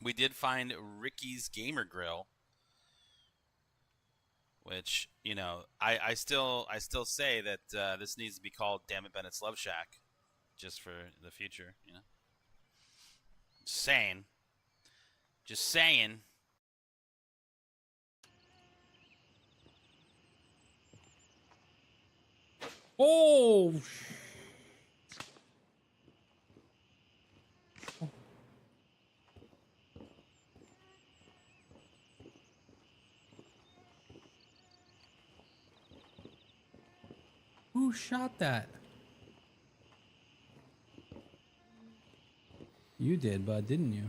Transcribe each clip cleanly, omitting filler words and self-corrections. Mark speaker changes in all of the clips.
Speaker 1: We did find Ricky's Gamer Grill, which, you know, I still say that this needs to be called Damn It Bennett's Love Shack, just for the future, you know. Just saying. Just saying.
Speaker 2: Oh. Who shot that? You did, bud, didn't you?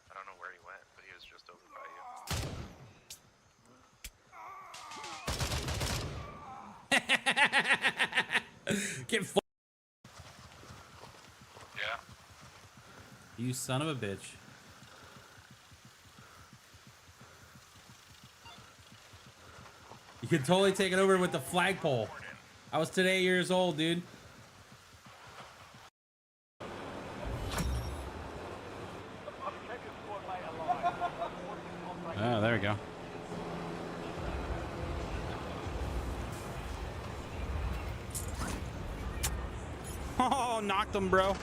Speaker 3: I don't know where he went, but he was just over by you.
Speaker 2: Get
Speaker 3: Yeah.
Speaker 2: You son of a bitch. You could totally take it over with the flagpole. I was today years old, dude. Oh, there we go. Oh, knocked him, bro.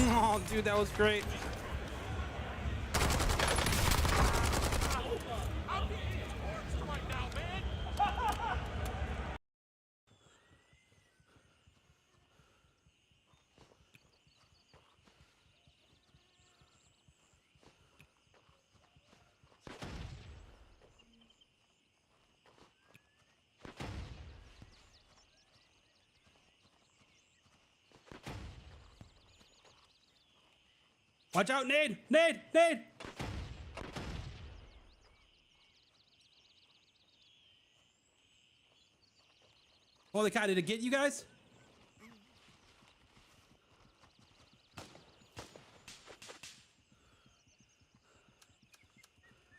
Speaker 2: Oh, dude, that was great. Watch out, nade! Nade! Nade! Holy cow, did it get you guys?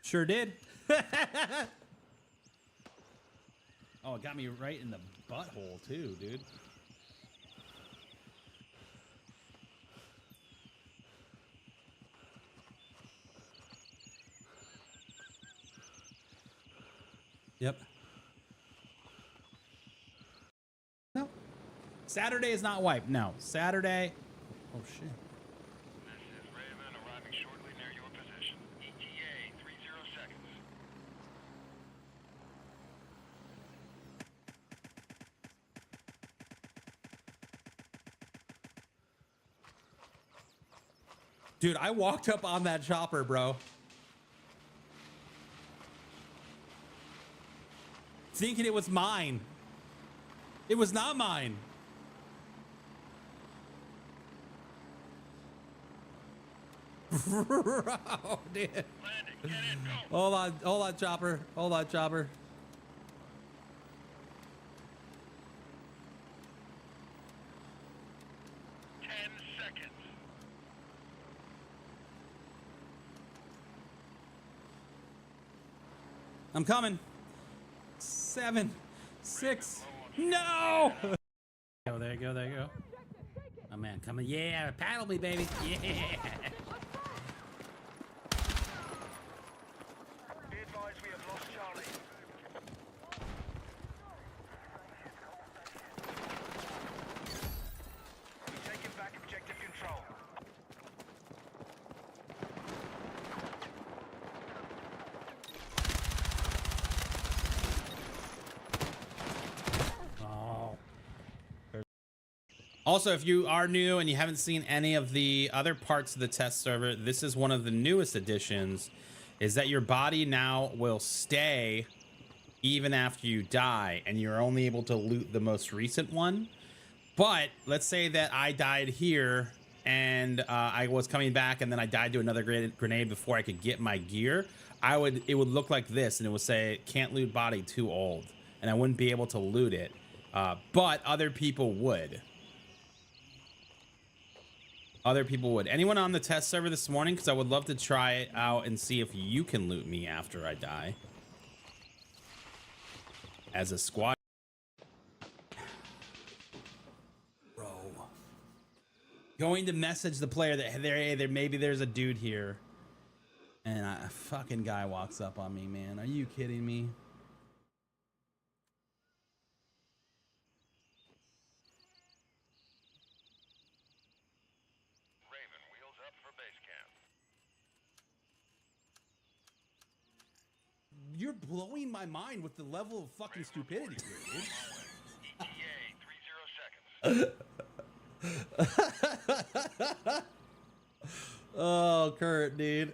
Speaker 2: Sure did. Oh, it got me right in the butthole too, dude. Yep. No. Saturday is not wiped. No. Saturday. Oh, shit.
Speaker 3: This is Raven arriving shortly near your position. ETA 30 seconds.
Speaker 2: Dude, I walked up on that chopper, bro. Thinking it was mine. It was not mine. Bro, dude.
Speaker 3: Landing, get in, go.
Speaker 2: Hold on, chopper. Hold on, chopper.
Speaker 3: Seconds.
Speaker 2: I'm coming. 7, 6. No! Oh, there you go, there you go. Oh, man, coming. Yeah, paddle me, baby. Yeah.
Speaker 3: Be advised we have lost Charlie. We've taken back objective control.
Speaker 2: Also, if you are new and you haven't seen any of the other parts of the test server, this is one of the newest additions, is that your body now will stay even after you die, and you're only able to loot the most recent one. But let's say that I died here and I was coming back and then I died to another grenade before I could get my gear. It would look like this, and it would say can't loot body, too old, and I wouldn't be able to loot it, but other people would. other people would. Anyone on the test server this morning? Because I would love to try it out and see if you can loot me after I die. As a squad. Bro. Going to message the player that hey, maybe there's a dude here. And a fucking guy walks up on me, man. Are you kidding me?
Speaker 3: Raven, wheels up for base camp.
Speaker 2: You're blowing my mind with the level of fucking stupidity here, dude.
Speaker 3: ETA 30 seconds.
Speaker 2: Oh, Kurt, dude.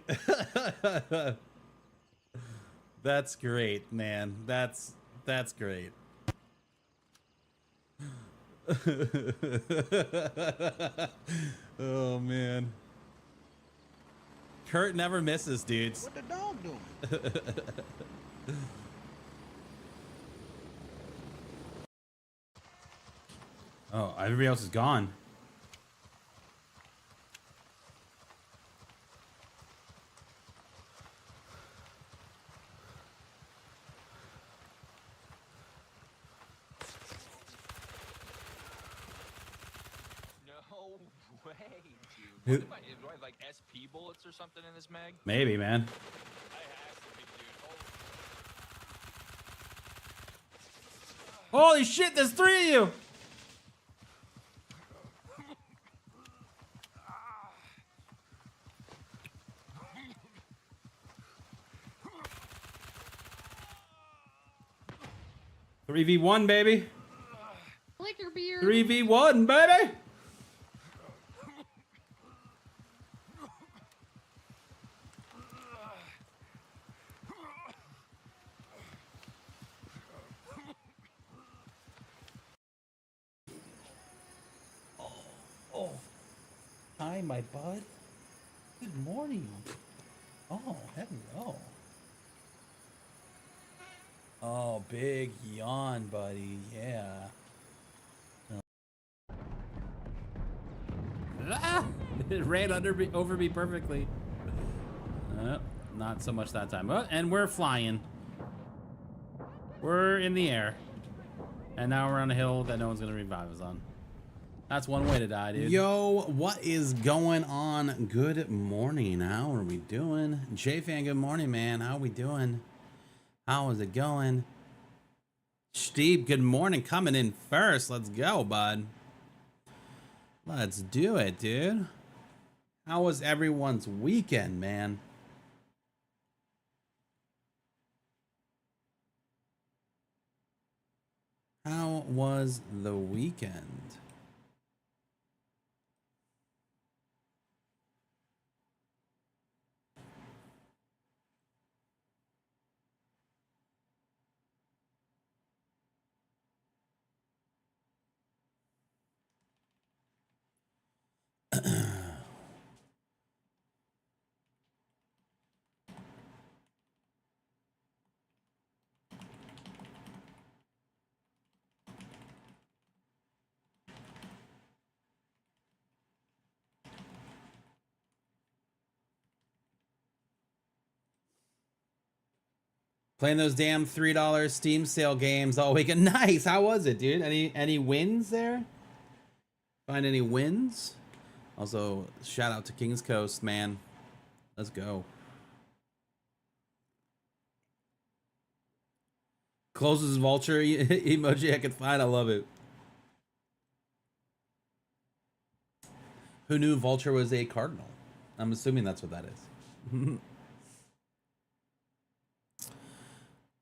Speaker 2: That's great, man. That's great. Oh, man. Kurt never misses, dudes.
Speaker 4: What the dog doing?
Speaker 2: Oh, everybody else is gone.
Speaker 5: No way, dude. What do I have like SP bullets or something in this mag?
Speaker 2: Maybe, man.
Speaker 5: I have to be, dude.
Speaker 2: Holy shit, there's 3 of you! Oh. 3v1, baby.
Speaker 6: Liquor beer.
Speaker 2: 3v1, baby. Oh. Hi, my bud. Good morning. Oh, hello. Oh, big yawn, buddy. Yeah. Ah! It ran over me perfectly. Not so much that time. Oh, and we're flying. We're in the air. And now we're on a hill that no one's gonna revive us on. That's one way to die, dude. Yo, what is going on? Good morning. How are we doing? J-Fan, good morning, man. How are we doing? How is it going? Steve, good morning. Coming in first. Let's go, bud. Let's do it, dude. How was everyone's weekend, man? How was the weekend? Playing those damn $3 Steam sale games all weekend. Nice. How was it, dude? Any wins there? Find any wins? Also, shout out to King's Coast, man. Let's go. Closest Vulture emoji I could find. I love it. Who knew Vulture was a cardinal? I'm assuming that's what that is.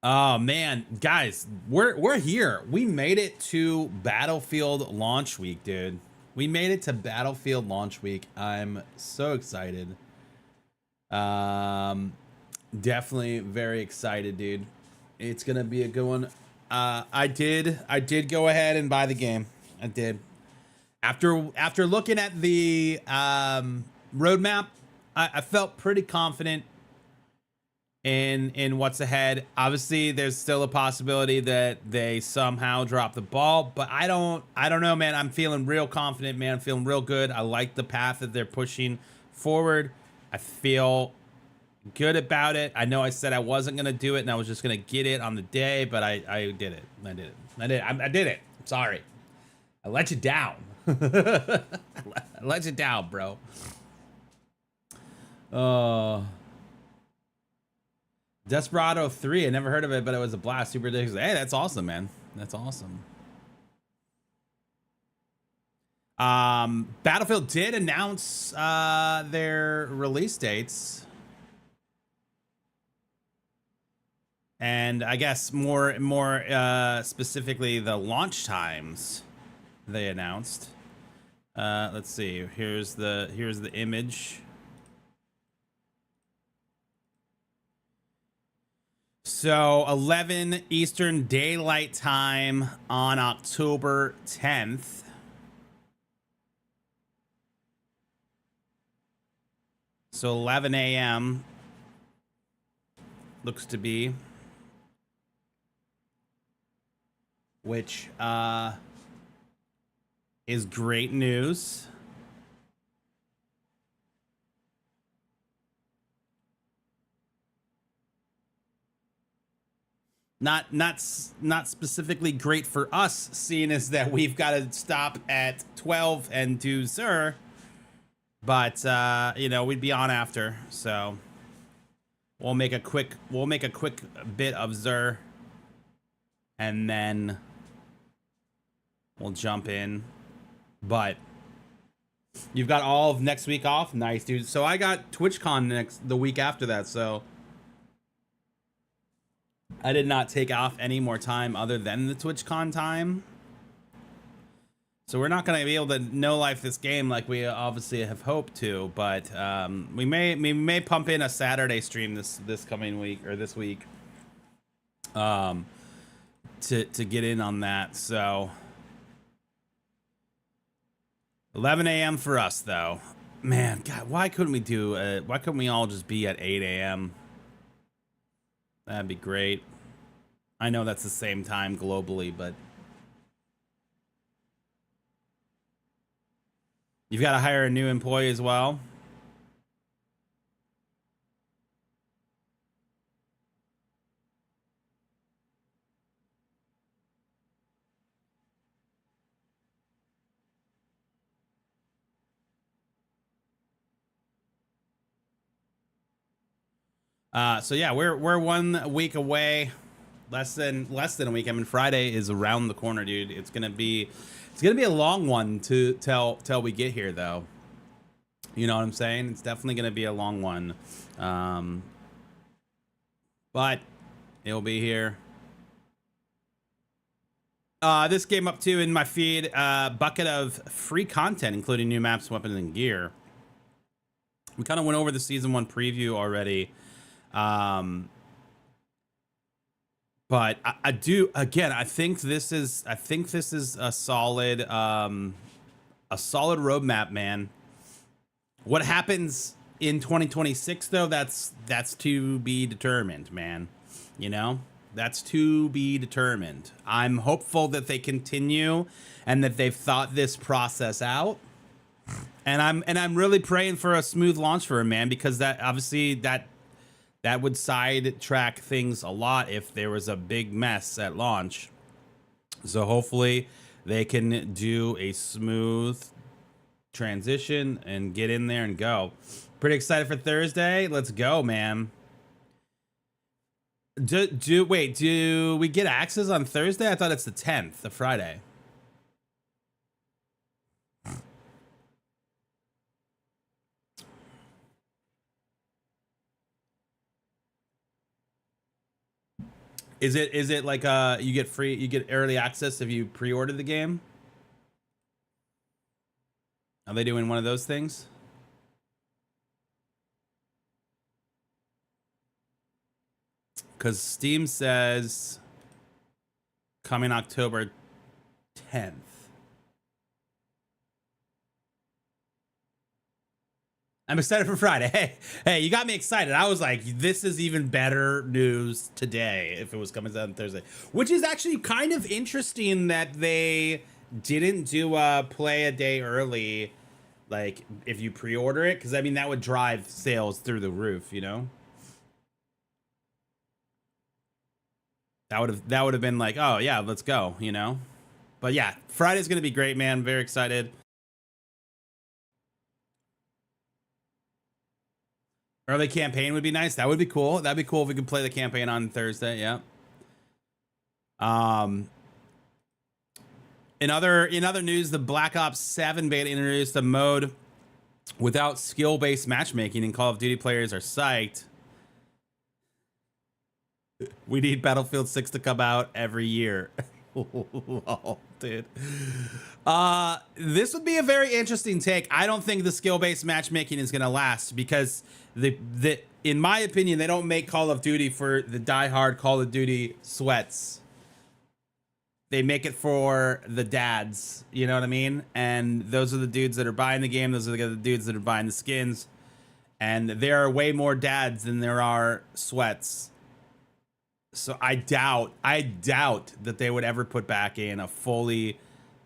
Speaker 2: Oh man, guys, we're here. We made it to Battlefield launch week, dude. We made it to Battlefield launch week. I'm so excited. Definitely very excited, dude. It's gonna be a good one. I did go ahead and buy the game. I did. After looking at the roadmap, I felt pretty confident in what's ahead. Obviously, there's still a possibility that they somehow drop the ball, but I don't know, man. I'm feeling real confident, man. I'm feeling real good. I like the path that they're pushing forward. I feel good about it. I know I said I wasn't gonna do it and I was just gonna get it on the day, but I did it. I did it. I'm sorry. I let you down. I let you down, bro. Desperado 3, I never heard of it, but it was a blast. Super ridiculous. Hey, that's awesome, man. That's awesome. Battlefield did announce their release dates. And I guess more specifically the launch times they announced. Let's see. Here's the image. So 11 Eastern Daylight Time on October 10th. So 11 a.m. looks to be, which is great news. Not specifically great for us, seeing as that we've got to stop at 12 and do Zur, but you know, we'd be on after, so we'll make a quick bit of Zur, and then we'll jump in. But you've got all of next week off. Nice, dude. So I got TwitchCon the week after that, so I did not take off any more time other than the TwitchCon time. So we're not going to be able to no life this game like we obviously have hoped to, but we may pump in a Saturday stream this coming week, or this week, to get in on that. So 11 a.m. for us, though. Man, God, why couldn't we all just be at 8 a.m.? That'd be great. I know that's the same time globally, but you've got to hire a new employee as well. So yeah, we're 1 week away, less than a week. I mean, Friday is around the corner, dude. It's gonna be a long one till we get here, though. You know what I'm saying? It's definitely gonna be a long one, but it'll be here. This came up too in my feed. Bucket of free content, including new maps, weapons, and gear. We kind of went over the season 1 preview already. But I do, again, I think this is a solid roadmap, man. What happens in 2026 though, that's to be determined, man. You know, that's to be determined. I'm hopeful that they continue and that they've thought this process out. And I'm really praying for a smooth launch for him, man, because that obviously that would sidetrack things a lot if there was a big mess at launch. So hopefully they can do a smooth transition and get in there and go. Pretty excited for Thursday. Let's go, man. Wait, do we get access on Thursday? I thought it's the 10th, the Friday. Is it like you get early access if you pre-order the game? Are they doing one of those things? Because Steam says coming October 10th. I'm excited for Friday. Hey, you got me excited. I was like, this is even better news today if it was coming out on Thursday, which is actually kind of interesting that they didn't do play a day early, like if you pre-order it, because I mean that would drive sales through the roof, you know. That would have been like, oh yeah, let's go, you know. But yeah, Friday's gonna be great, man. I'm very excited. Early campaign would be nice. That would be cool. That'd be cool if we could play the campaign on Thursday. Yeah. In other news, the Black Ops 7 beta introduced a mode without skill-based matchmaking, and Call of Duty players are psyched. We need Battlefield 6 to come out every year. Oh, dude. This would be a very interesting take. I don't think the skill-based matchmaking is going to last because in my opinion, they don't make Call of Duty for the diehard Call of Duty sweats. They make it for the dads, you know what I mean? And those are the dudes that are buying the game. Those are the dudes that are buying the skins. And there are way more dads than there are sweats. So I doubt that they would ever put back in a fully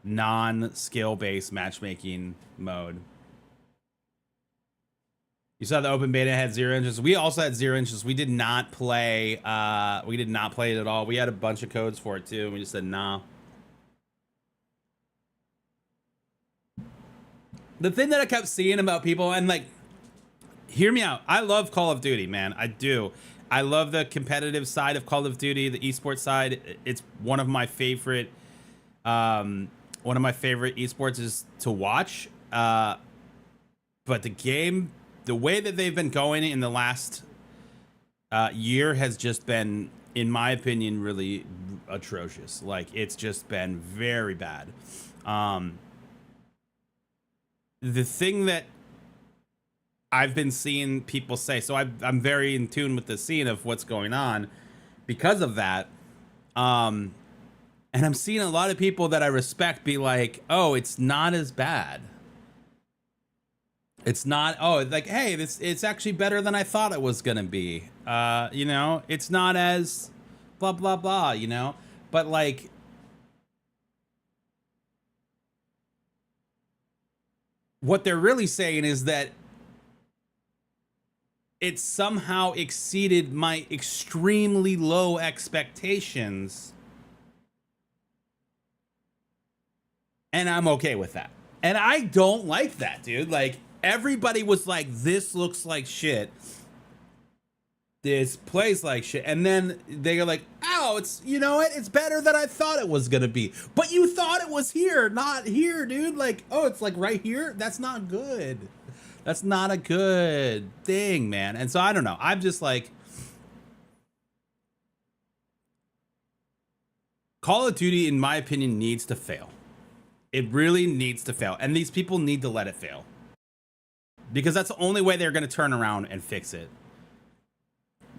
Speaker 2: non-skill-based matchmaking mode. You saw the open beta had 0 interest. We also had 0 interest. We did not play. We did not play it at all. We had a bunch of codes for it too. And we just said nah. The thing that I kept seeing about people, and like, hear me out. I love Call of Duty, man. I do. I love the competitive side of Call of Duty, the esports side. It's one of my favorite. One of my favorite esports is to watch. But the game, the way that they've been going in the last year has just been, in my opinion, really atrocious. Like, it's just been very bad. The thing that I've been seeing people say, so I'm very in tune with the scene of what's going on because of that. And I'm seeing a lot of people that I respect be like, oh, it's not as bad. It's not, oh, like, hey, it's actually better than I thought it was going to be. You know, it's not as blah, blah, blah, you know, but like, what they're really saying is that it somehow exceeded my extremely low expectations. And I'm okay with that. And I don't like that, dude. Like, everybody was like, this looks like shit. This plays like shit. And then they are like, oh, it's, you know what? It's better than I thought it was going to be. But you thought it was here, not here, dude. Like, oh, it's like right here? That's not good. That's not a good thing, man. And so I don't know. I'm just like, Call of Duty, in my opinion, needs to fail. It really needs to fail. And these people need to let it fail. Because that's the only way they're going to turn around and fix it.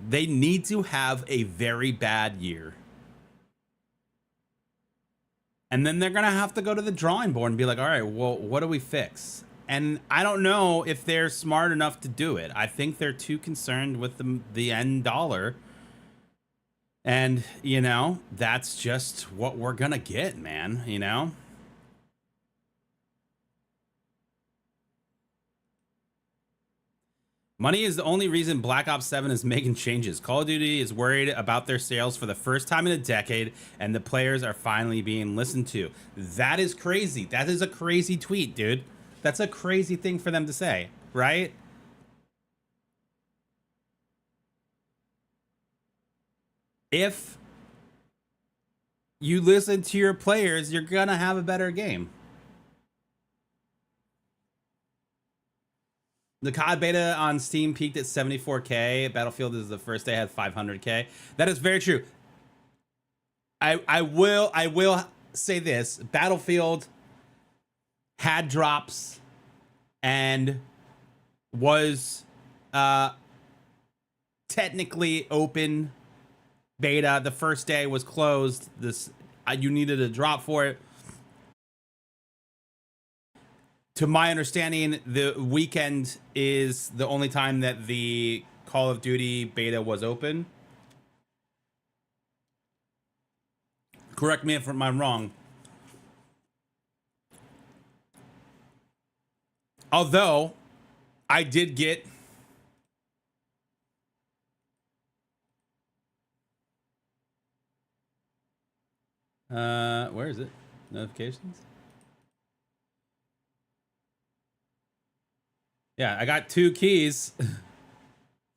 Speaker 2: They need to have a very bad year. And then they're going to have to go to the drawing board and be like, all right, well, what do we fix? And I don't know if they're smart enough to do it. I think they're too concerned with the end dollar. And, you know, that's just what we're going to get, man, you know? Money is the only reason Black Ops 7 is making changes. Call of Duty is worried about their sales for the first time in a decade, and the players are finally being listened to. That is crazy. That is a crazy tweet, dude. That's a crazy thing for them to say, right? If you listen to your players, you're gonna have a better game. The COD beta on Steam peaked at 74K. Battlefield is the first day had 500K. That is very true. I will say this. Battlefield had drops and was technically open beta. The first day was closed. You needed a drop for it. to my understanding, the weekend is the only time that the Call of Duty beta was open. Correct me if I'm wrong. Although, I did get... where is it? Notifications? Yeah, I got 2 keys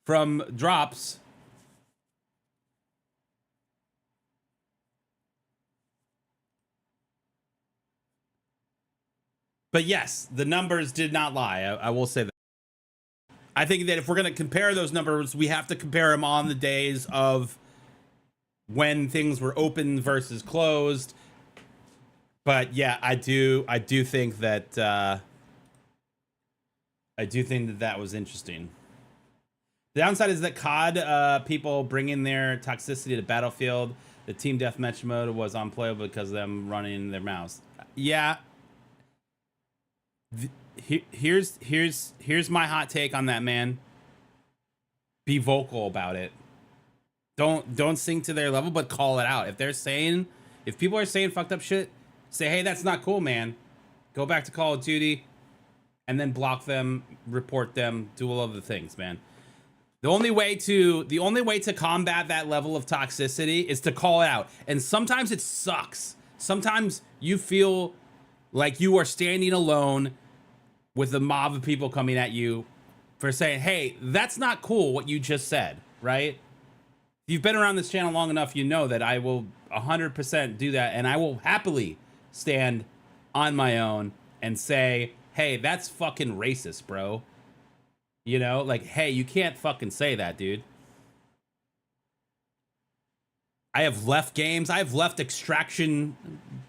Speaker 2: from drops. But yes, the numbers did not lie. I will say that. I think that if we're going to compare those numbers, we have to compare them on the days of when things were open versus closed. But yeah, I do think that that was interesting. The downside is that COD people bring in their toxicity to Battlefield. The team deathmatch mode was unplayable because of them running their mouse. Yeah. Here's my hot take on that, man. Be vocal about it. Don't sing to their level, but call it out. If people are saying fucked up shit, say, hey, that's not cool, man. Go back to Call of Duty, and then block them, report them, do all of the things, man. The only way to combat that level of toxicity is to call it out. And sometimes it sucks. Sometimes you feel like you are standing alone with a mob of people coming at you for saying, hey, that's not cool what you just said, right? If you've been around this channel long enough, you know that I will 100% do that, and I will happily stand on my own and say, hey, that's fucking racist, bro. You know, like, hey, you can't fucking say that, dude. I have left games. I have left extraction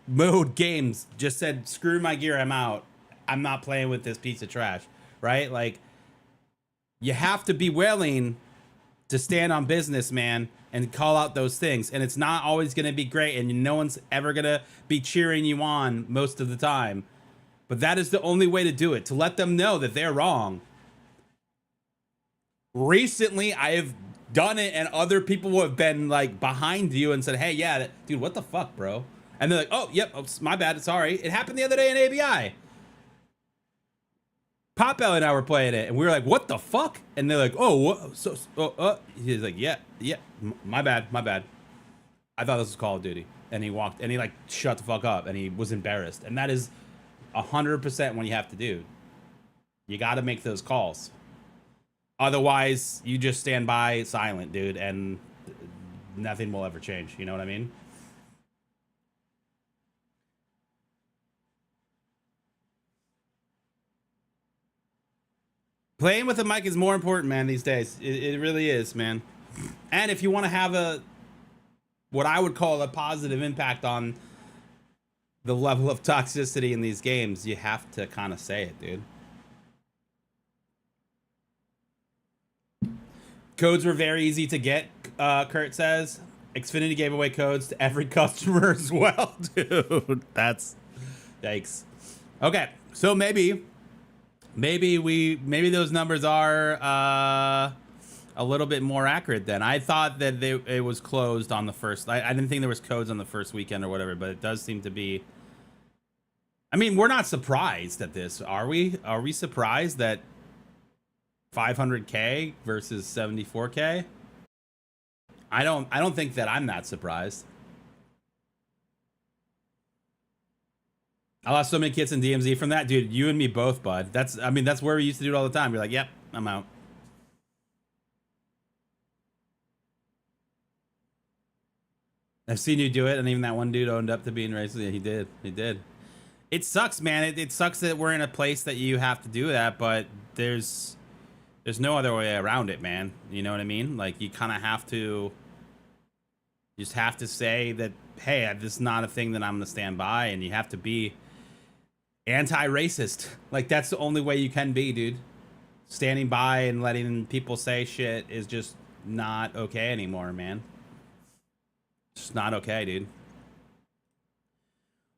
Speaker 2: mode games. Just said, screw my gear, I'm out. I'm not playing with this piece of trash, right? Like, you have to be willing to stand on business, man, and call out those things. And it's not always going to be great, and no one's ever going to be cheering you on most of the time. But that is the only way to do it, to let them know that they're wrong. Recently, I have done it, and other people have been, like, behind you and said, hey, yeah, dude, what the fuck, bro? And they're like, oh, yep, oops, my bad, sorry. It happened the other day in ABI. Pop L and I were playing it, and we were like, what the fuck? And they're like, oh, what? He's like, yeah, my bad. I thought this was Call of Duty. And he walked, and he, like, shut the fuck up, and he was embarrassed. And that is 100% what you have to do. You got to make those calls. Otherwise, you just stand by silent, dude, and nothing will ever change. You know what I mean? Playing with a mic is more important, man, these days. It really is, man. And if you want to have what I would call a positive impact on the level of toxicity in these games, you have to kind of say it, dude. Codes were very easy to get, Kurt says. Xfinity gave away codes to every customer as well, dude. That's... Yikes. Okay, so maybe those numbers are a little bit more accurate then. I thought that it was closed on the first. I didn't think there was codes on the first weekend or whatever, but it does seem to be. I mean, we're not surprised at this, are we? Are we surprised that 500K versus 74K? I don't think that I'm that surprised. I lost so many kits in DMZ from that, dude. You and me both, bud. That's where we used to do it all the time. You're like, yep, I'm out. I've seen you do it, and even that one dude owned up to being racist. Yeah, he did. It sucks, man. It sucks that we're in a place that you have to do that, but there's no other way around it, man. You know what I mean? Like, you kind of have to. You just have to say that, hey, this is not a thing that I'm gonna stand by, and you have to be anti-racist. Like, that's the only way you can be, dude. Standing by and letting people say shit is just not okay anymore, man. It's just not okay, dude.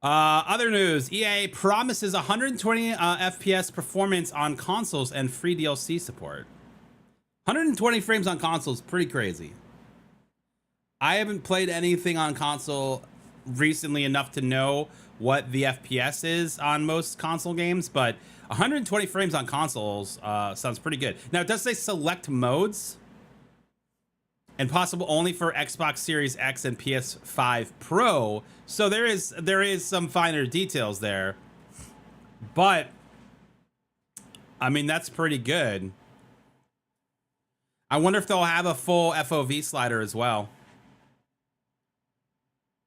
Speaker 2: Other news: EA promises 120 FPS performance on consoles and free DLC support. 120 frames on consoles, pretty crazy. I haven't played anything on console recently enough to know what the FPS is on most console games, but 120 frames on consoles sounds pretty good. Now, it does say select modes and possible only for Xbox Series X and PS5 Pro. So there is some finer details there. But I mean, that's pretty good. I wonder if they'll have a full FOV slider as well.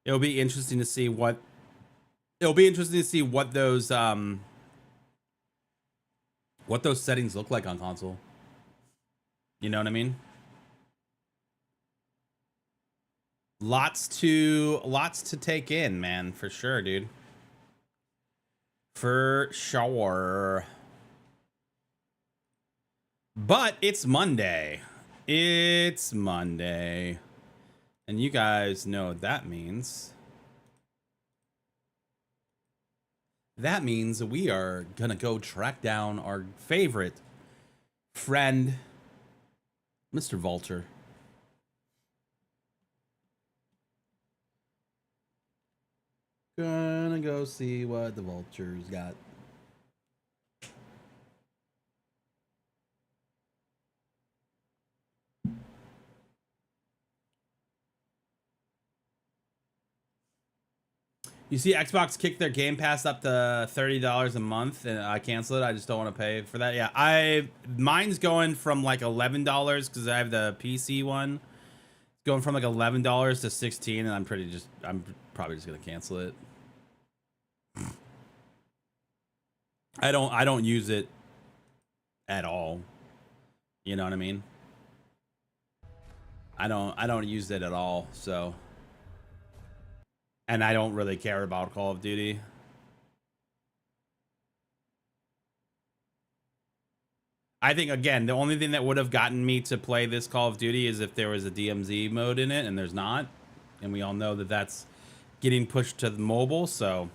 Speaker 2: It'll be interesting to see what those settings look like on console. You know what I mean? Lots to take in, man, for sure, dude. For sure. But it's Monday. It's Monday. And you guys know what that means. That means we are gonna go track down our favorite friend, Mr. Vulture. Gonna go see what the Vulture's got. You see Xbox kicked their Game Pass up to $30 a month, and I cancel it. I just don't want to pay for that. Yeah, mine's going from like $11 because I have the PC one. It's going from like $11 to $16, and I'm probably just gonna cancel it. I don't use it at all. You know what I mean? I don't use it at all, so. And I don't really care about Call of Duty. I think, again, the only thing that would have gotten me to play this Call of Duty is if there was a DMZ mode in it, and there's not. And we all know that that's getting pushed to the mobile, so.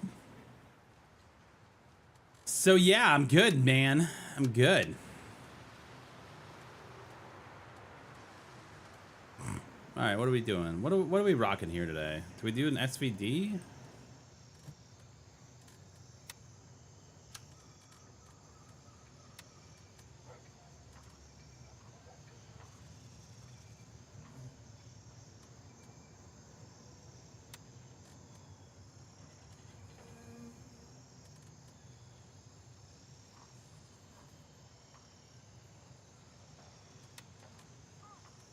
Speaker 2: So, yeah, I'm good, man. I'm good. All right, what are we doing? What are we rocking here today? Do we do an SVD?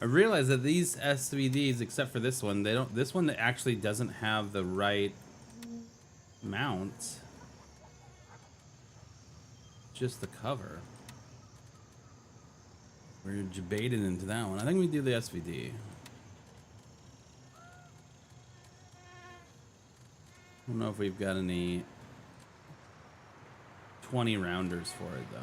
Speaker 2: I realize that these SVDs, except for this one, this one actually doesn't have the right mount. Just the cover. We're debating into that one. I think we do the SVD. I don't know if we've got any 20 rounders for it though.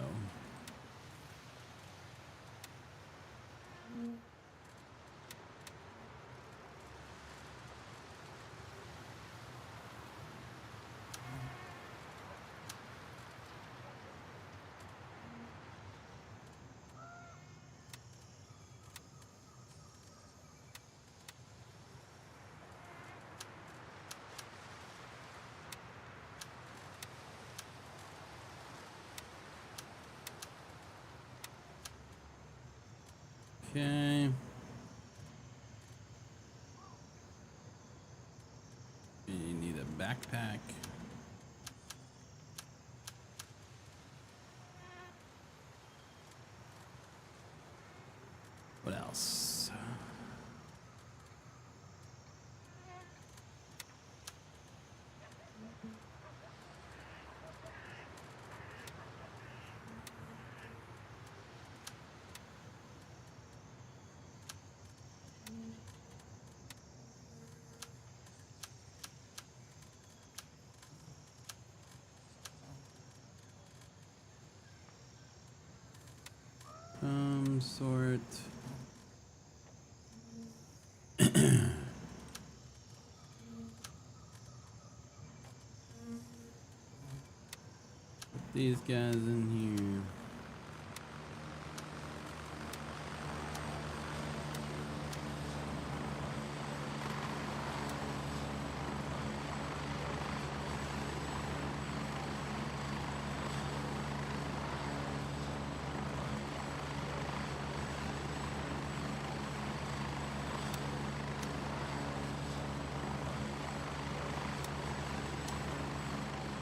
Speaker 2: Okay. You need a backpack. What else? Sort. these guys in here.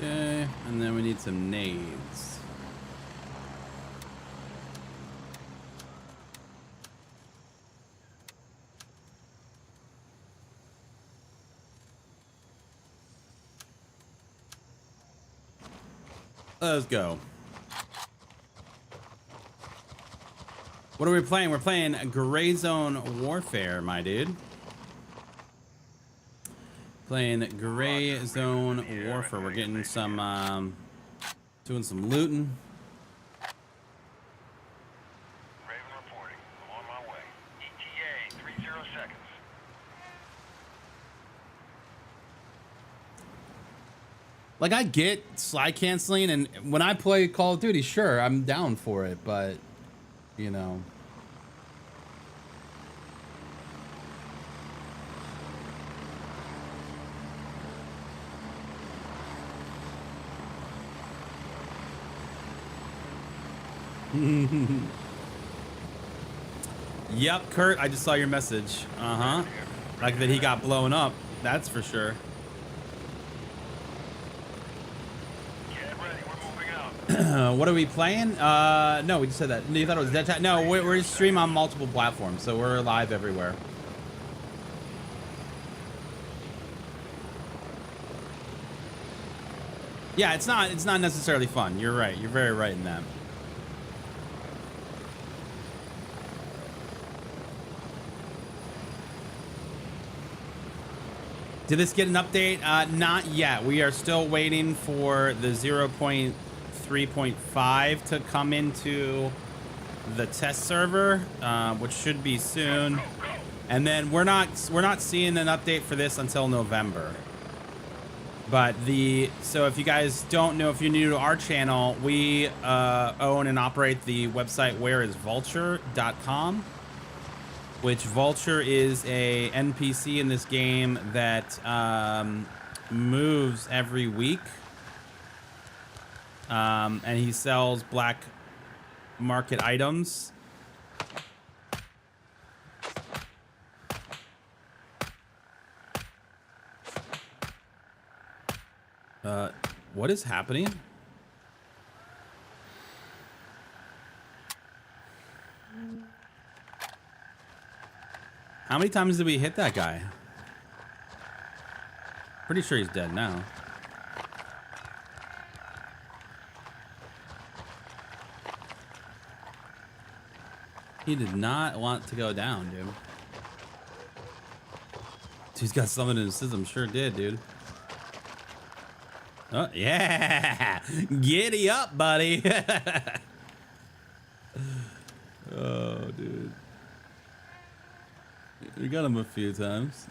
Speaker 2: Okay, and then we need some nades. Let's go. What are we playing? We're playing Gray Zone Warfare, my dude. Playing Gray Zone Warfare. We're getting some, doing some looting.
Speaker 3: Raven reporting. I'm on my way. ETA 30 seconds.
Speaker 2: Like, I get slide canceling, and when I play Call of Duty, sure, I'm down for it, but, you know. Yep, Kurt, I just saw your message. Uh-huh. Like that he got blown up. That's for sure.
Speaker 3: Get ready. We're moving out.
Speaker 2: What are we playing? No, we just said that. You thought it was Dead Time? No, we're streaming on multiple platforms, so we're live everywhere. Yeah, it's not necessarily fun. You're right. You're very right in that. Did this get an update? Not yet. We are still waiting for the 0.3.5 to come into the test server, which should be soon. And then we're not seeing an update for this until November. But so if you guys don't know, if you're new to our channel, we own and operate the website whereisvulture.com. Which Vulture is a NPC in this game that moves every week. And he sells black market items. What is happening? How many times did we hit that guy? Pretty sure he's dead now. He did not want to go down, dude. He's got summoned in his system. Sure did, dude. Oh, yeah. Giddy up, buddy. Oh, dude. We got him a few times.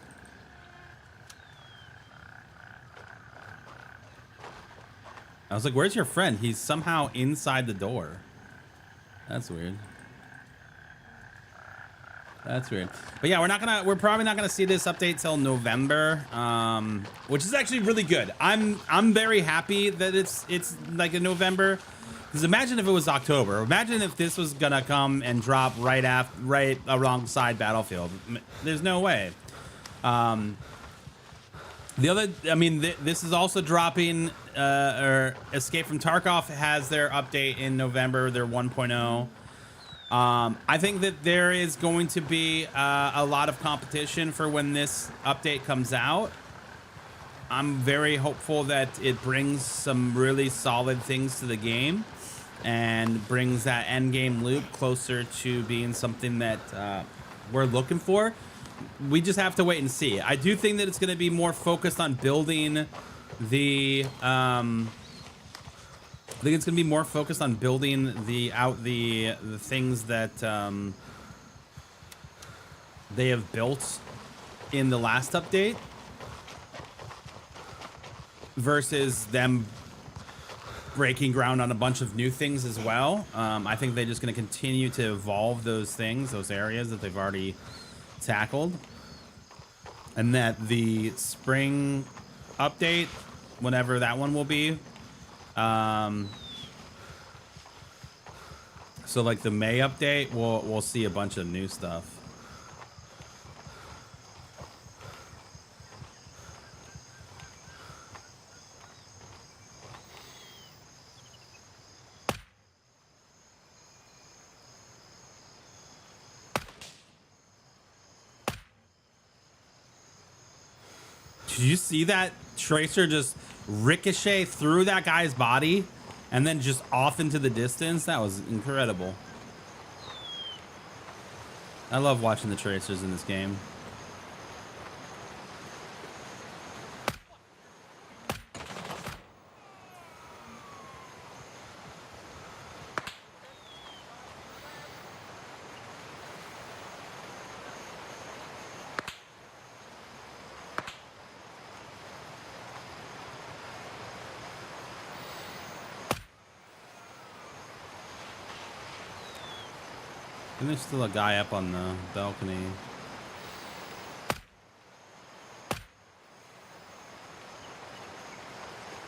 Speaker 2: I was like, where's your friend? He's somehow inside the door. That's weird. That's weird. But yeah, we're probably not gonna see this update till November, which is actually really good. I'm very happy that it's like in November. Because imagine if it was October. Imagine if this was gonna come and drop right alongside Battlefield. There's no way. This is also dropping. Or Escape from Tarkov has their update in November. Their 1.0. I think that there is going to be a lot of competition for when this update comes out. I'm very hopeful that it brings some really solid things to the game and brings that end game loop closer to being something that we're looking for. We just have to wait and see. I do think that it's going to be more focused on building the I think it's going to be more focused on building the things that they have built in the last update versus them breaking ground on a bunch of new things as well. I think they're just going to continue to evolve those things, those areas that they've already tackled. And that the spring update, whenever that one will be, so like the May update, we'll see a bunch of new stuff. Did you see that tracer just ricochet through that guy's body and then just off into the distance? That was incredible. I love watching the tracers in this game. And there's still a guy up on the balcony.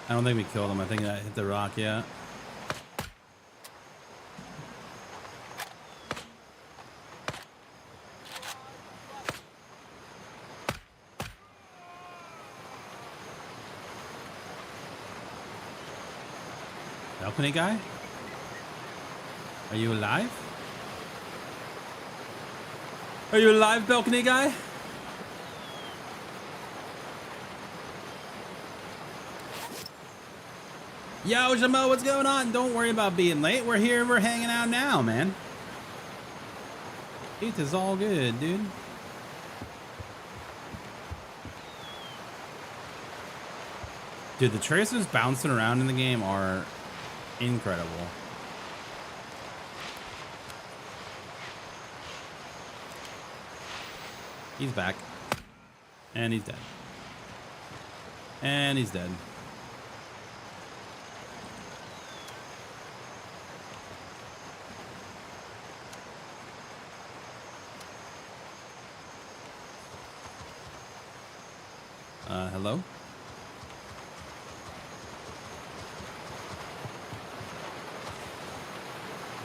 Speaker 2: I don't think we killed him. I think I hit the rock, yeah. Balcony guy? Are you alive? Are you alive, balcony guy? Yo, Jamo, what's going on? Don't worry about being late. We're here. We're hanging out now, man. It is all good, dude. Dude, the tracers bouncing around in the game are incredible. He's back. And he's dead. And he's dead. Hello?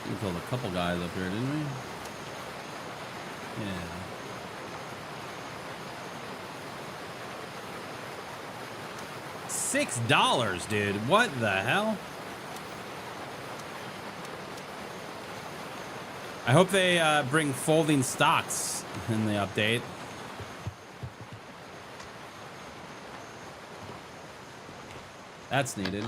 Speaker 2: We killed a couple guys up here, didn't we? Yeah. $6, dude. What the hell? I hope they bring folding stocks in the update. That's needed.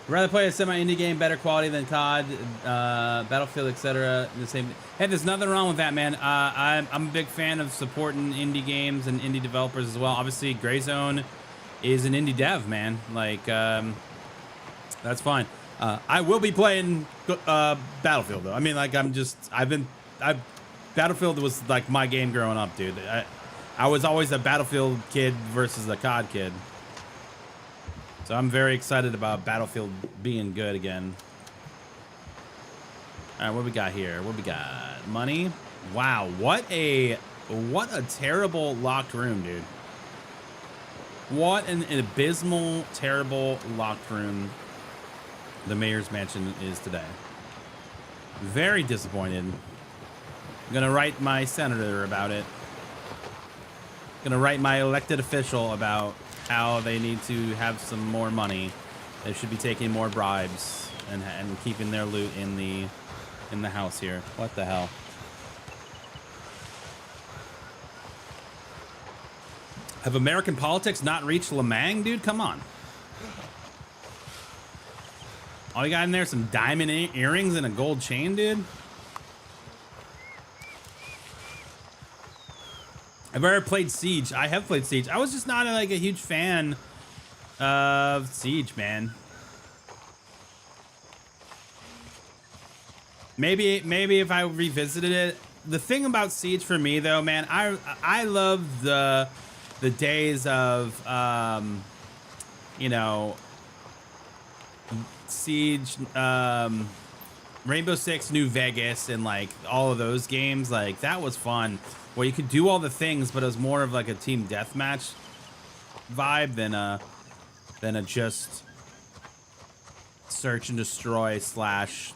Speaker 2: Rather play a semi-indie game, better quality than COD, Battlefield, etc. The same. Hey, there's nothing wrong with that, man. I'm a big fan of supporting indie games and indie developers as well. Obviously, Greyzone is an indie dev, man. Like, that's fine. I will be playing Battlefield though. I mean, like, Battlefield was like my game growing up, dude. I was always a Battlefield kid versus a COD kid. So I'm very excited about Battlefield being good again. All right, what we got here? What we got? Money? Wow, what a terrible locked room, dude. What an abysmal, terrible locked room the mayor's mansion is today. Very disappointed. I'm gonna write my senator about it. Gonna write my elected official about how they need to have some more money. They should be taking more bribes and keeping their loot in the house here. What the hell? Have American politics not reached Lamang, dude? Come on. All you got in there, some diamond earrings and a gold chain, dude? I've ever played Siege. I have played Siege. I was just not like a huge fan of Siege, man. Maybe if I revisited it. The thing about Siege for me though, man, I love the days of you know, Siege, Rainbow Six, New Vegas, and like all of those games, like that was fun. Where you could do all the things, but it was more of like a team deathmatch vibe than a just search and destroy slash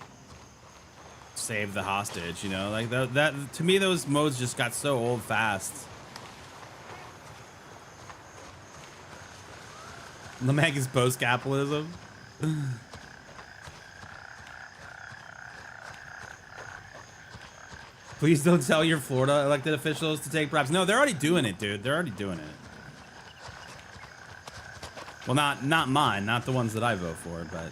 Speaker 2: save the hostage. You know, like that to me, those modes just got so old fast. Lamang is post-capitalism. Please don't tell your Florida elected officials to take bribes. No, they're already doing it, dude. They're already doing it. Well, not mine, not the ones that I vote for, but.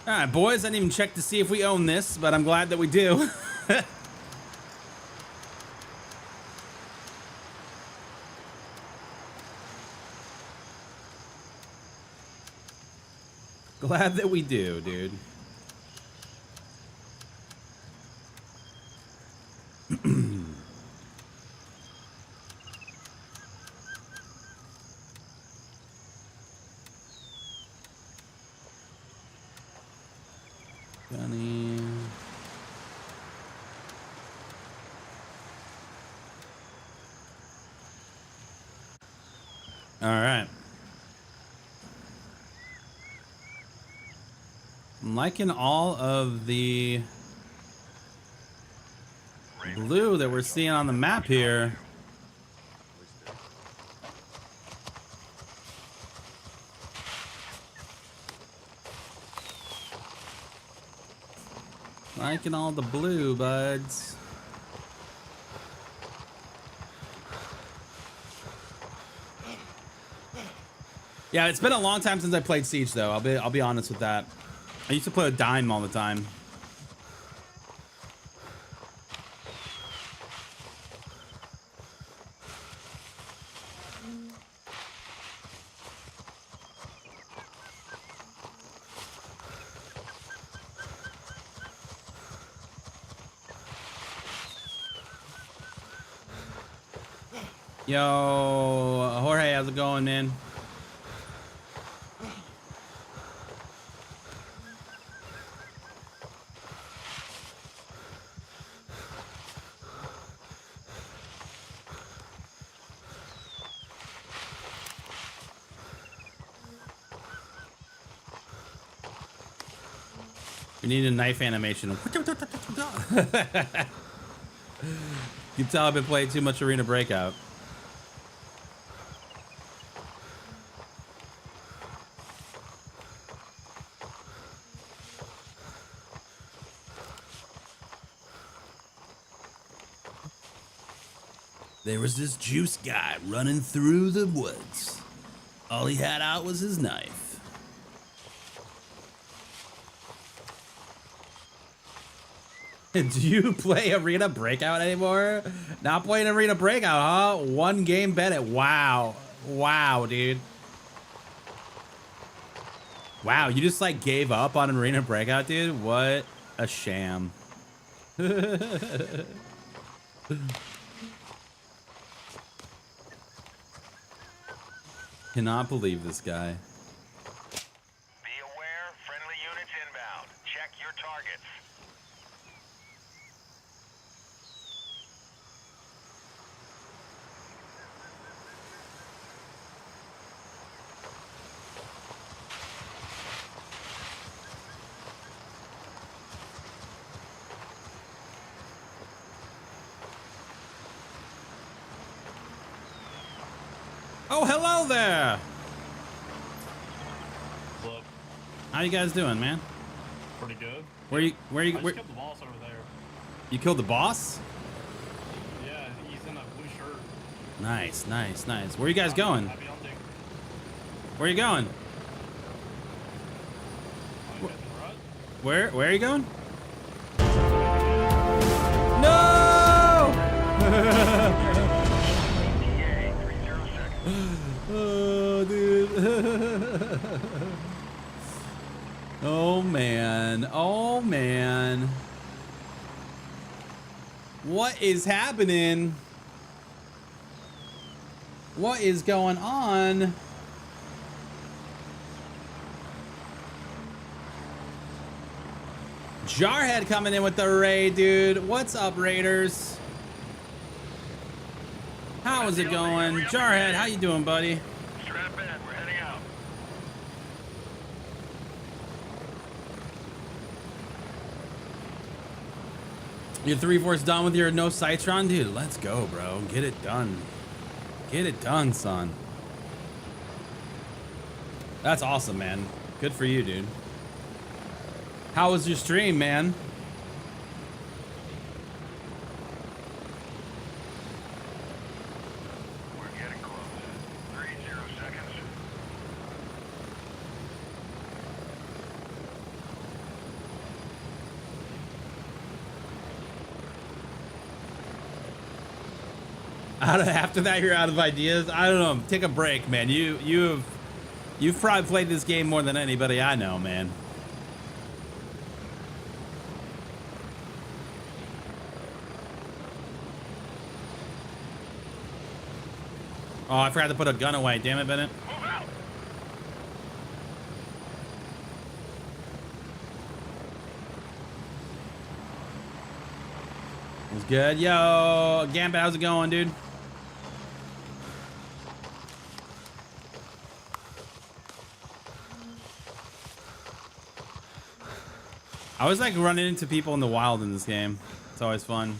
Speaker 2: All right, boys. I didn't even check to see if we own this, but I'm glad that we do. Glad that we do, dude. Gunny. All right. I'm liking all of the blue that we're seeing on the map here. Liking all the blue, buds. Yeah, it's been a long time since I played Siege, though. I'll be honest with that. I used to play with Dime all the time. Yo, Jorge, how's it going, man? We need a knife animation. You can tell I've been playing too much Arena Breakout. There was this juice guy running through the woods. All he had out was his knife. Do you play Arena Breakout anymore? Not playing Arena Breakout, huh? One game Bennett. Wow. Wow, dude. Wow, you just like gave up on Arena Breakout, dude? What a sham. Cannot believe this guy.
Speaker 3: Be aware, friendly units inbound. Check your targets.
Speaker 2: Oh, hello there.
Speaker 4: Look,
Speaker 2: How you guys doing, man?
Speaker 4: pretty good.
Speaker 2: Where you
Speaker 4: I just killed the boss over there.
Speaker 2: you killed the boss?
Speaker 4: Yeah, he's in a blue shirt.
Speaker 2: Nice, nice, nice. Where you guys going?
Speaker 4: Happy hunting.
Speaker 2: Where you going?
Speaker 4: Oh, you guys in the rut?
Speaker 2: Where are you going? No!
Speaker 3: ETA 30 seconds.
Speaker 2: Oh, dude. Oh, man. Oh, man. What is happening? What is going on? Jarhead coming in with the raid, dude. What's up, Raiders? How is it going? Jarhead, how you doing, buddy?
Speaker 3: Strap in. We're heading out.
Speaker 2: You're 3/4 done with your no Citron? Dude, let's go, bro. Get it done. Get it done, son. That's awesome, man. Good for you, dude. How was your stream, man?
Speaker 3: We're getting close. 30 seconds.
Speaker 2: After that, you're out of ideas. I don't know. Take a break, man. You've probably played this game more than anybody I know, man. Oh, I forgot to put a gun away. Damn it, Bennett.
Speaker 3: Move out.
Speaker 2: It was good. Yo, Gambit, how's it going, dude? I always like running into people in the wild in this game. It's always fun.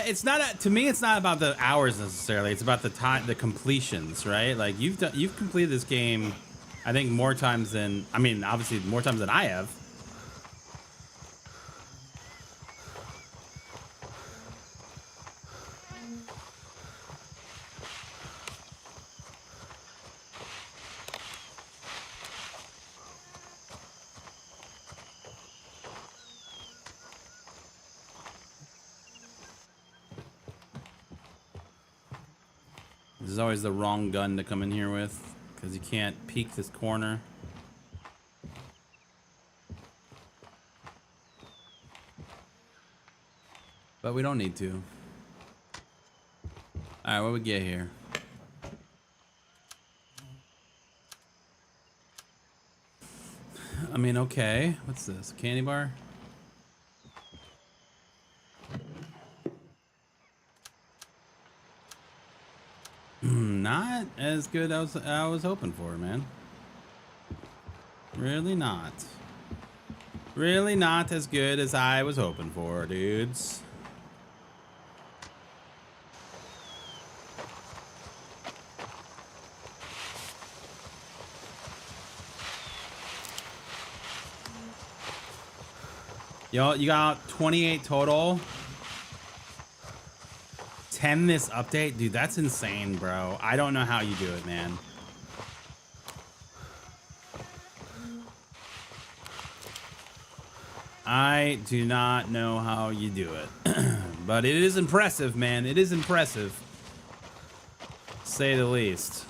Speaker 2: It's not to me. It's not about the hours necessarily. It's about the time, the completions, right? Like you've completed this game, I think more times than obviously more times than I have. This is always the wrong gun to come in here with because you can't peek this corner. But we don't need to. All right, what we get here? I mean, okay. What's this? Candy bar? Not as good as I was hoping for, man. Really not. Really not as good as I was hoping for, dudes. Yo, you got 28 total. 10 this update? Dude, that's insane, bro. I don't know how you do it, man. I do not know how you do it. But it is impressive, man. It is impressive. To say the least.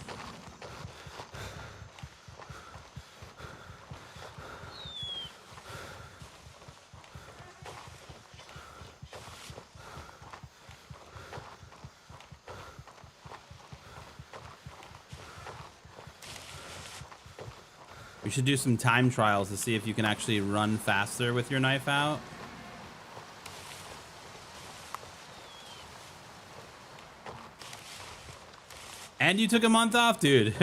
Speaker 2: We should do some time trials to see if you can actually run faster with your knife out. And you took a month off, dude.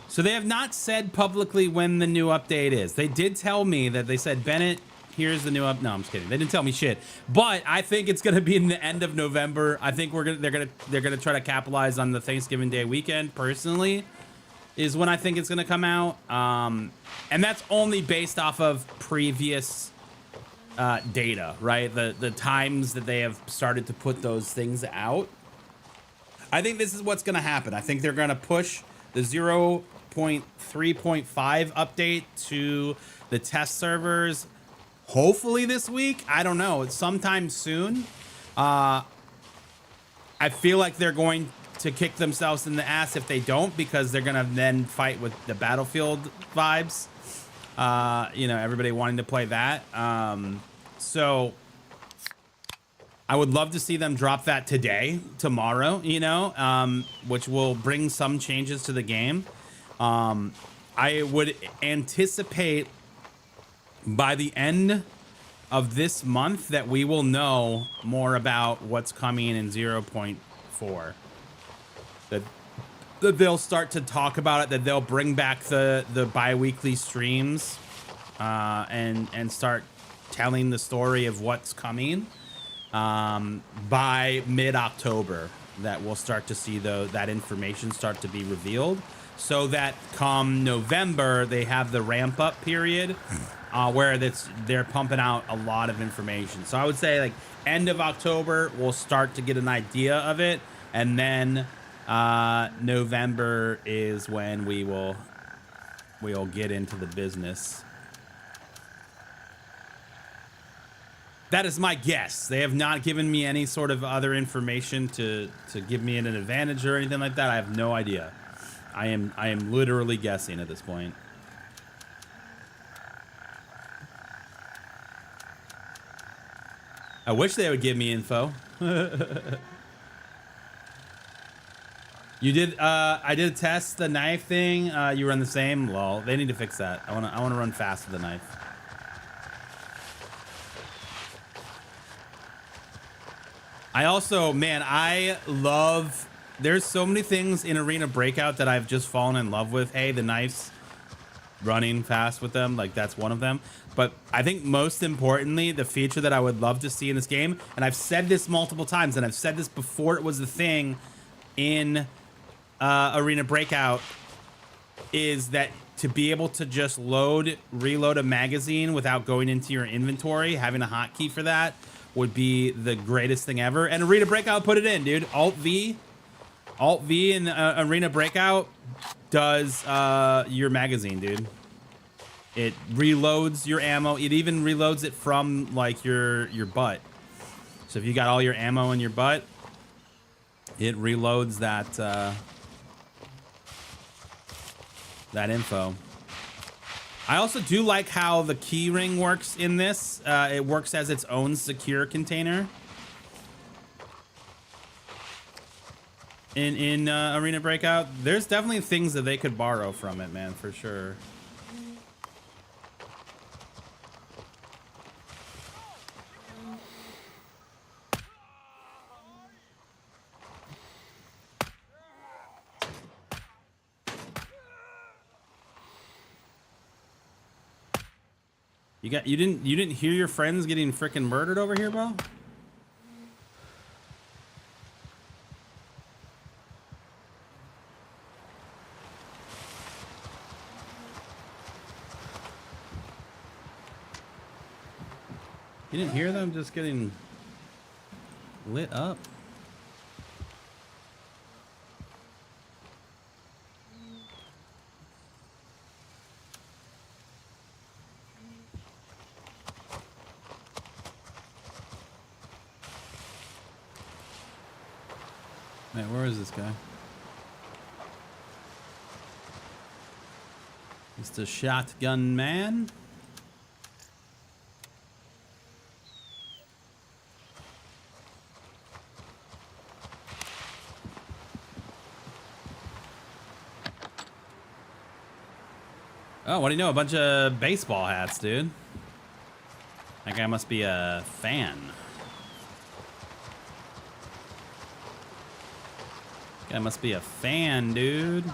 Speaker 2: So they have not said publicly when the new update is. They did tell me that they said, Bennett, here's the new up. No, I'm just kidding. They didn't tell me shit. But I think it's gonna be in the end of November. I think they're gonna try to capitalize on the Thanksgiving Day weekend. Personally, is when I think it's gonna come out. And that's only based off of previous data, right? The times that they have started to put those things out. I think this is what's going to happen. I think they're going to push the 0.3.5 update to the test servers. Hopefully this week. I don't know. It's sometime soon. I feel like they're going to kick themselves in the ass if they don't, because they're going to then fight with the Battlefield vibes. You know, everybody wanting to play that. So I would love to see them drop that today, tomorrow, you know, which will bring some changes to the game. I would anticipate by the end of this month that we will know more about what's coming in 0.4. That they'll start to talk about it, that they'll bring back the bi-weekly streams and start telling the story of what's coming by mid-October, that we'll start to see that information start to be revealed, so that come November they have the ramp up period where they're pumping out a lot of information. So I would say like end of October we'll start to get an idea of it, and then November is when we'll get into the business. That is my guess. They have not given me any sort of other information to give me an advantage or anything like that. I have no idea. I am literally guessing at this point. I wish they would give me info. You did. I did test the knife thing. You run the same. Lol. They need to fix that. I wanna run fast with the knife. I also, man, I love. There's so many things in Arena Breakout that I've just fallen in love with. Hey, the knives, running fast with them, like that's one of them. But I think most importantly, the feature that I would love to see in this game, and I've said this multiple times, and I've said this before it was the thing in Arena Breakout, is that to be able to just reload a magazine without going into your inventory, having a hotkey for that would be the greatest thing ever. And Arena Breakout put it in, dude. Alt V in Arena Breakout does your magazine, dude. It reloads your ammo. It even reloads it from like your butt. So if you got all your ammo in your butt, it reloads that info. I also do like how the key ring works in this. It works as its own secure container in Arena Breakout. There's definitely things that they could borrow from it, man, for sure. You didn't hear your friends getting freaking murdered over here, bro? You didn't hear them just getting lit up? Man, where is this guy? It's the shotgun man. Oh, what do you know? A bunch of baseball hats, dude. That guy must be a fan. Guy must be a fan, dude.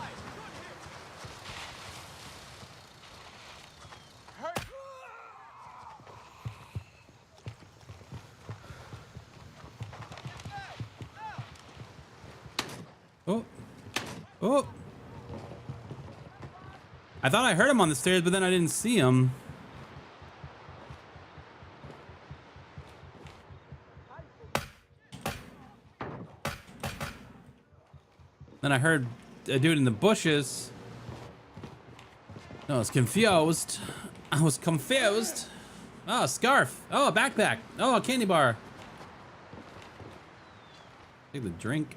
Speaker 2: Oh. Oh. I thought I heard him on the stairs, but then I didn't see him. Then I heard a dude in the bushes. No, I was confused. I was confused. Oh, a scarf. Oh, a backpack. Oh, a candy bar. Take the drink.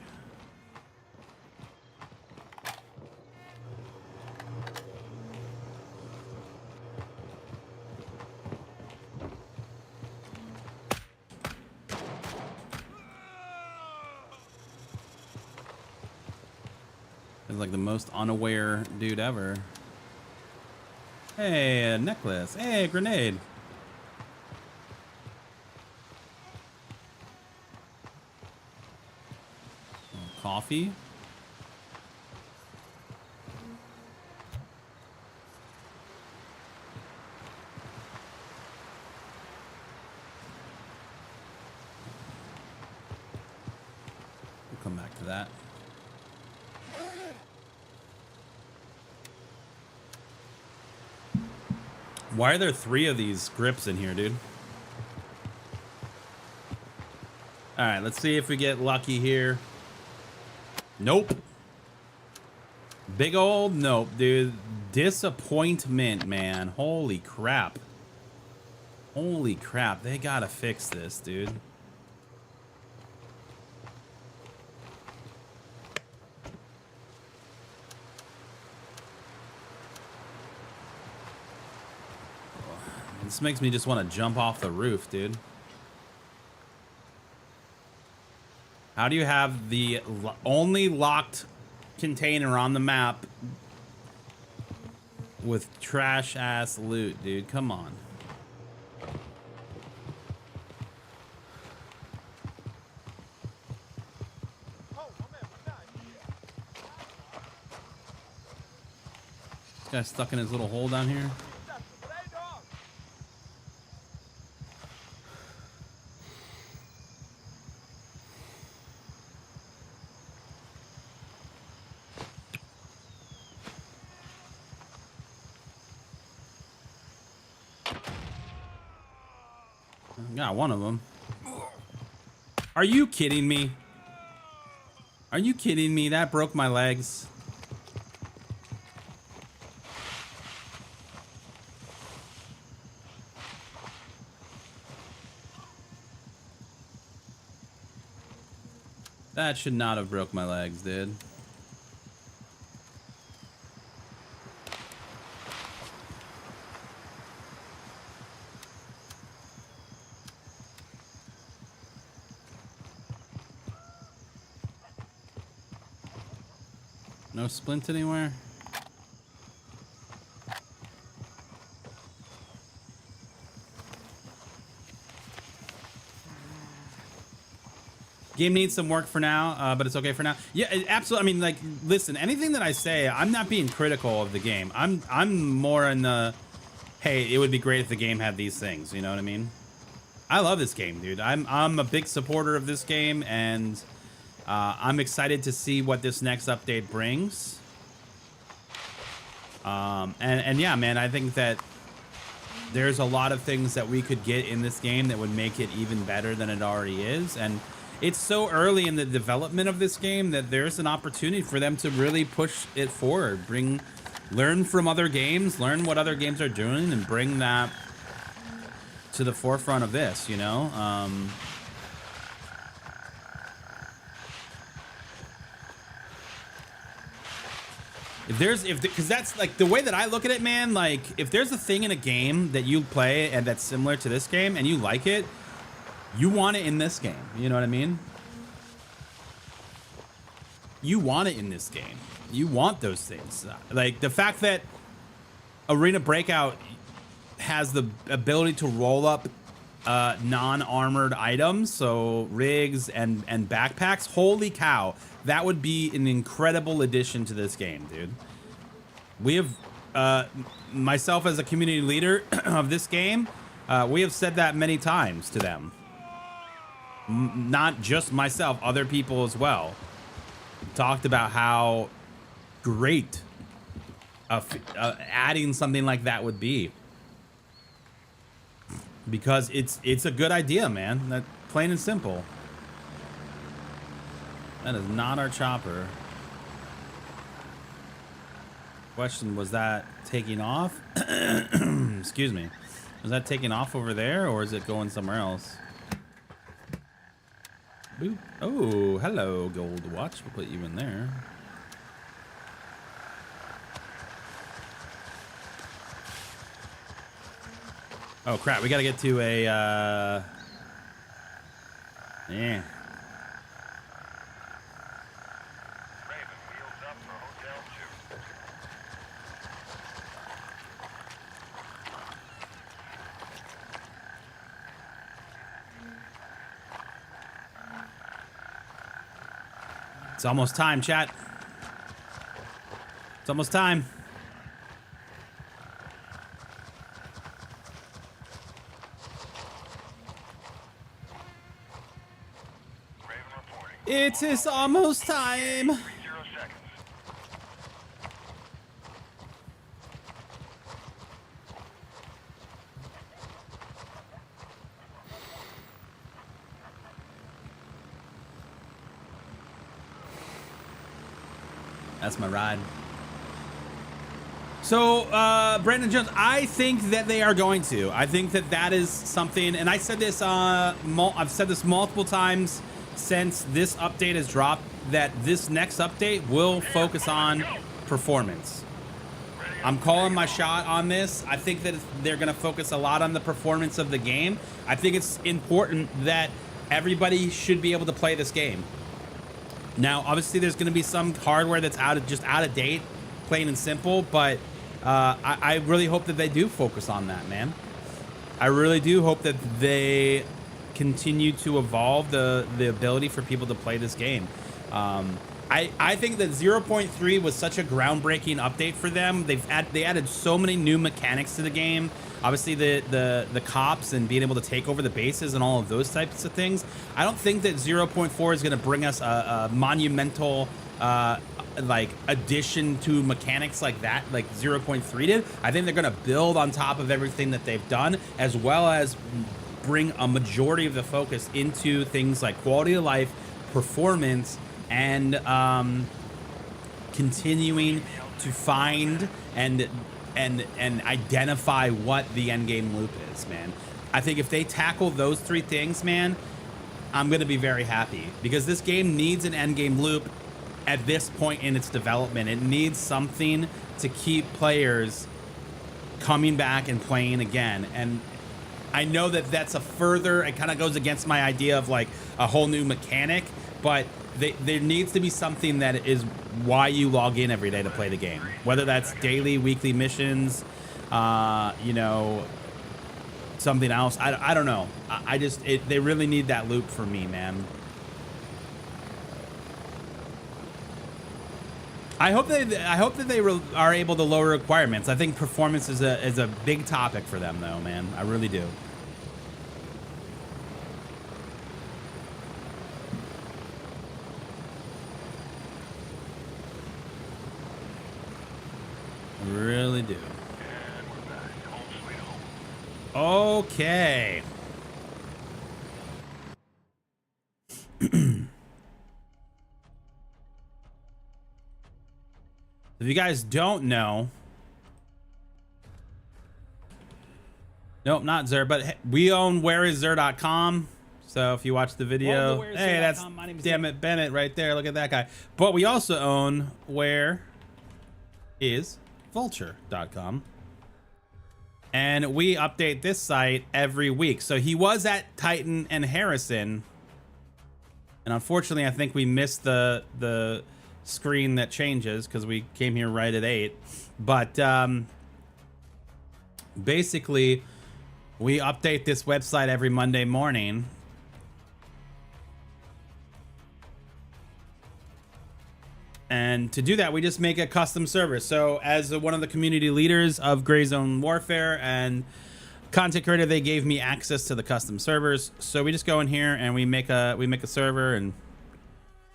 Speaker 2: It's like the most unaware dude ever. Hey, a necklace. Hey, a grenade. Coffee. We'll come back to that. Why are there 3 of these grips in here, dude? All right, let's see if we get lucky here. Nope. Big old nope, dude. Disappointment, man. Holy crap. Holy crap. They gotta fix this, dude. This makes me just want to jump off the roof, dude. How do you have the only locked container on the map with trash ass loot, dude? Come on. This guy's stuck in his little hole down here. Got one of them. Are you kidding me? Are you kidding me? That broke my legs. That should not have broke my legs, dude. No splint anywhere? Game needs some work for now, but it's okay for now. Yeah, absolutely. I mean, like, listen, anything that I say, I'm not being critical of the game. I'm more in the, hey, it would be great if the game had these things. You know what I mean? I love this game, dude. I'm a big supporter of this game, and I'm excited to see what this next update brings. And yeah, man, I think that there's a lot of things that we could get in this game that would make it even better than it already is. And it's so early in the development of this game that there's an opportunity for them to really push it forward, learn from other games, learn what other games are doing, and bring that to the forefront of this, you know? Because that's like the way that I look at it, man. Like, if there's a thing in a game that you play and that's similar to this game and you like it, you want it in this game. You know what I mean? You want it in this game. You want those things. Like the fact that Arena Breakout has the ability to roll up non-armored items, so rigs and backpacks. Holy cow. That would be an incredible addition to this game, dude. We have, myself as a community leader of this game, we have said that many times to them. Not just myself, other people as well. Talked about how great adding something like that would be. Because it's a good idea, man. That plain and simple. That is not our chopper. Question, was that taking off? Excuse me. Was that taking off over there, or is it going somewhere else? Boop. Oh, hello, gold watch. We'll put you in there. Oh, crap. We got to get to a... Yeah.
Speaker 3: Raven, wheels up for Hotel 2.
Speaker 2: It's almost time, chat. It's almost time.
Speaker 3: Raven reporting.
Speaker 2: It is almost time.
Speaker 3: 30 seconds.
Speaker 2: That's my ride. So, Brandon Jones, I think that they are going to. I think that that is something, and I said this, I've said this multiple times since this update has dropped, that this next update will focus on performance. I'm calling my shot on this. I think that they're going to focus a lot on the performance of the game. I think it's important that everybody should be able to play this game. Now, obviously, there's going to be some hardware that's out of date, plain and simple. But I really hope that they do focus on that, man. I really do hope that they continue to evolve the ability for people to play this game. I think that 0.3 was such a groundbreaking update for them. They added so many new mechanics to the game. Obviously, the cops and being able to take over the bases and all of those types of things. I don't think that 0.4 is going to bring us a monumental like addition to mechanics like that, like 0.3 did. I think they're going to build on top of everything that they've done, as well as bring a majority of the focus into things like quality of life, performance, and continuing to find and identify what the end game loop is, man. I think if they tackle those three things, man, I'm gonna be very happy, because this game needs an end game loop at this point in its development. It needs something to keep players coming back and playing again. And I know that that's a further, it kind of goes against my idea of like a whole new mechanic, but there needs to be something that is why you log in every day to play the game, whether that's daily, weekly missions, you know, something else. I don't know. They really need that loop for me, man. I hope that they are able to lower requirements. I think performance is a big topic for them, though, man. I really do. Really do.
Speaker 3: And we're back. Home sweet home.
Speaker 2: Okay. If you guys don't know, nope, not Zer, but we own whereiszer.com. So if you watch the video, hey, that's damn it Bennett right there. Look at that guy. But we also own Vulture.com. And we update this site every week. So he was at Titan and Harrison. And unfortunately, I think we missed the screen that changes because we came here right at 8. But basically, we update this website every Monday morning. And to do that, we just make a custom server. So as one of the community leaders of Gray Zone Warfare and content creator, they gave me access to the custom servers. So we just go in here and we make a server, and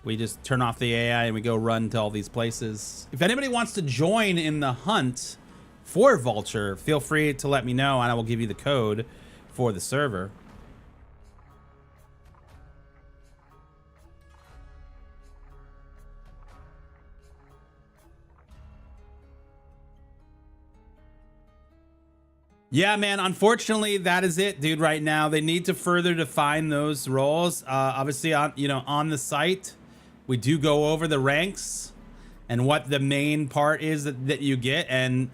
Speaker 2: we just turn off the AI and we go run to all these places. If anybody wants to join in the hunt for Vulture, feel free to let me know and I will give you the code for the server. Yeah, man. Unfortunately, that is it, dude. Right now, they need to further define those roles. Obviously, on the site, we do go over the ranks and what the main part is that you get, and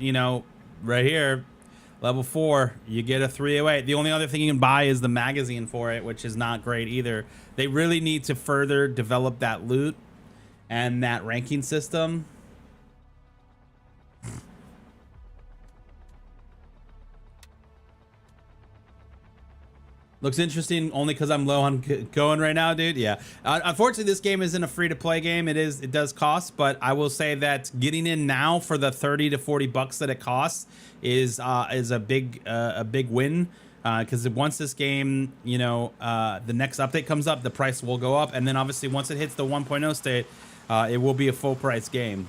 Speaker 2: right here, level 4, you get a 308. The only other thing you can buy is the magazine for it, which is not great either. They really need to further develop that loot and that ranking system. Looks interesting only because I'm low on going right now, dude. Yeah. Unfortunately, this game isn't a free-to-play game. It does cost, but I will say that getting in now for the 30 to 40 bucks that it costs is a big win. Because once this game, the next update comes up, the price will go up, and then obviously once it hits the 1.0 state, it will be a full-price game.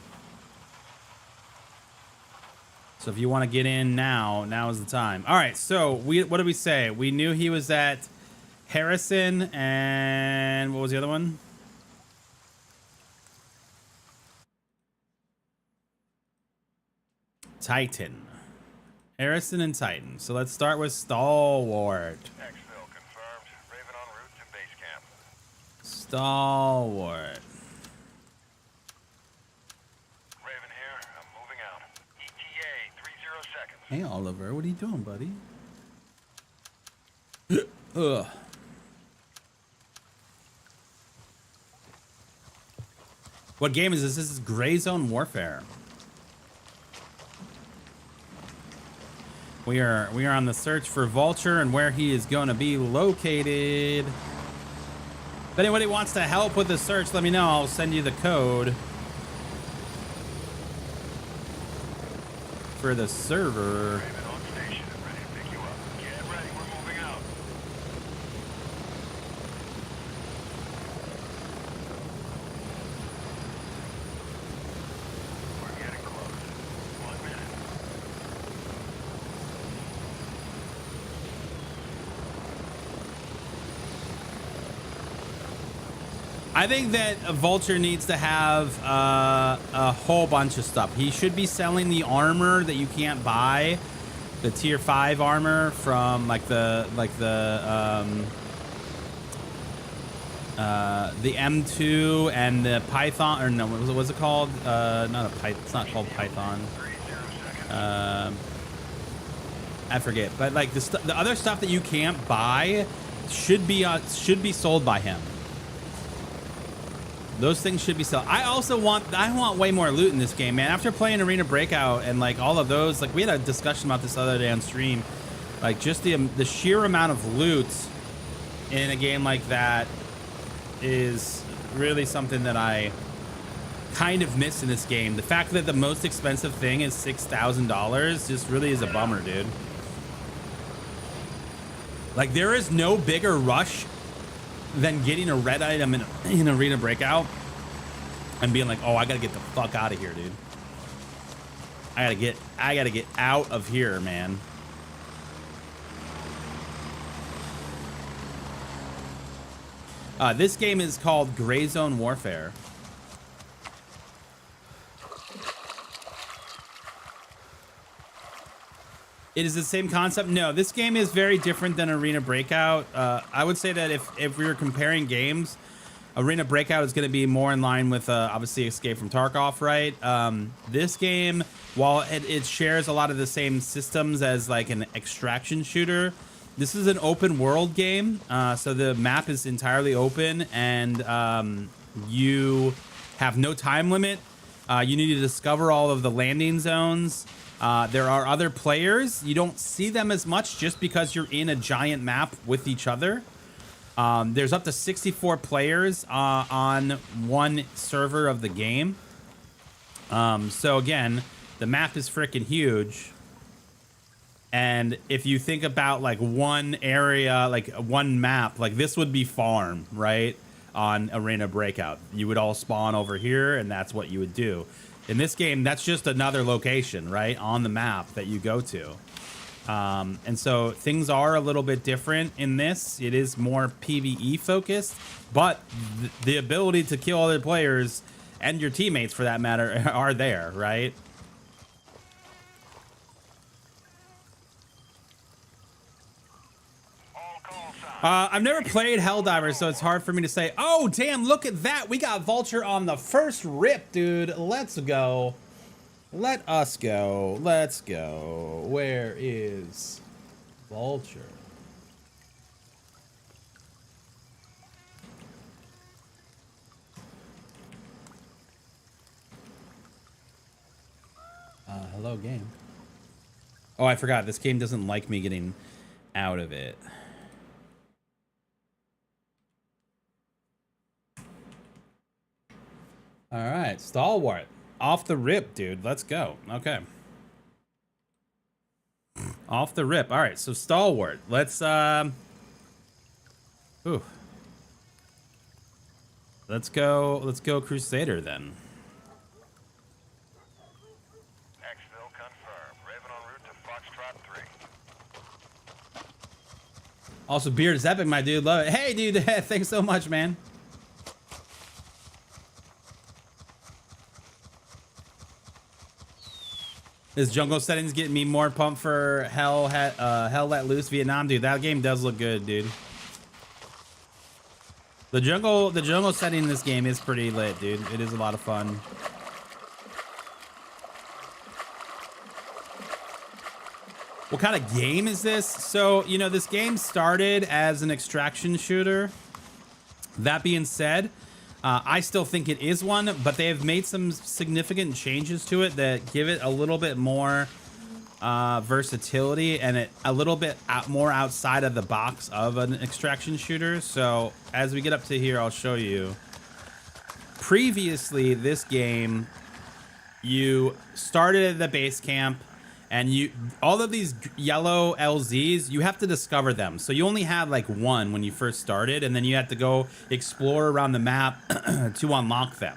Speaker 2: So if you want to get in now is the time. All right, so what did we say? We knew he was at Harrison, and what was the other one? Titan. Harrison and Titan. So let's start with Stalwart.
Speaker 3: Exfil confirmed. Raven en route to base camp.
Speaker 2: Stalwart.
Speaker 3: Raven here. I'm moving out. ETA 30 seconds.
Speaker 2: Hey, Oliver. What are you doing, buddy? Ugh. What game is this? This is Gray Zone Warfare. We are on the search for Vulture and where he is going to be located. If anybody wants to help with the search, let me know. I'll send you the code for the server.
Speaker 3: Raven on station and ready to pick you up. Get ready. We're moving out. We're getting close. 1 minute.
Speaker 2: I think that a Vulture needs to have a whole bunch of stuff. He should be selling the armor that you can't buy, the tier 5 armor from the M2 and the Python, or no, what was it called? Not a Python. It's not called Python.
Speaker 3: 30 seconds.
Speaker 2: I forget. But like the other stuff that you can't buy should be sold by him. Those things should be sold. I want way more loot in this game, man. After playing Arena Breakout and like all of those, like we had a discussion about this the other day on stream, like just the sheer amount of loot in a game like that is really something that I kind of miss in this game. The fact that the most expensive thing is $6,000 just really is a bummer, dude. Like there is no bigger rush than getting a red item in Arena Breakout and being like, oh, I gotta get the fuck out of here, dude. I gotta get out of here, man. This game is called Gray Zone Warfare. It is the same concept. No, this game is very different than Arena Breakout. I would say that if we were comparing games, Arena Breakout is going to be more in line with obviously Escape from Tarkov, right? This game, while it shares a lot of the same systems as like an extraction shooter, this is an open world game. So the map is entirely open, and you have no time limit. You need to discover all of the landing zones. There are other players. You don't see them as much just because you're in a giant map with each other. There's up to 64 players on one server of the game. So again, the map is freaking huge. And if you think about like one area, like one map, like this would be farm, right? On Arena Breakout. You would all spawn over here, and that's what you would do. In this game, that's just another location, right, on the map that you go to. And so things are a little bit different in this. It is more PvE focused, but the ability to kill other players and your teammates, for that matter, are there, right? I've never played Helldivers, so it's hard for me to say. Oh, damn, look at that. We got Vulture on the first rip, dude. Let's go. Let us go. Let's go. Where is Vulture? Hello, game. Oh, I forgot. This game doesn't like me getting out of it. All right, Stalwart. Off the rip, dude. Let's go. Okay. Off the rip. All right, so Stalwart. Let's, ooh. Let's go Crusader then.
Speaker 3: Exfil confirmed. Raven en route to Foxtrot 3.
Speaker 2: Also, Beard is epic, my dude. Love it. Hey, dude. Thanks so much, man. This jungle settings getting me more pumped for Hell Let Loose Vietnam, dude. That game does look good, dude. The jungle setting in this game is pretty lit, dude. It is a lot of fun. What kind of game is this? So, you know, this game started as an extraction shooter. That being said, I still think it is one, but they have made some significant changes to it that give it a little bit more versatility and a little bit more outside of the box of an extraction shooter. So as we get up to here, I'll show you. Previously, this game, you started at the base camp, and all of these yellow LZs, you have to discover them. So you only had like one when you first started, and then you had to go explore around the map to unlock them.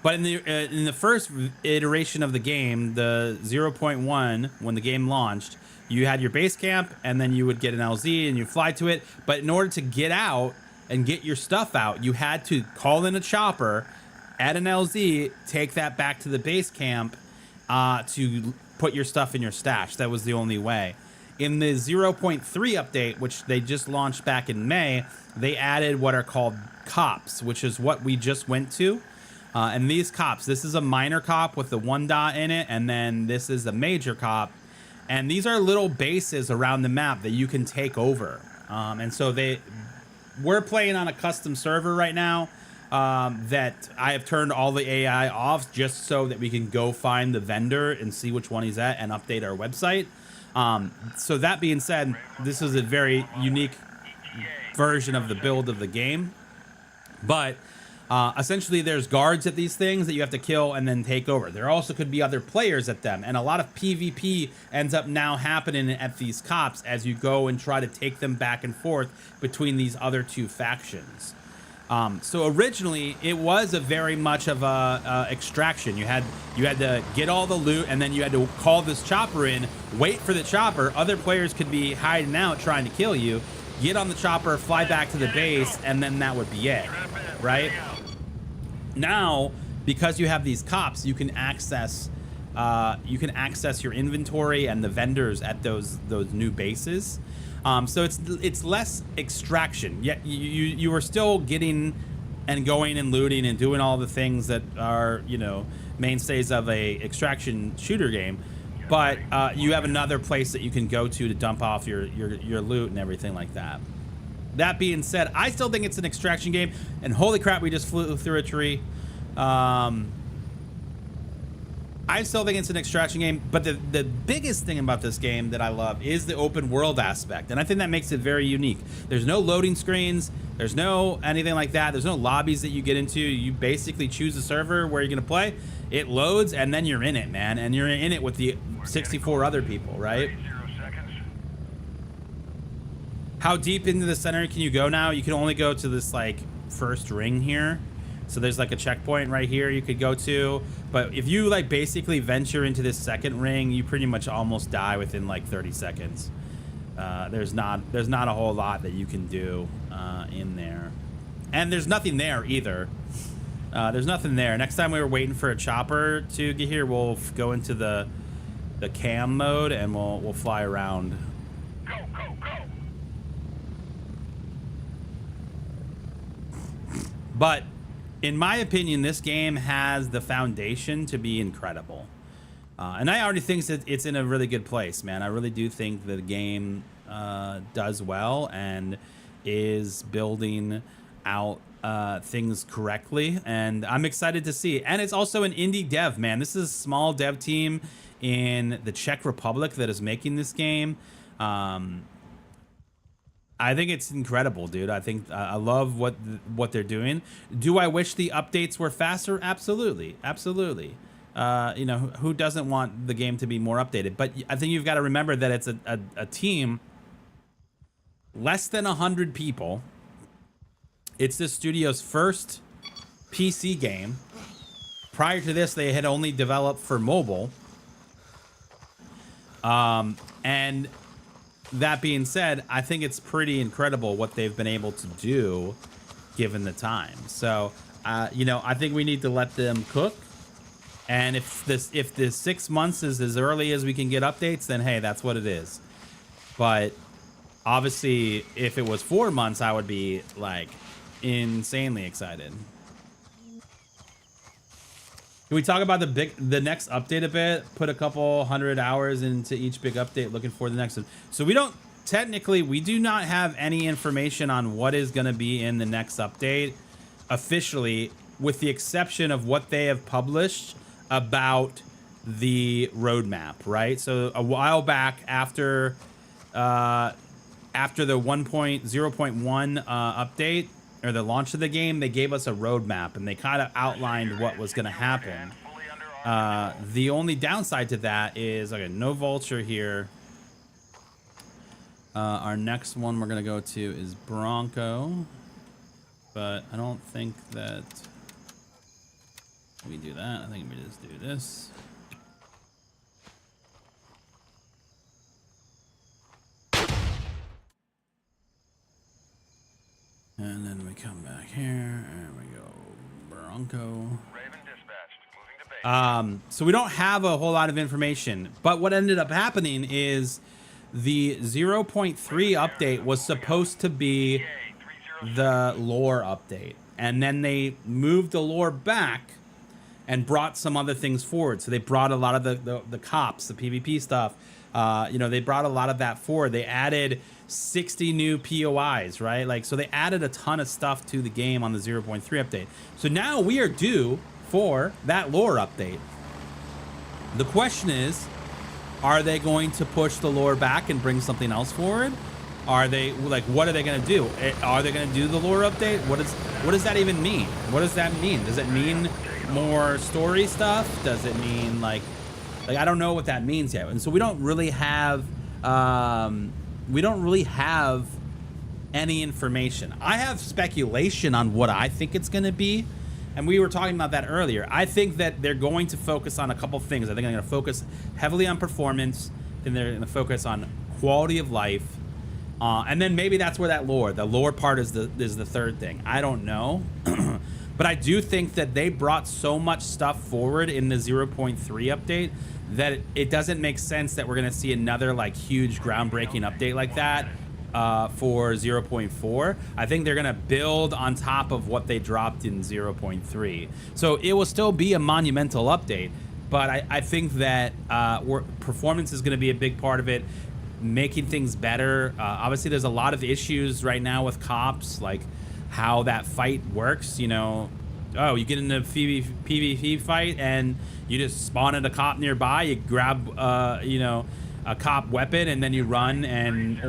Speaker 2: But in the first iteration of the game, the 0.1, when the game launched, you had your base camp, and then you would get an LZ and you fly to it. But in order to get out and get your stuff out, you had to call in a chopper, add an LZ, take that back to the base camp, to put your stuff in your stash. That was the only way. In the 0.3 update, which they just launched back in May, they added what are called cops, which is what we just went to. And these cops, this is a minor cop with the 1 dot in it, and then this is a major cop. And these are little bases around the map that you can take over. And so we're playing on a custom server right now. That I have turned all the AI off just so that we can go find the vendor and see which one he's at and update our website. So that being said, this is a very unique version of the build of the game. But essentially there's guards at these things that you have to kill and then take over. There also could be other players at them, and a lot of PvP ends up now happening at these cops as you go and try to take them back and forth between these other two factions. So originally it was a very much of a extraction. You had to get all the loot, and then you had to call this chopper in, wait for the chopper. Other players could be hiding out trying to kill you. Get on the chopper, fly back to the base, and then that would be it, right? Now, because you have these cops, you can access your inventory and the vendors at those new bases. So it's less extraction. Yet you are still getting and going and looting and doing all the things that are, you know, mainstays of a extraction shooter game. But you have another place that you can go to dump off your loot and everything like that. That being said, I still think it's an extraction game. And holy crap, we just flew through a tree. I still think it's an extraction game, but the biggest thing about this game that I love is the open world aspect, and I think that makes it very unique. There's no loading screens, there's no anything like that, there's no lobbies that you get into. You basically choose a server where you're gonna play, it loads, and then you're in it, man, and you're in it with the 64 other people, right?
Speaker 3: 0 seconds.
Speaker 2: How deep into the center can you go now? You can only go to this like first ring here. So there's like a checkpoint right here you could go to, but if you like basically venture into this second ring, you pretty much almost die within like 30 seconds. There's not a whole lot that you can do in there, and there's nothing there either. There's nothing there. Next time we were waiting for a chopper to get here, we'll go into the cam mode and we'll fly around.
Speaker 3: Go, go, go.
Speaker 2: But in my opinion, this game has the foundation to be incredible. And I already think that it's in a really good place, man. I really do think the game does well and is building out things correctly. And I'm excited to see. And it's also an indie dev, man. This is a small dev team in the Czech Republic that is making this game. I think it's incredible, dude. I think I love what they're doing. Do I wish the updates were faster? Absolutely, absolutely. You know, who doesn't want the game to be more updated? But I think you've got to remember that it's a team, less than 100 people. It's the studio's first PC game. Prior to this, they had only developed for mobile. And that being said, I think it's pretty incredible what they've been able to do given the time. So, you know, I think we need to let them cook. And if the 6 months is as early as we can get updates, then hey, that's what it is. But obviously, if it was 4 months, I would be like insanely excited. Can we talk about the next update a bit? Put a couple 100 hours into each big update, looking for the next one. So we do not have any information on what is going to be in the next update officially, with the exception of what they have published about the roadmap, right? So a while back, after the 1.0.1 update, or the launch of the game, they gave us a roadmap and they kind of outlined what was going to happen. The only downside to that is, okay, no Vulture here. Our next one we're going to go to is Bronco, but I don't think that we do that. I think we just do this. And then we come back here, and we go Bronco.
Speaker 3: Raven dispatched. Moving to base.
Speaker 2: So we don't have a whole lot of information, but what ended up happening is the 0.3 update was supposed to be the lore update, and then they moved the lore back and brought some other things forward. So they brought a lot of the cops, the PvP stuff. You know, they brought a lot of that forward. They added 60 new POIs, right? Like, so they added a ton of stuff to the game on the 0.3 update. So now we are due for that lore update. The question is, are they going to push the lore back and bring something else forward? Are they, like, what are they going to do? Are they going to do the lore update? What does that even mean? What does that mean? Does it mean more story stuff? Does it mean like I don't know what that means yet. And so we don't really have any information. I have speculation on what I think it's going to be, and we were talking about that earlier. I think that they're going to focus on a couple things. I think they're going to focus heavily on performance, then they're going to focus on quality of life, and then maybe that's where the lore part is the third thing. I don't know. But I do think that they brought so much stuff forward in the 0.3 update that it doesn't make sense that we're going to see another like huge groundbreaking update like that for 0.4. I think they're going to build on top of what they dropped in 0.3. So it will still be a monumental update, but I think that performance is going to be a big part of it, making things better. Obviously, there's a lot of issues right now with cops, like how that fight works. You know, oh, you get in a PvP fight and you just spawn at a cop nearby, you grab you know, a cop weapon, and then you run,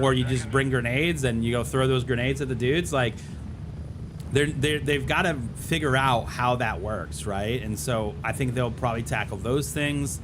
Speaker 2: or you just bring grenades and you go throw those grenades at the dudes. Like, they've got to figure out how that works, right? And so I think they'll probably tackle those things.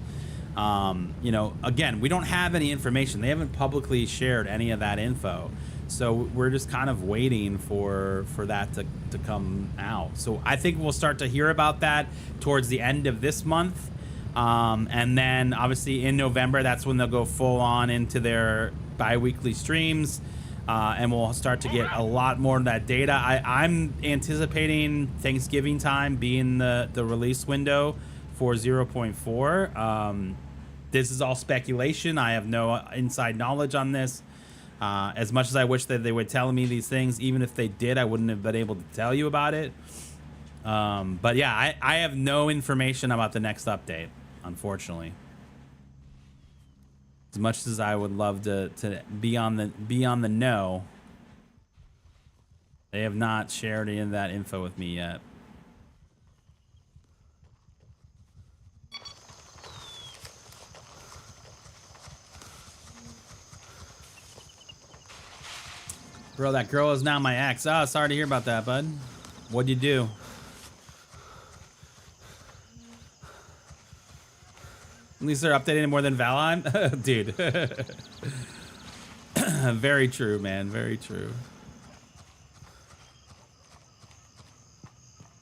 Speaker 2: You know, again, we don't have any information. They haven't publicly shared any of that info. So we're just kind of waiting for that to come out. So I think we'll start to hear about that towards the end of this month. And then obviously in November, that's when they'll go full on into their bi-weekly streams. And we'll start to get a lot more of that data. I'm anticipating Thanksgiving time being the release window for 0.4. This is all speculation. I have no inside knowledge on this. As much as I wish that they would tell me these things, even if they did, I wouldn't have been able to tell you about it. But yeah, I have no information about the next update, unfortunately. As much as I would love to be on the know, they have not shared any of that info with me yet. Bro, that girl is now my ex. Oh, sorry to hear about that, bud. What'd you do? At least they're updating it more than Valheim. Dude. Very true, man. Very true.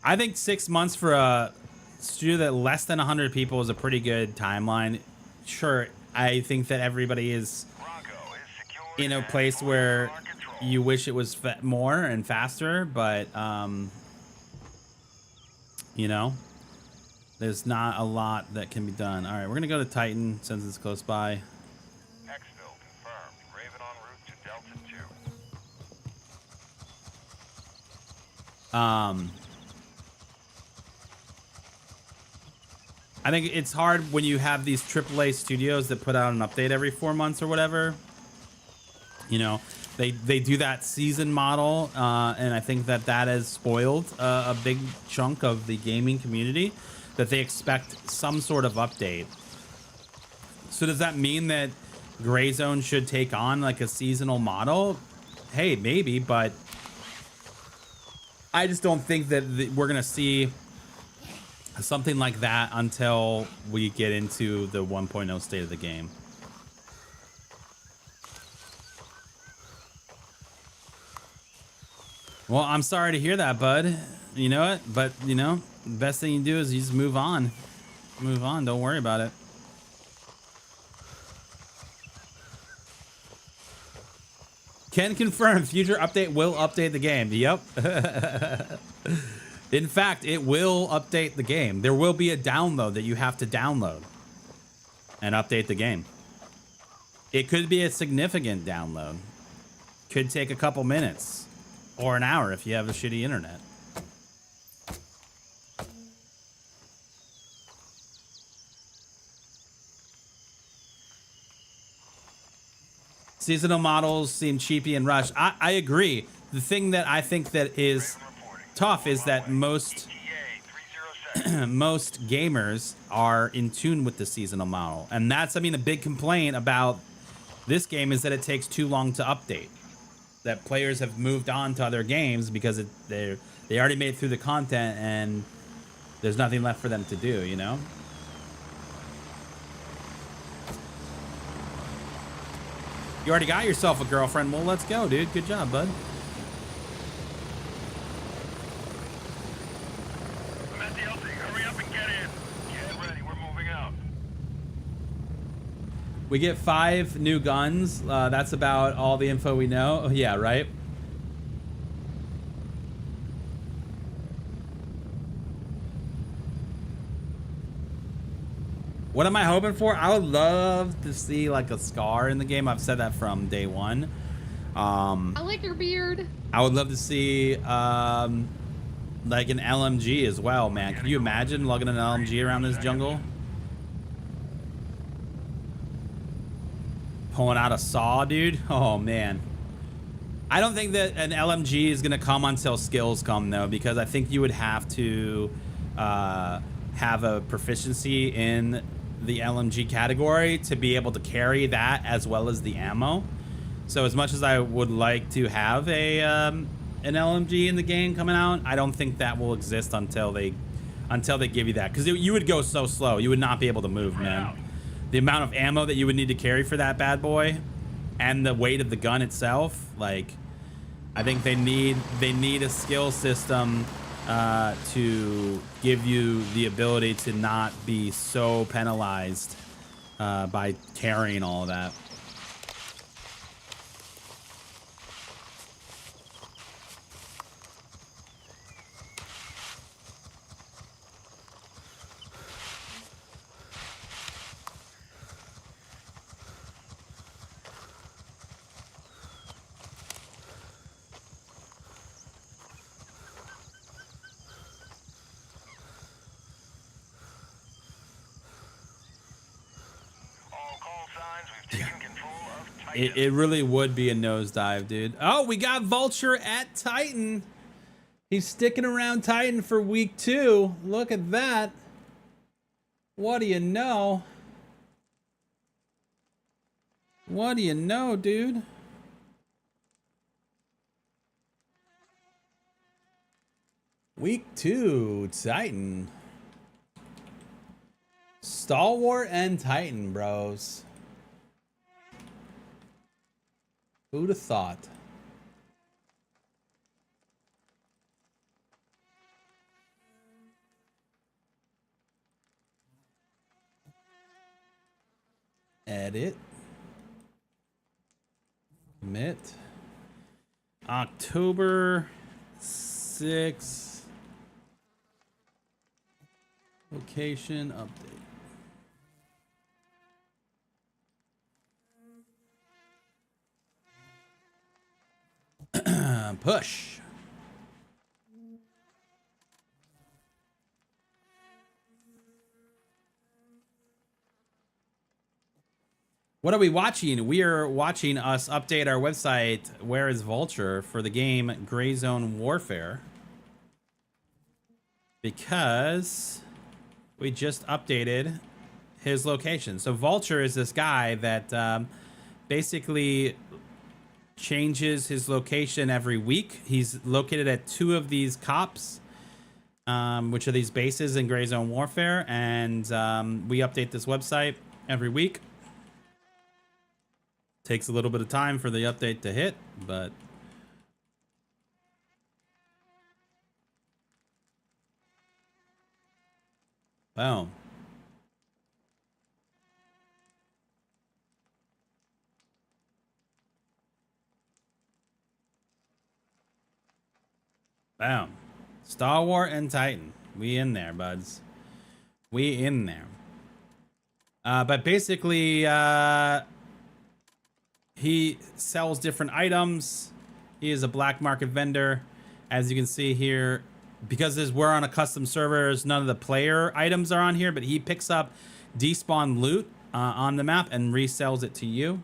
Speaker 2: I think 6 months for a studio that less than 100 people is a pretty good timeline. Sure, I think that everybody is in a place where you wish it was more and faster, but you know, there's not a lot that can be done. All right, we're gonna go to Titan since it's close by.
Speaker 3: Exfil confirmed. Raven en route to Delta 2.
Speaker 2: I think it's hard when you have these AAA studios that put out an update every 4 months or whatever. You know, they do that season model, and I think that has spoiled a big chunk of the gaming community, that they expect some sort of update. So does that mean that Gray Zone should take on like a seasonal model? Hey, maybe, but I just don't think that we're gonna see something like that until we get into the 1.0 state of the game. Well, I'm sorry to hear that, bud. You know what? But, you know, the best thing you do is you just move on. Move on. Don't worry about it. Can confirm future update will update the game. Yep. In fact, it will update the game. There will be a download that you have to download and update the game. It could be a significant download. Could take a couple minutes or an hour if you have a shitty internet. Seasonal models seem cheapy and rushed. I agree. The thing that I think that is tough is that most most gamers are in tune with the seasonal model, and that's, I mean, a big complaint about this game is that it takes too long to update. That players have moved on to other games because they already made it through the content and there's nothing left for them to do, you know? You already got yourself a girlfriend. Well, let's go, dude. Good job, bud.
Speaker 3: Hurry up and get in. Get ready, we're moving out.
Speaker 2: We get 5 new guns. That's about all the info we know. Yeah, right? What am I hoping for? I would love to see like a Scar in the game. I've said that from day one.
Speaker 6: I like your beard.
Speaker 2: I would love to see like an LMG as well, man. Can you imagine lugging an LMG around this jungle? Pulling out a saw, dude. Oh, man. I don't think that an LMG is going to come until skills come, though, because I think you would have to have a proficiency in the LMG category to be able to carry that as well as the ammo. So as much as I would like to have a an LMG in the game coming out, I don't think that will exist until they give you that, because you would go so slow. You would not be able to move, man. The amount of ammo that you would need to carry for that bad boy and the weight of the gun itself, like, I think they need a skill system to give you the ability to not be so penalized by carrying all of that.
Speaker 3: Taking control of Titan.
Speaker 2: It really would be a nosedive, dude. Oh, we got Vulture at Titan. He's sticking around Titan for week 2. Look at that. What do you know? What do you know, dude? Week 2, Titan. Stalwart and Titan, bros. Who'd have thought? Edit. Commit. October 6th. Location update. Push. What are we watching? We are watching us update our website, Where is Vulture, for the game Gray Zone Warfare. Because we just updated his location. So Vulture is this guy that basically changes his location every week. He's located at 2 of these cops, which are these bases in Gray Zone Warfare. And we update this website every week. Takes a little bit of time for the update to hit, but boom. Boom. Stalwart and Titan. We in there, buds. We in there. But basically, he sells different items. He is a black market vendor. As you can see here, because we're on a custom server, none of the player items are on here, but he picks up despawn loot on the map and resells it to you.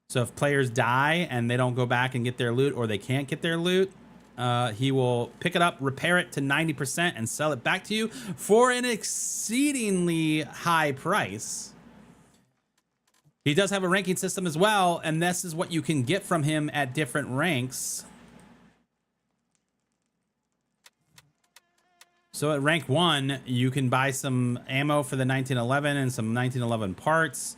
Speaker 2: So if players die and they don't go back and get their loot, or they can't get their loot, he will pick it up, repair it to 90%, and sell it back to you for an exceedingly high price. He does have a ranking system as well, and this is what you can get from him at different ranks. So at rank 1, you can buy some ammo for the 1911 and some 1911 parts.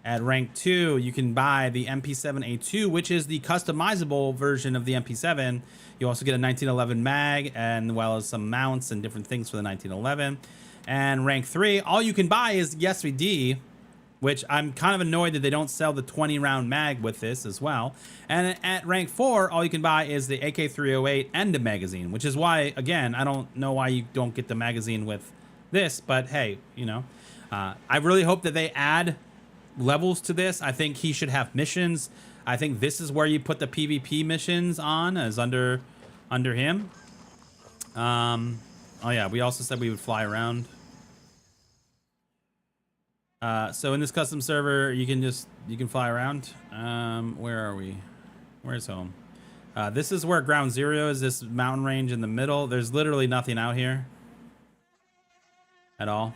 Speaker 2: At rank 2, you can buy the MP7A2, which is the customizable version of the MP7. You also get a 1911 mag, and well as some mounts and different things for the 1911. And rank 3, all you can buy is the SVD, which I'm kind of annoyed that they don't sell the 20-round mag with this as well. And at rank 4, all you can buy is the AK-308 and a magazine, which is why, again, I don't know why you don't get the magazine with this, but hey, you know. I really hope that they add levels to this. I think he should have missions. I think this is where you put the PvP missions on, as under him. Oh yeah, we also said we would fly around. So in this custom server, you can fly around. Where are we? Where's home? This is where ground zero is, this mountain range in the middle. There's literally nothing out here at all.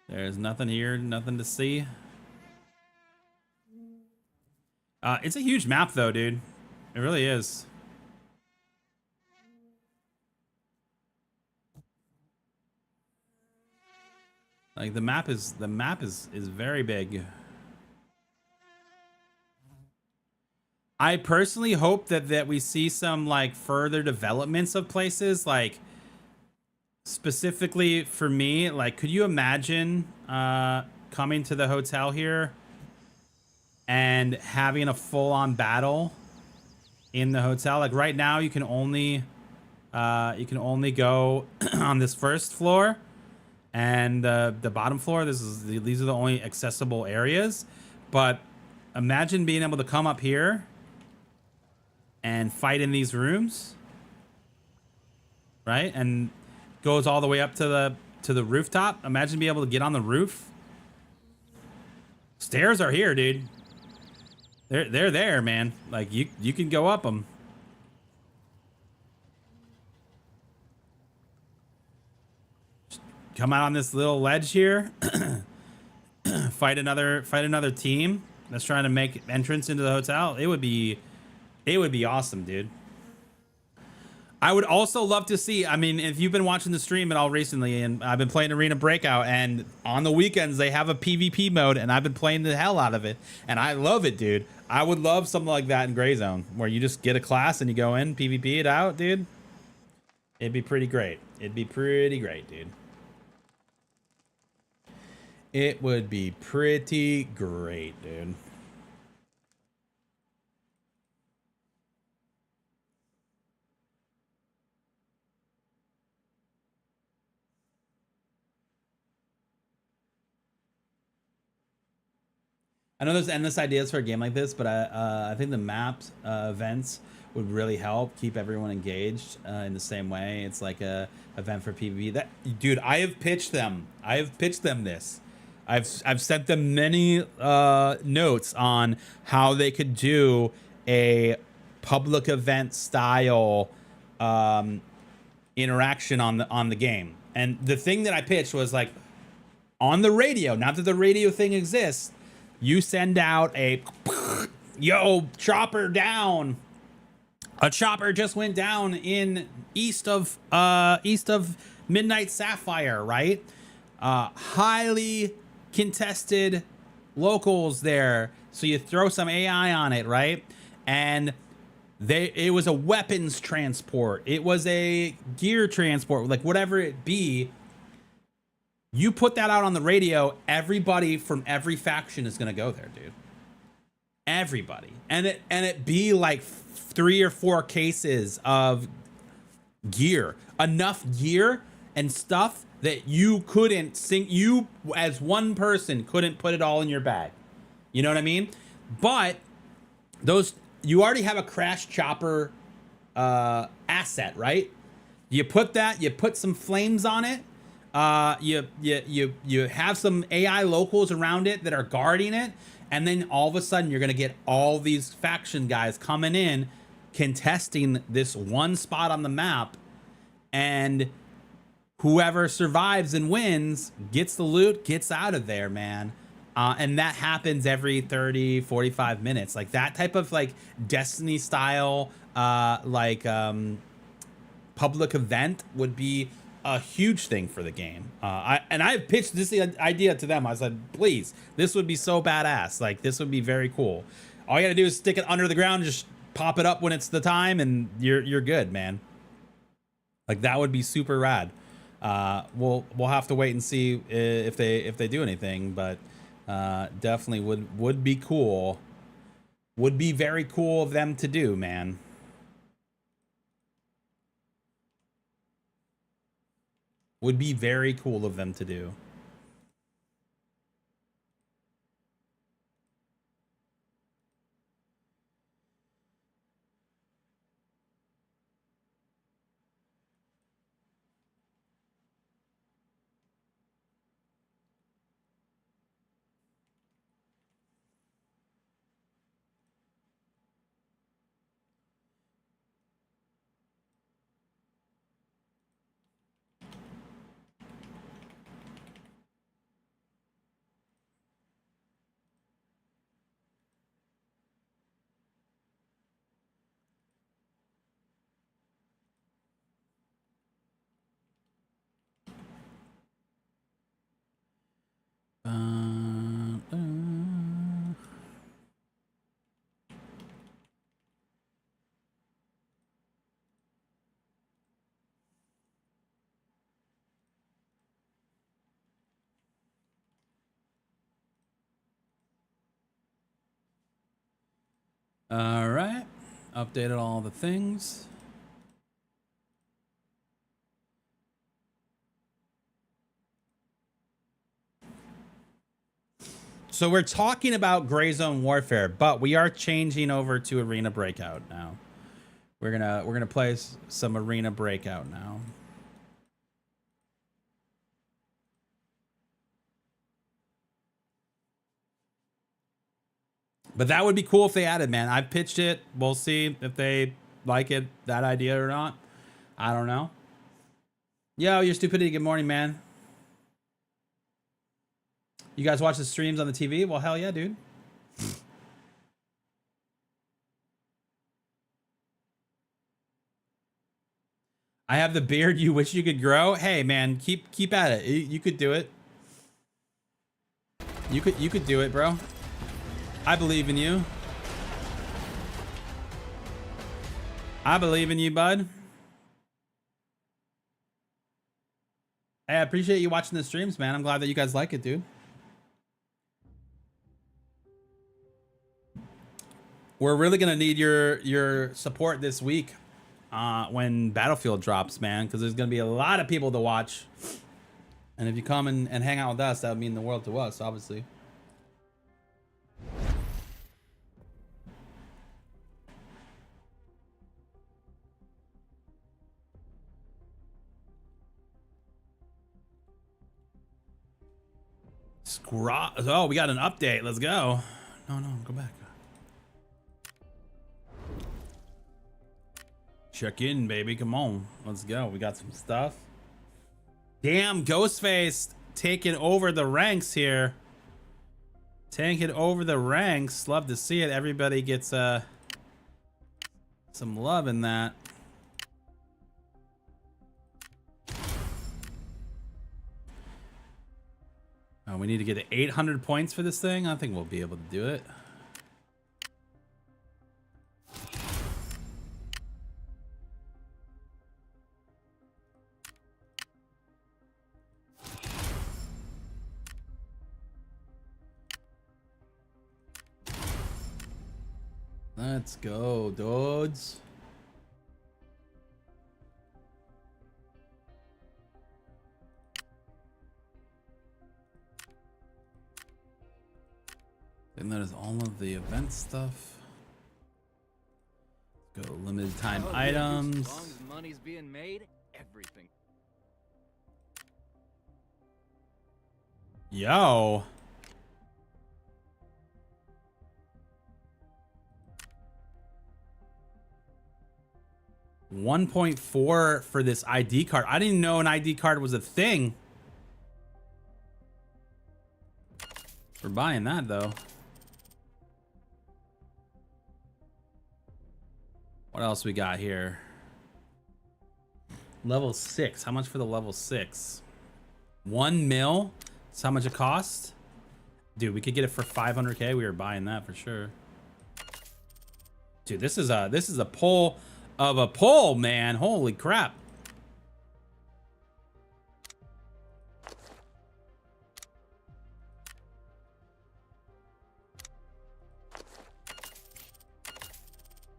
Speaker 2: There's nothing here, nothing to see. It's a huge map though, dude. It really is. Like the map is very big. I personally hope that we see some like further developments of places, like specifically for me, like could you imagine coming to the hotel here and having a full-on battle in the hotel? Like right now you can only go on this first floor. And the bottom floor, these are the only accessible areas. But imagine being able to come up here and fight in these rooms, right? And goes all the way up to the rooftop. Imagine being able to get on the roof. Stairs are here, dude. They're there, man. Like you can go up them. Just come out on this little ledge here. fight another team that's trying to make entrance into the hotel. It would be awesome, dude. I would also love to see, I mean, if you've been watching the stream at all recently, and I've been playing Arena Breakout, and on the weekends they have a PvP mode, and I've been playing the hell out of it, and I love it, dude. I would love something like that in Gray Zone, where you just get a class and you go in, PvP it out, dude. It'd be pretty great. It'd be pretty great, dude. It would be pretty great, dude. I know there's endless ideas for a game like this, but I think the maps events would really help keep everyone engaged in the same way. It's like a event for PvP. That, dude, I have pitched them. This. I've sent them many notes on how they could do a public event style interaction on the game. And the thing that I pitched was like on the radio. Now that the radio thing exists, you send out a yo chopper down. A chopper just went down in east of Midnight Sapphire, right? Highly contested locals there. So you throw some AI on it, right? And it was a weapons transport. It was a gear transport, like whatever it be. You put that out on the radio, everybody from every faction is gonna go there, dude. Everybody. And it be like 3 or 4 cases of gear. Enough gear and stuff that you couldn't you as one person couldn't put it all in your bag. You know what I mean? But you already have a crash chopper asset, right? You put some flames on it. You have some AI locals around it that are guarding it, and then all of a sudden you're gonna get all these faction guys coming in, contesting this one spot on the map, and whoever survives and wins gets the loot, gets out of there, man. And that happens every 30, 45 minutes. Like that type of like Destiny style, public event would be a huge thing for the game. I pitched this idea to them. I said, please, this would be so badass. Like this would be very cool. All you gotta do is stick it under the ground, just pop it up when it's the time, and you're good, man. Like that would be super rad. We'll have to wait and see if they do anything, but definitely would be cool. Would be very cool of them to do, man. Would be very cool of them to do. All right, updated all the things. So we're talking about Gray Zone Warfare, but we are changing over to Arena Breakout now. We're gonna play some Arena Breakout now. But that would be cool if they added, man. I've pitched it. We'll see if they like it, that idea or not. I don't know. Yo, your stupidity. Good morning, man. You guys watch the streams on the TV? Well, hell yeah, dude. I have the beard you wish you could grow. Hey, man, keep at it. You could do it. You could do it, bro. I believe in you. I believe in you, bud. Hey, I appreciate you watching the streams, man. I'm glad that you guys like it, dude. We're really gonna need your support this week when Battlefield drops, man, because there's gonna be a lot of people to watch. And if you come and hang out with us, that would mean the world to us, obviously. Oh, we got an update. Let's go. No, go back. Check in, baby. Come on. Let's go. We got some stuff. Damn, Ghostface taking over the ranks here. Taking over the ranks. Love to see it. Everybody gets some love in that. Oh, we need to get to 800 points for this thing. I think we'll be able to do it. Let's go, dudes. And that is all of the event stuff. Let's go to limited time items.
Speaker 7: As long as money's being made, everything.
Speaker 2: Yo. $1.4 for this ID card. I didn't know an ID card was a thing. We're buying that though. What else we got here? Level 6. How much for the level 6? 1 mil? That's how much it costs? Dude, we could get it for 500k. We were buying that for sure. Dude, this is a pull of a pull, man. Holy crap.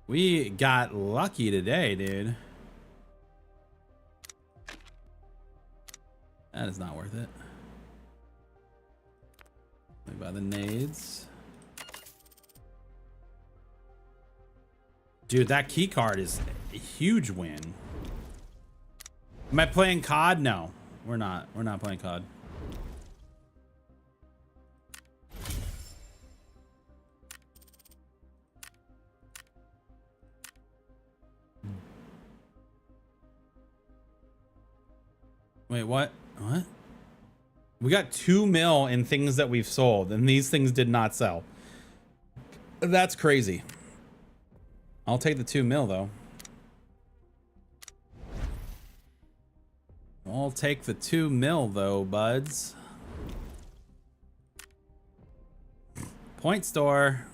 Speaker 2: We got lucky today, dude. That is not worth it. We buy the nades. Dude, that key card is a huge win. Am I playing COD? No, we're not. We're not playing COD. Wait, what? What? We got 2 mil in things that we've sold, and these things did not sell. That's crazy. I'll take the 2 mil though. I'll take the 2 mil though, buds. Point store.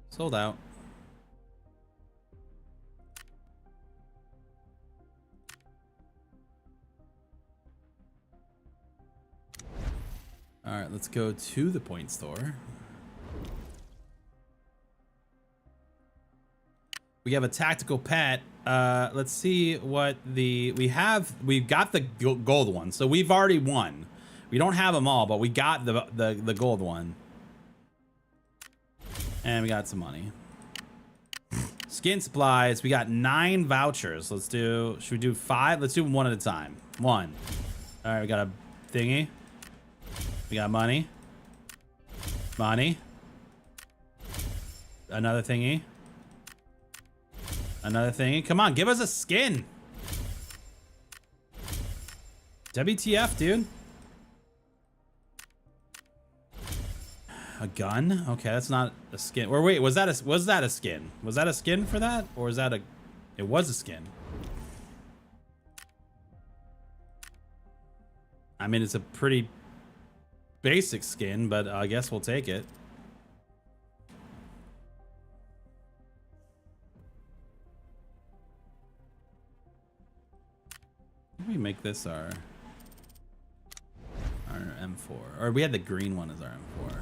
Speaker 2: Sold out. All right, let's go to the point store. We have a tactical pet. Let's see what we have. We've got the gold one, so we've already won. We don't have them all, but we got the gold one. And we got some money. Skin supplies. We got 9 vouchers. Let's do. Should we do 5? Let's do one at a time. 1. All right. We got a thingy. We got money. Money. Another thingy. Another thingy. Come on, give us a skin. WTF, dude. A gun? Okay, that's not a skin. Or wait, was that a skin? Was that a skin for that? Or was that a... It was a skin. I mean, it's a pretty basic skin, but I guess we'll take it. Let me make this our M4. Or we had the green one as our M4.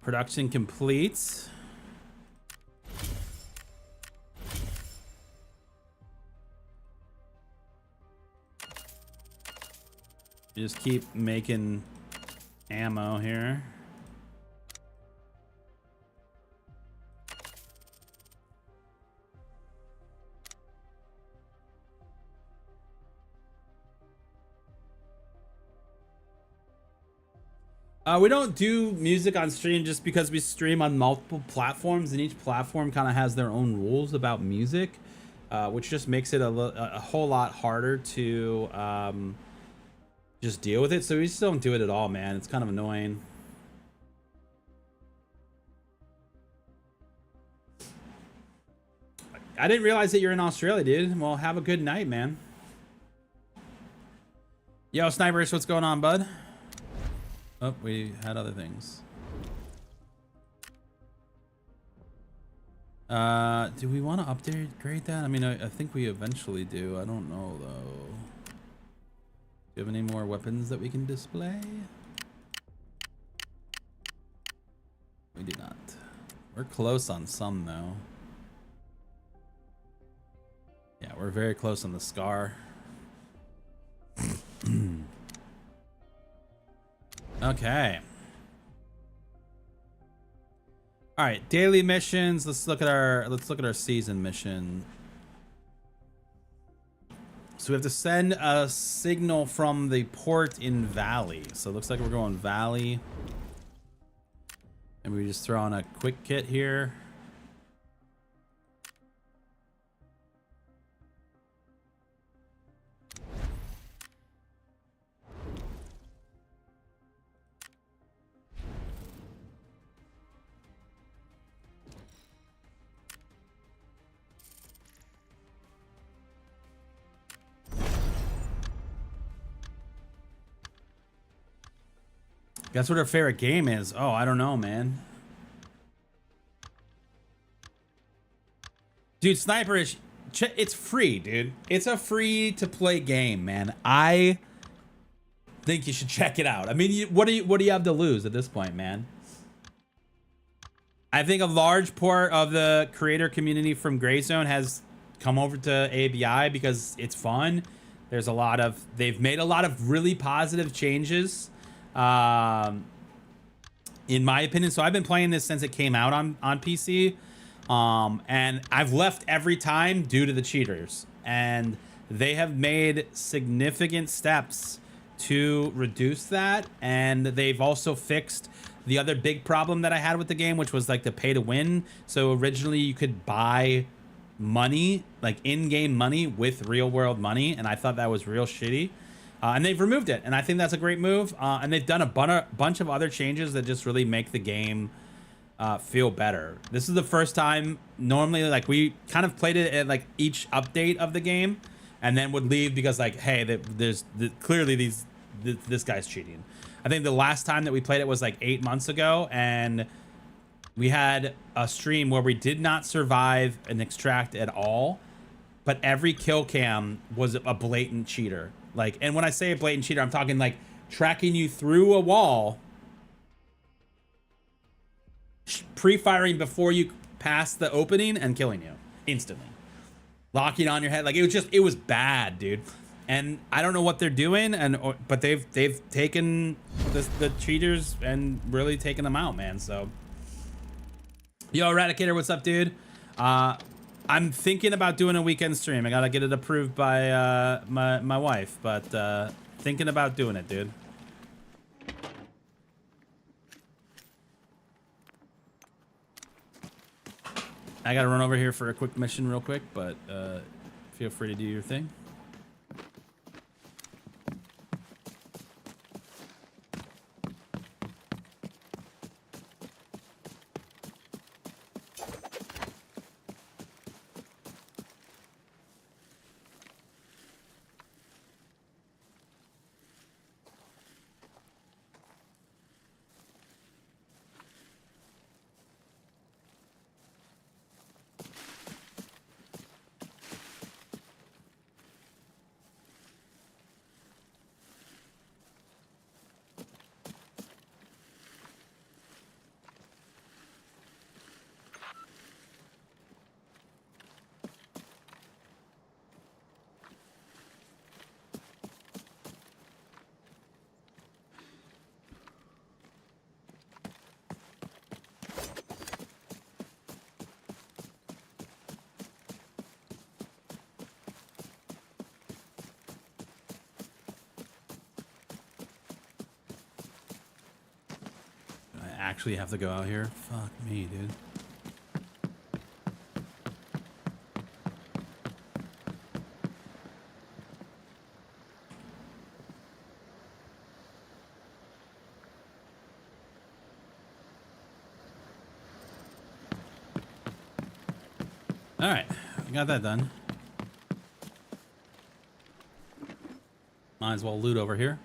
Speaker 2: Production complete. Just keep making ammo here. We don't do music on stream just because we stream on multiple platforms, and each platform kind of has their own rules about music, which just makes it a whole lot harder to just deal with it. So we just don't do it at all, man. It's kind of annoying. I didn't realize that you're in Australia, dude. Well, have a good night, man. Yo, Snipers, what's going on, bud? Oh, we had other things. Do we want to upgrade that? I mean, I think we eventually do. I don't know, though. Do you have any more weapons that we can display? We do not. We're close on some, though. Yeah, we're very close on the Scar. Okay. All right, daily missions. Let's look at our season mission. So we have to send a signal from the port in Valley. So it looks like we're going Valley. And we just throw on a quick kit here. Guess what our favorite game is? Oh, I don't know, man. Dude, Sniperish, it's free, dude. It's a free to play game, man. I think you should check it out. I mean, what do you have to lose at this point, man? I think a large part of the creator community from Grayzone has come over to ABI because it's fun. There's a lot of, they've made a lot of really positive changes. In my opinion. So I've been playing this since it came out on PC, and I've left every time due to the cheaters, and they have made significant steps to reduce that, and they've also fixed the other big problem that I had with the game, which was like the pay to win. So originally you could buy money, like in-game money with real world money, and I thought that was real shitty. And they've removed it, and I think that's a great move. And they've done a bunch of other changes that just really make the game feel better. This is the first time. Normally, like, we kind of played it at like each update of the game, and then would leave because like, hey, there's clearly this guy's cheating. I think the last time that we played it was like 8 months ago, and we had a stream where we did not survive an extract at all, but every kill cam was a blatant cheater. Like, and when I say a blatant cheater, I'm talking like tracking you through a wall, pre-firing before you pass the opening and killing you instantly, locking on your head. Like, it was bad, dude. And I don't know what they're doing, but they've taken the cheaters and really taken them out, man. So Yo, Eradicator, what's up, dude? I'm thinking about doing a weekend stream. I gotta get it approved by my wife, but thinking about doing it, dude. I gotta run over here for a quick mission real quick, but feel free to do your thing. Actually have to go out here? Fuck me, dude. All right, got that done. Might as well loot over here.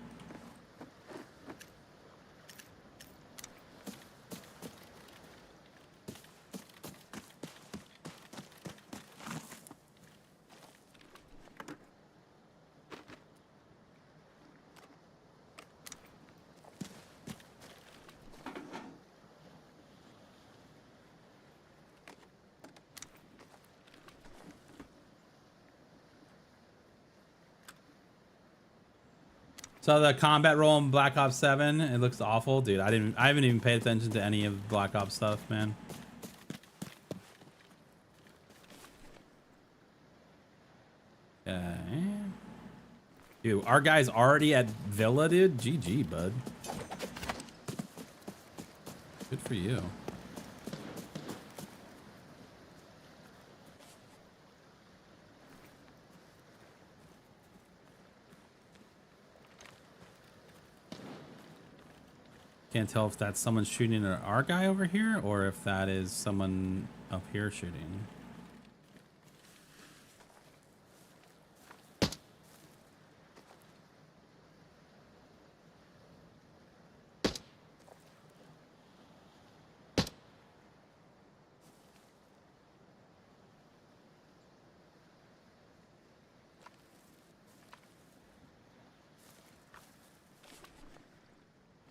Speaker 2: So the combat roll in Black Ops 7, it looks awful, dude. I haven't even paid attention to any of Black Ops stuff, man. Okay. Dude, our guy's already at Villa, dude. GG, bud. Good for you. Can't tell if that's someone shooting at our guy over here or if that is someone up here shooting.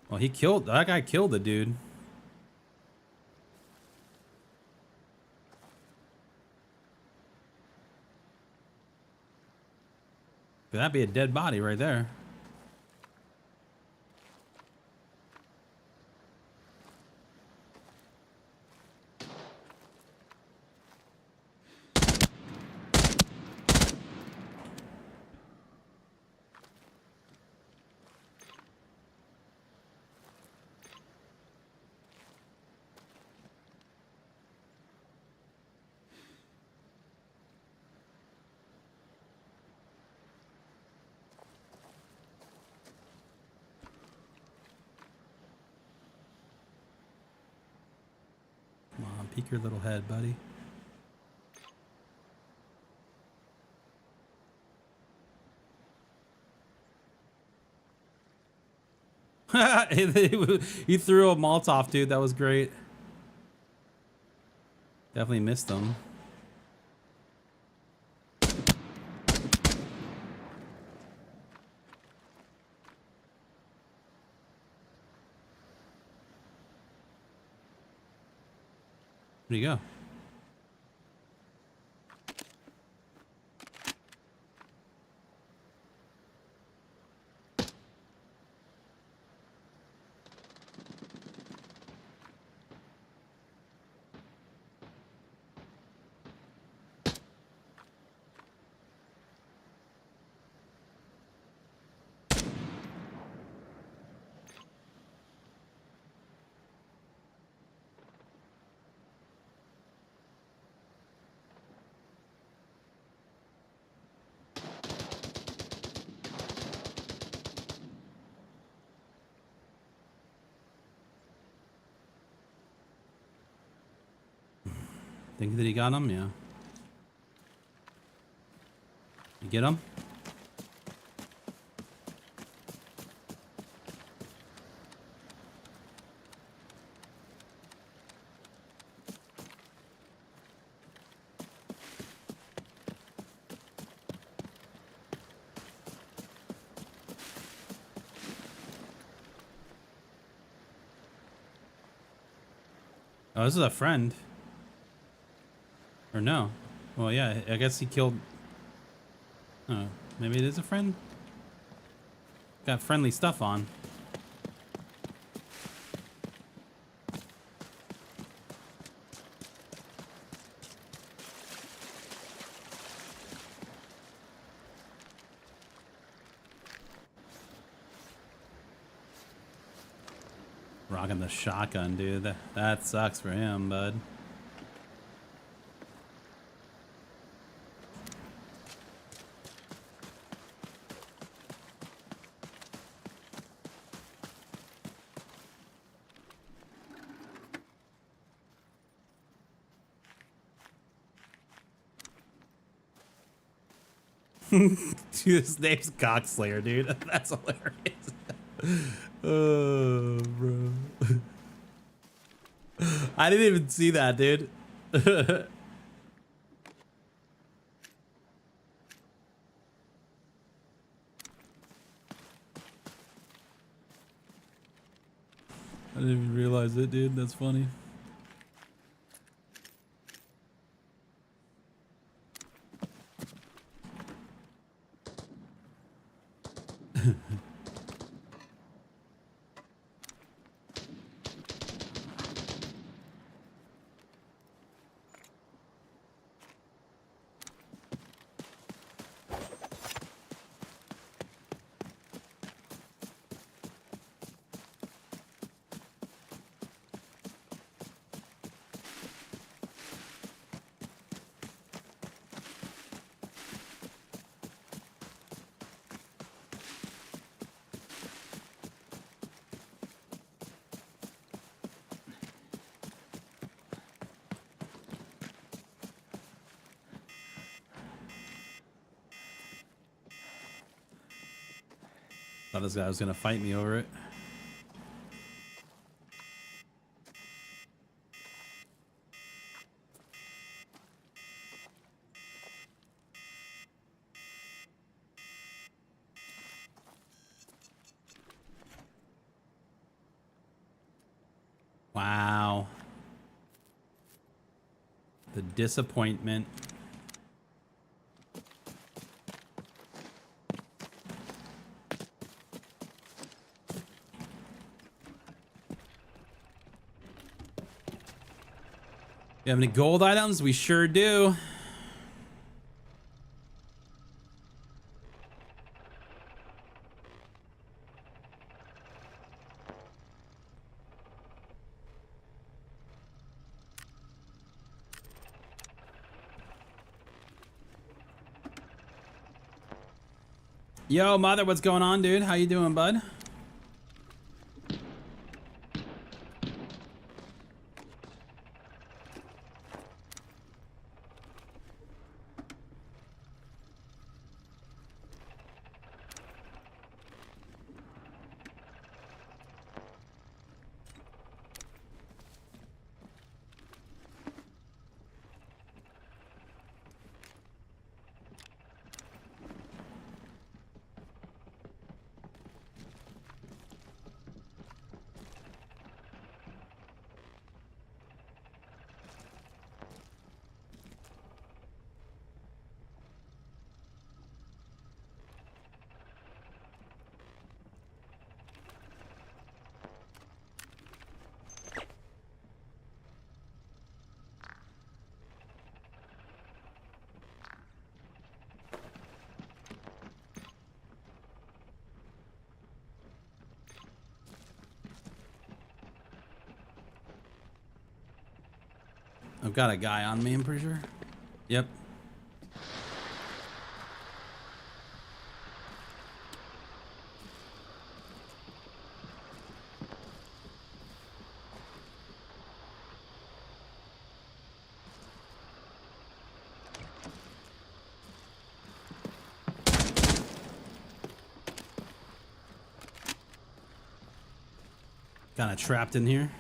Speaker 2: Well, that guy killed the dude. That'd be a dead body right there. Come on, peek your little head, buddy. He threw a Molotov, dude. That was great. Definitely missed him. Where'd he go? Think that he got him? Yeah. You get him? Oh, this is a friend. Or no. Well, yeah, I guess he killed... Oh, maybe it is a friend? Got friendly stuff on. Rocking the shotgun, dude. That sucks for him, bud. Dude, his name's Cockslayer, dude. That's hilarious. Oh, bro. I didn't even see that, dude. I didn't even realize it, dude. That's funny. Thought this guy was gonna fight me over it. Wow. The disappointment. You have any gold items? We sure do. Yo, Mother, what's going on, dude? How you doing, bud? I've got a guy on me, I'm pretty sure. Yep. Kind of trapped in here.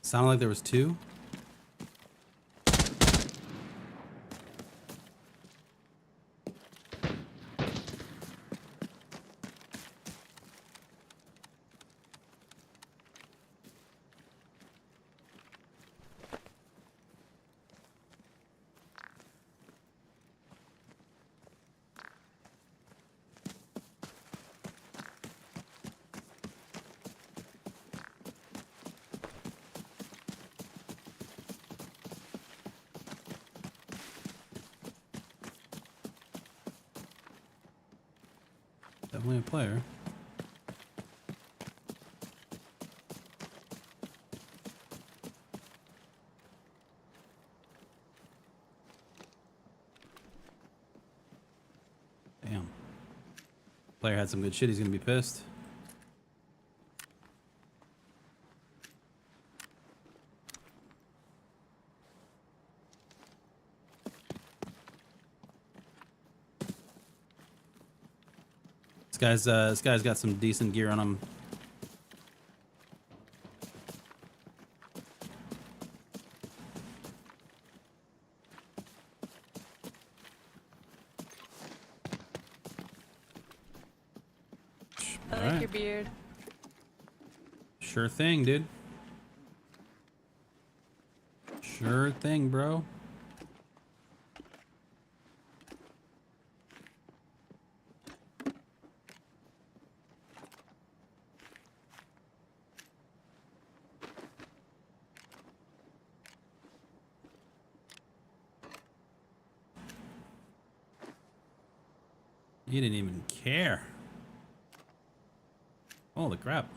Speaker 2: Sounded like there was two. Definitely a player. Damn. Player had some good shit. He's gonna be pissed. This guy's got some decent gear on him.
Speaker 8: I like your beard.
Speaker 2: Sure thing, dude. Sure thing, bro. He didn't even care. Holy crap.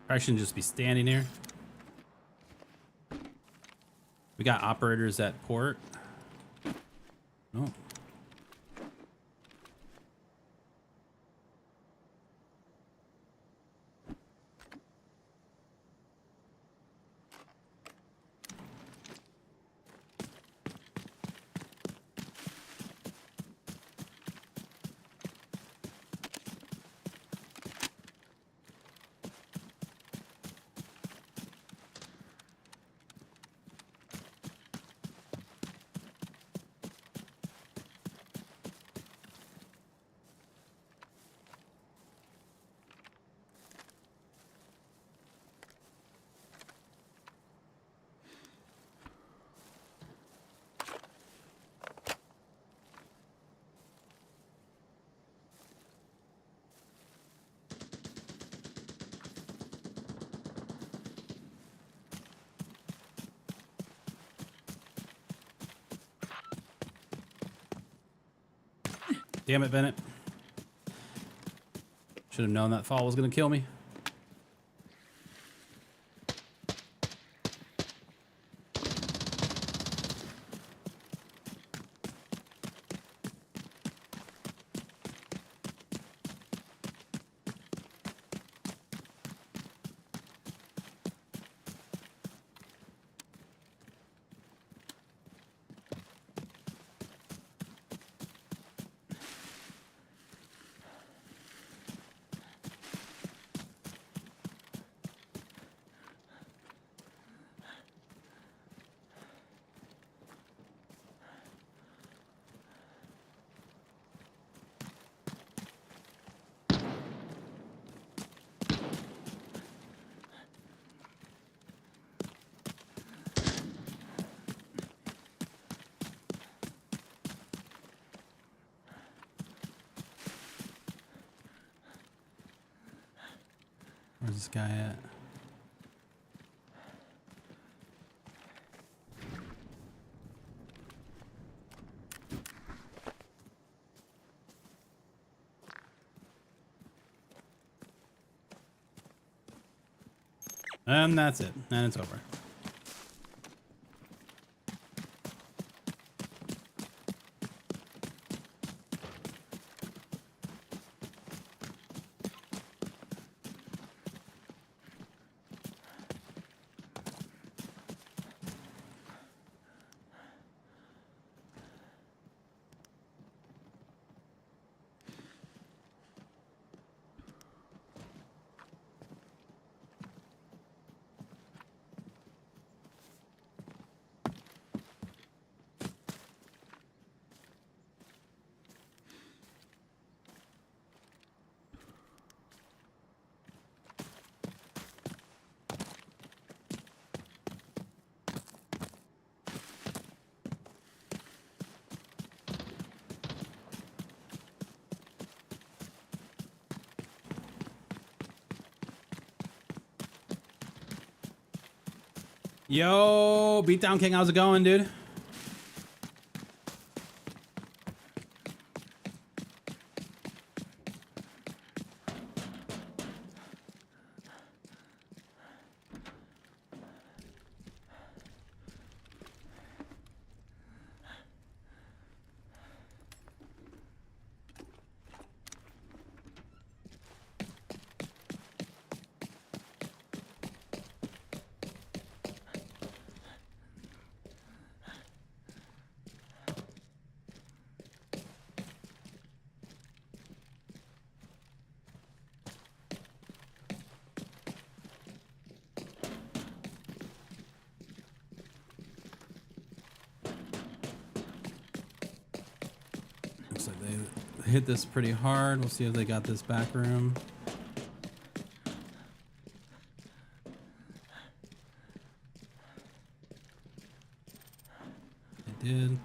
Speaker 2: I shouldn't just be standing here. We got operators at port. Oh. Damn it, Bennett. Should have known that fall was going to kill me. Where's this guy at? And that's it. And it's over. Yo, Beatdown King, how's it going, dude? Looks like they hit this pretty hard. We'll see if they got this back room. They did.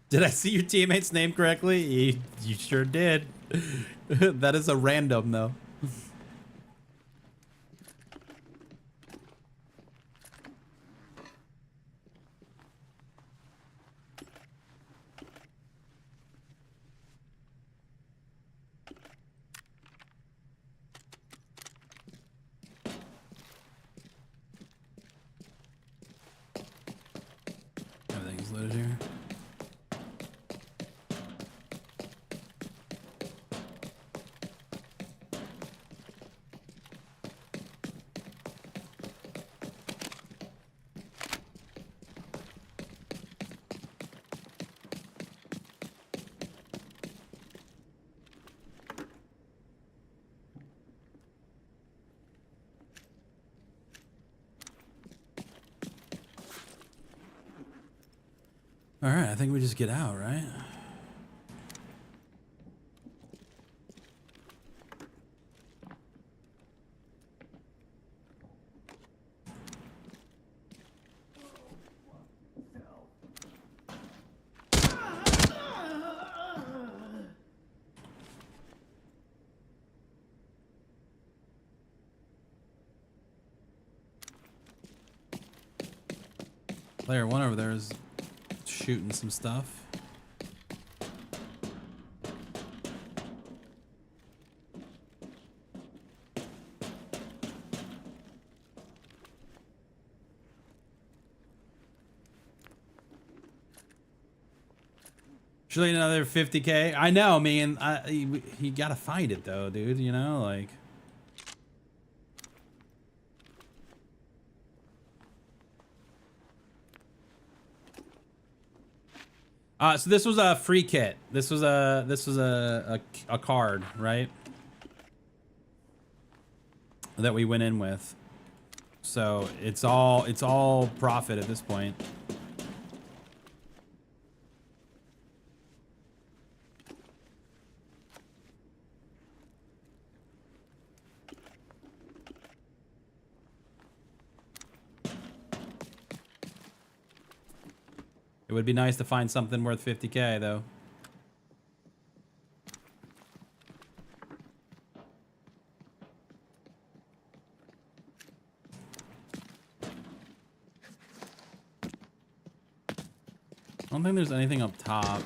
Speaker 2: Did I see your teammate's name correctly? You sure did. That is a random, though. Everything's loaded here. All right, I think we just get out, right? Player one over there is shooting some stuff. Surely another 50K. I know, man. He gotta find it though, dude. You know, like. So this was a free kit. This was a card, right? That we went in with. So it's all profit at this point. It would be nice to find something worth 50K though. I don't think there's anything up top.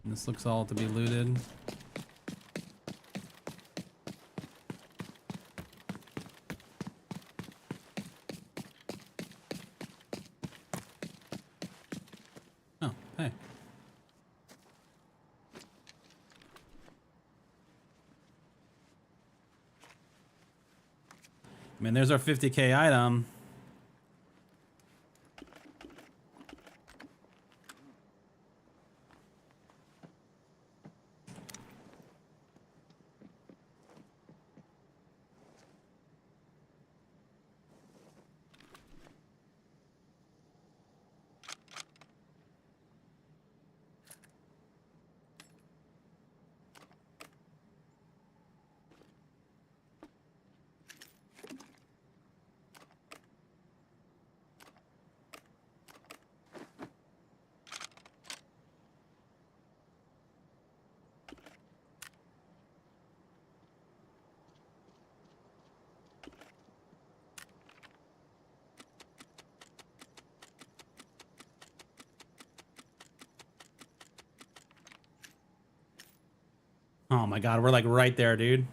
Speaker 2: This looks all to be looted. Oh, hey. I mean, there's our 50K item. Oh my god, we're like right there, dude.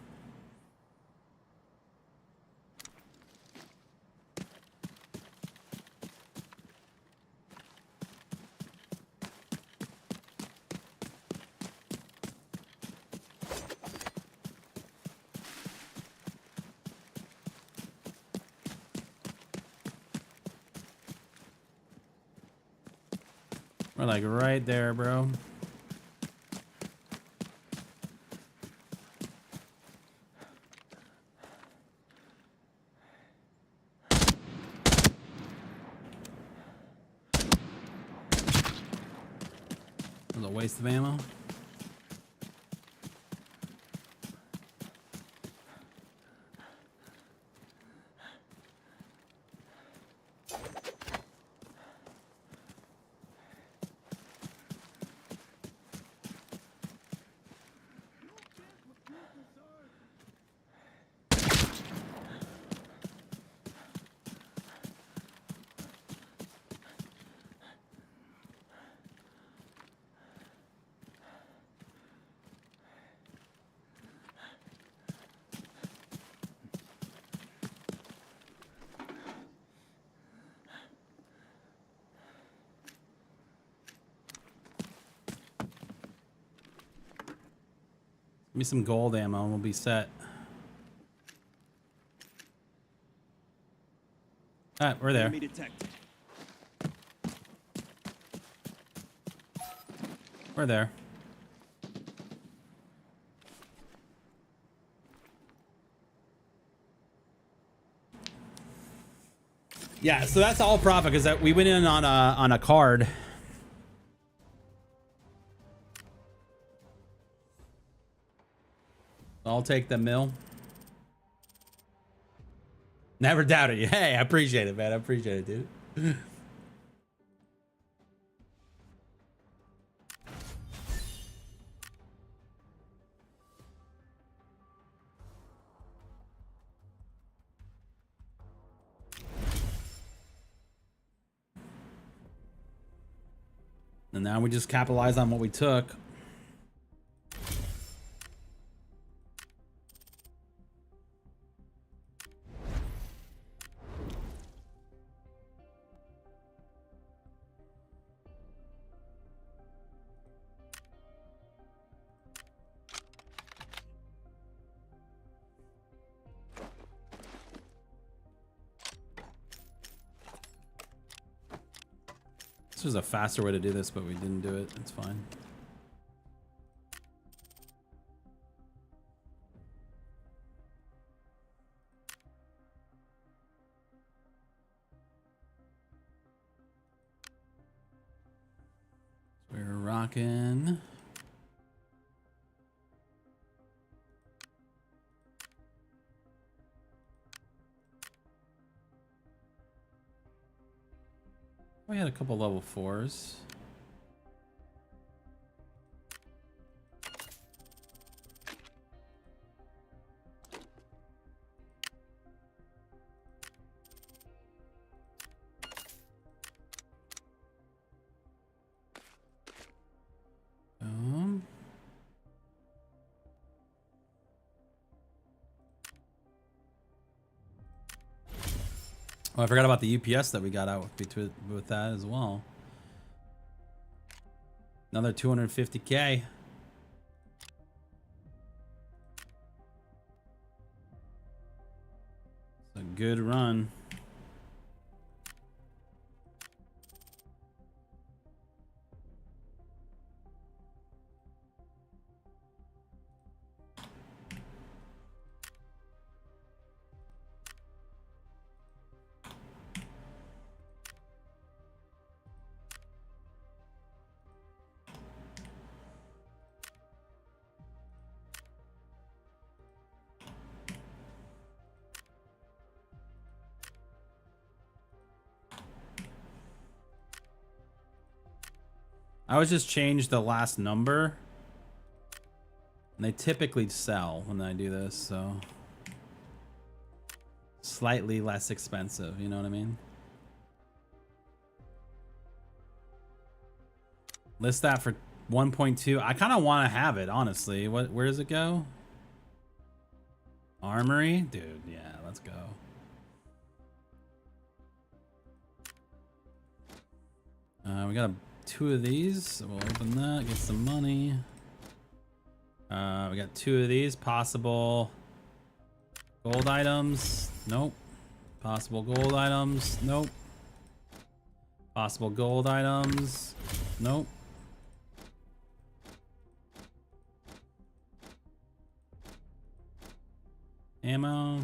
Speaker 2: We're like right there, bro. That was a waste of ammo. Give me some gold ammo and we'll be set. Ah, we're there. We're there. Yeah, so that's all profit because we went in on a card. I'll take the mill. Never doubted you. Hey, I appreciate it, man. I appreciate it, dude. And now we just capitalize on what we took. This was a faster way to do this, but we didn't do it. It's fine. We're rocking. We had a couple level 4s. Oh, I forgot about the UPS that we got out with that as well. Another 250K. It's a good run. I would just change the last number. And they typically sell when I do this, so slightly less expensive, you know what I mean? List that for 1.2. I kind of want to have it, honestly. Where does it go? Armory? Dude, yeah, let's go. We got 2 of these, so we'll open that, get some money. We got 2 of these possible gold items. Nope. Possible gold items. Nope. Possible gold items. Nope. Ammo.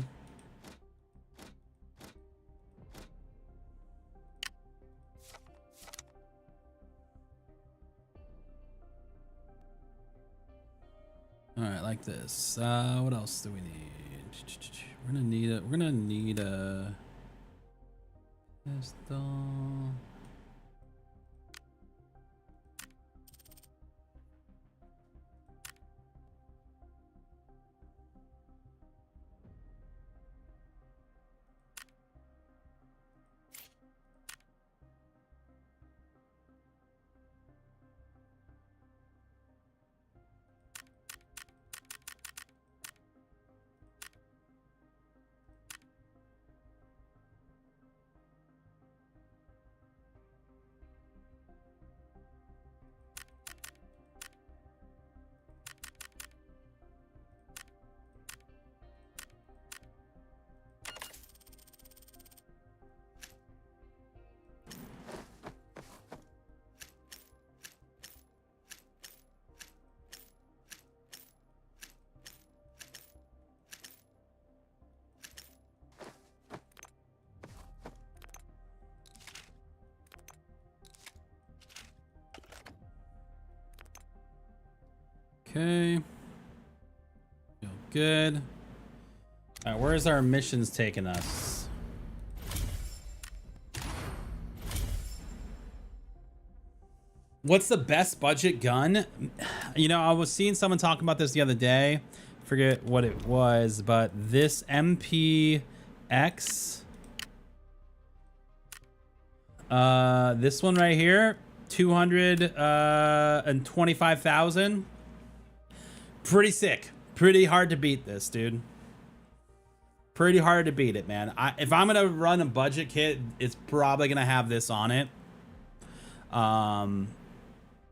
Speaker 2: All right, like this. What else do we need? We're gonna need a pistol. Okay. Feel good. All right, where's our missions taking us? What's the best budget gun? You know, I was seeing someone talking about this the other day. Forget what it was, but this MPX, this one right here, 225,000. Pretty sick. Pretty hard to beat this, dude. Pretty hard to beat it, man. If I'm gonna run a budget kit, it's probably gonna have this on it. And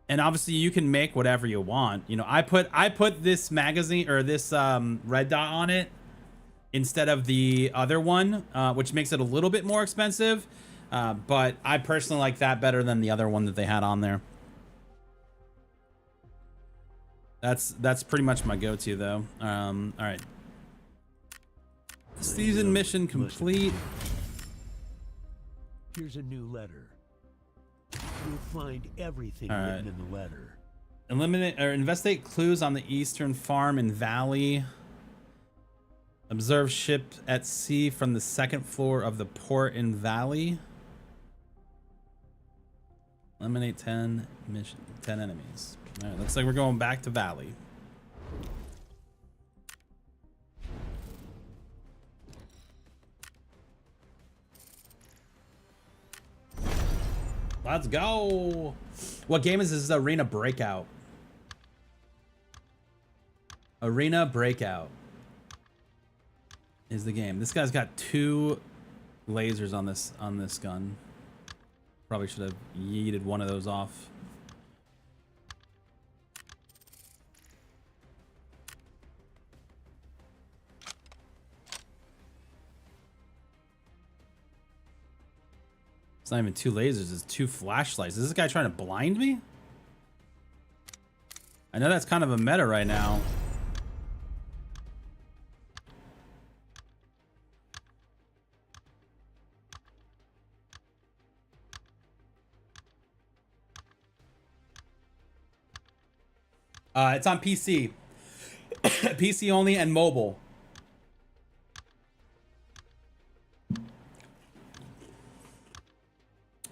Speaker 2: obviously you can make whatever you want. You know, I put this magazine or this red dot on it instead of the other one, which makes it a little bit more expensive. But I personally like that better than the other one that they had on there. That's pretty much my go-to though. All right. Season mission complete.
Speaker 8: Here's a new letter. You'll find everything
Speaker 2: All right.
Speaker 8: written in the letter.
Speaker 2: Eliminate or investigate clues on the eastern farm and valley. Observe ship at sea from the second floor of the port and valley. Eliminate 10 mission 10 enemies. All right, looks like we're going back to Valley. Let's go. What game is this? This is Arena Breakout. Arena Breakout is the game. This guy's got 2 lasers on this gun. Probably should have yeeted one of those off. It's not even 2 lasers, it's 2 flashlights. Is this guy trying to blind me? I know that's kind of a meta right now. It's on PC. PC only and mobile.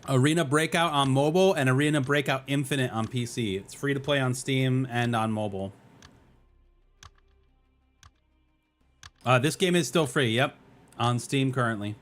Speaker 2: Arena Breakout on mobile and Arena Breakout Infinite on PC. It's free to play on Steam and on mobile. This game is still free. Yep. On Steam currently.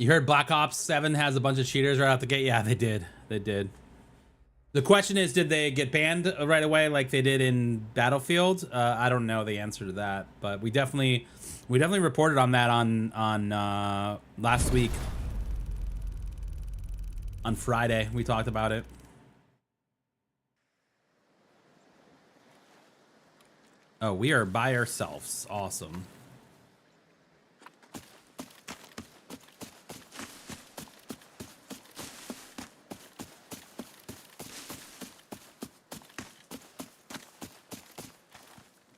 Speaker 2: You heard Black Ops 7 has a bunch of cheaters right out the gate? Yeah, they did. They did. The question is, did they get banned right away like they did in Battlefield? I don't know the answer to that, but we definitely reported on that on last week. On Friday, we talked about it. Oh, we are by ourselves. Awesome.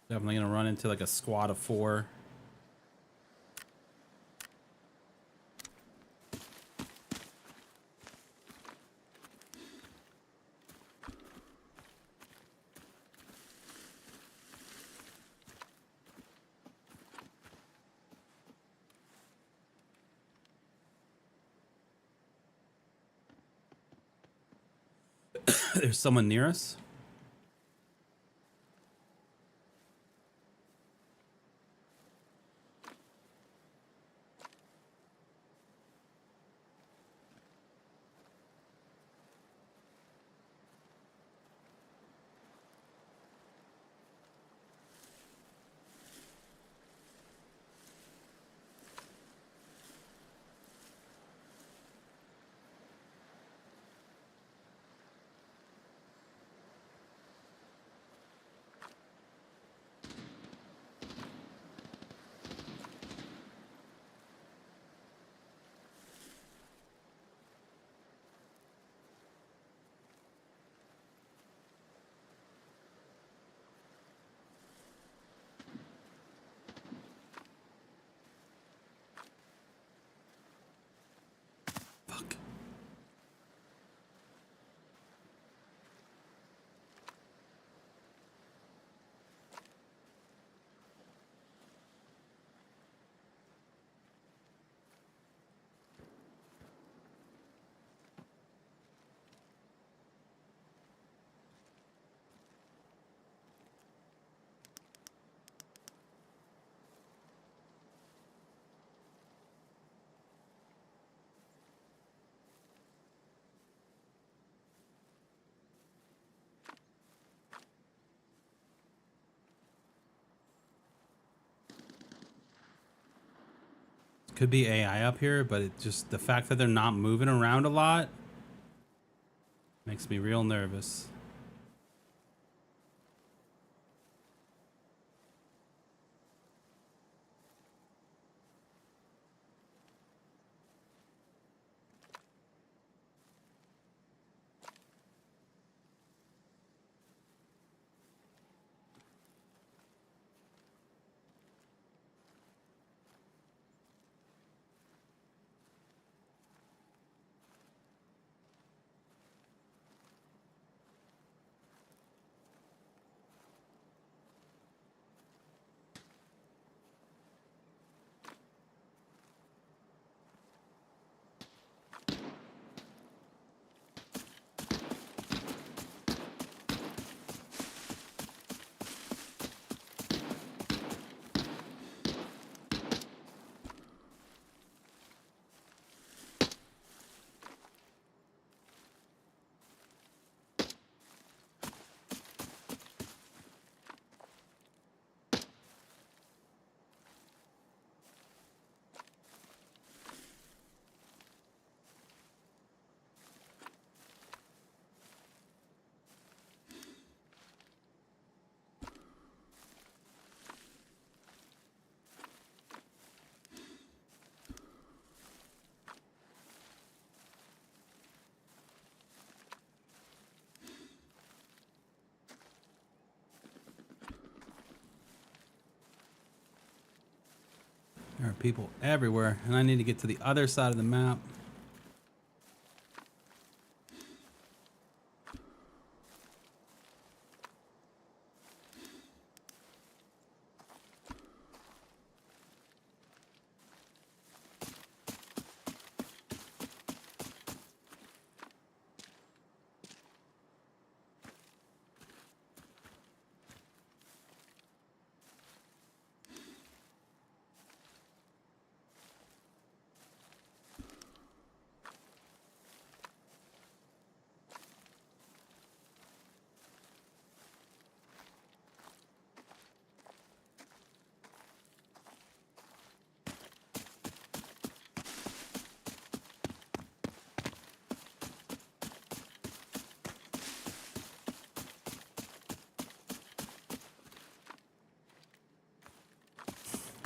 Speaker 2: Definitely gonna run into like a squad of 4. There's someone near us. Fuck. Could be AI up here, but it just the fact that they're not moving around a lot makes me real nervous. There are people everywhere, and I need to get to the other side of the map.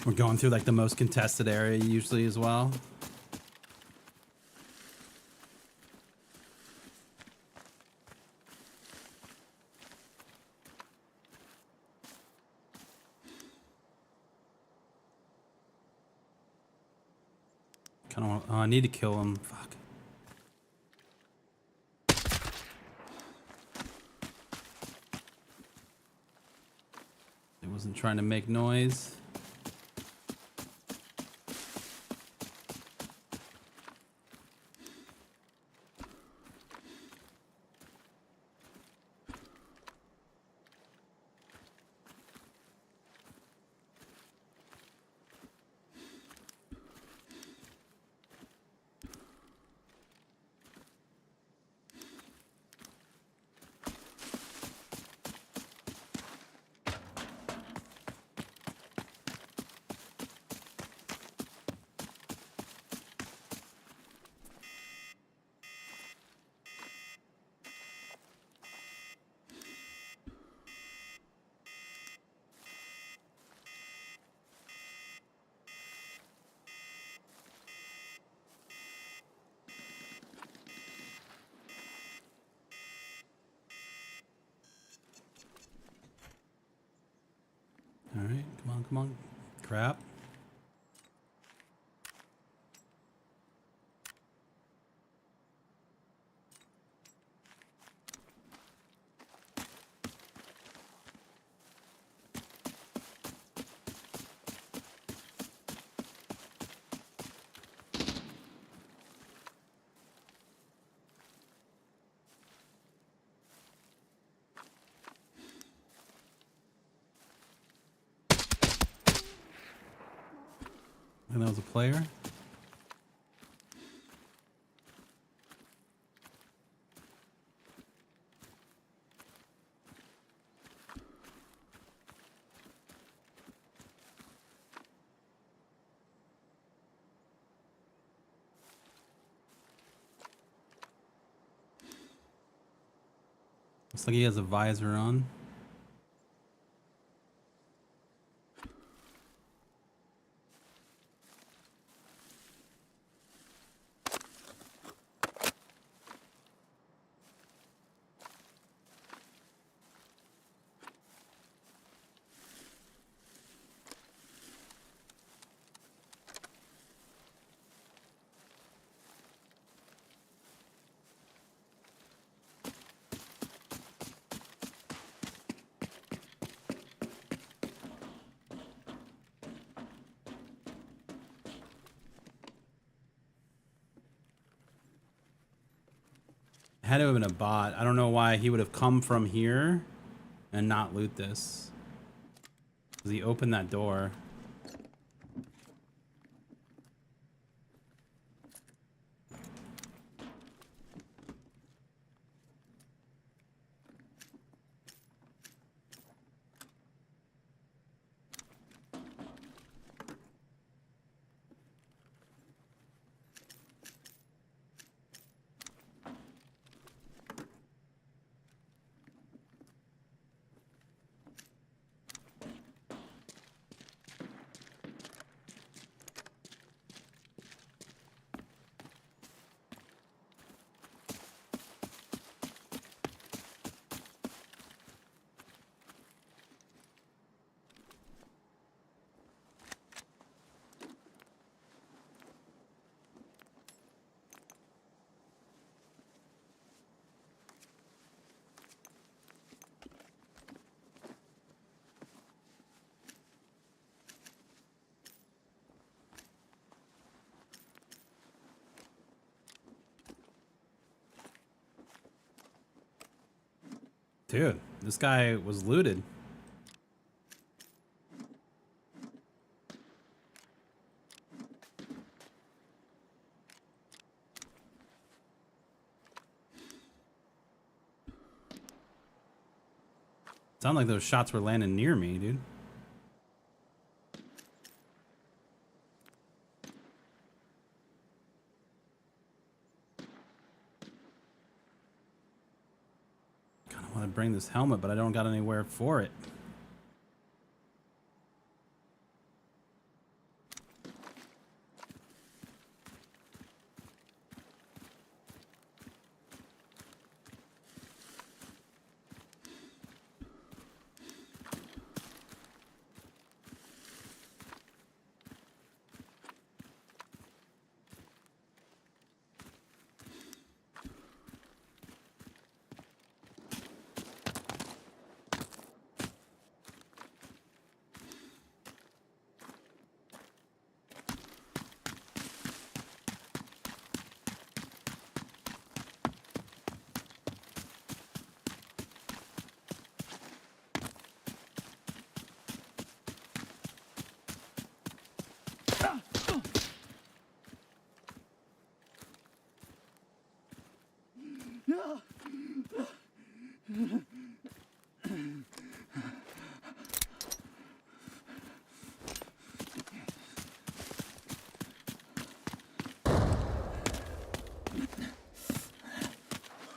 Speaker 2: We're going through like the most contested area usually as well. Kind of want. Oh, I need to kill him. Fuck. It wasn't trying to make noise. All right, come on, come on. Crap. And that was a player. Looks like he has a visor on. Had to have been a bot. I don't know why he would have come from here and not loot this. Because he opened that door. Dude, this guy was looted. Sound like those shots were landing near me, dude. Kinda want to bring this helmet, but I don't got anywhere for it.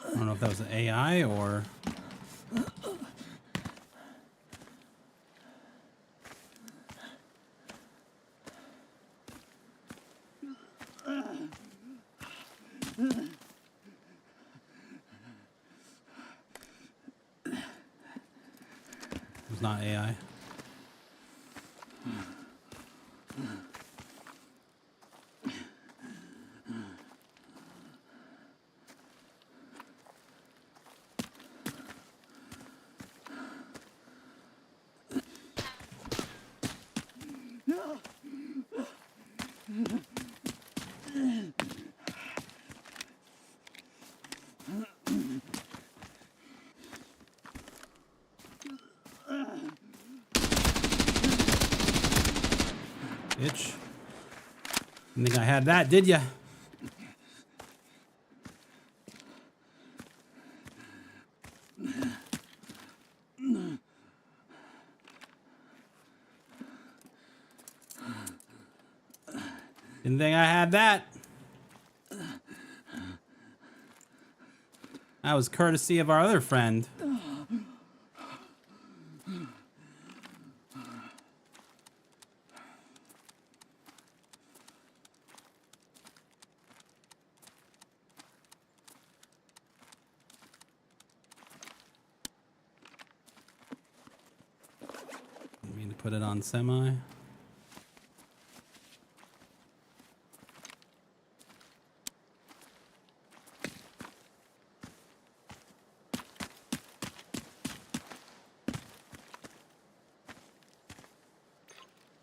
Speaker 2: I don't know if that was an AI or... It was not AI. Bitch. Didn't think I had that, did ya? Didn't think I had that. That was courtesy of our other friend. I mean to put it on semi.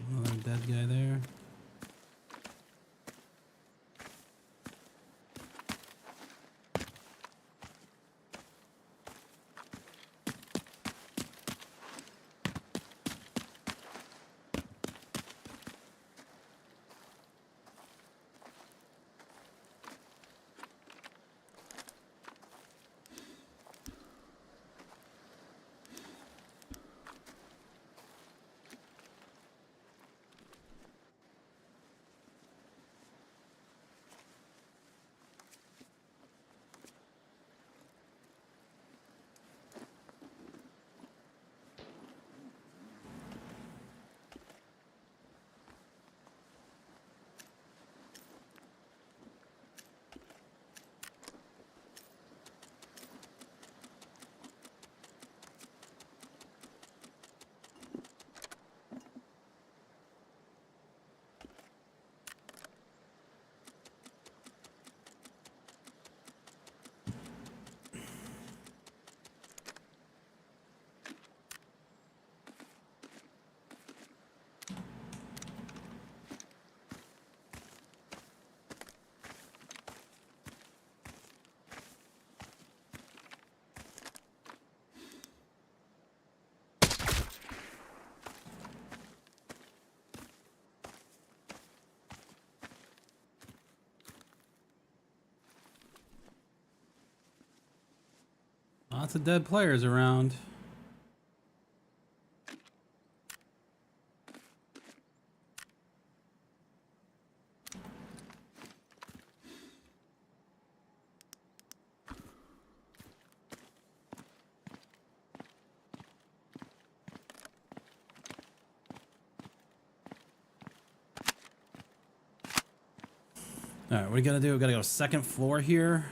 Speaker 2: Another dead guy there. Lots of dead players around. All right, what do we gotta do? We gotta go second floor here.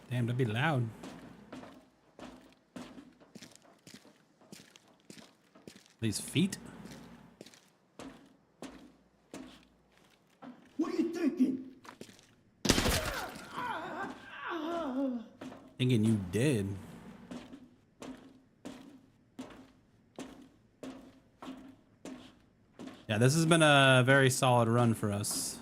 Speaker 2: Damn, that'd be loud. These feet?
Speaker 8: What are you thinking?
Speaker 2: Thinking you did. Yeah, this has been a very solid run for us.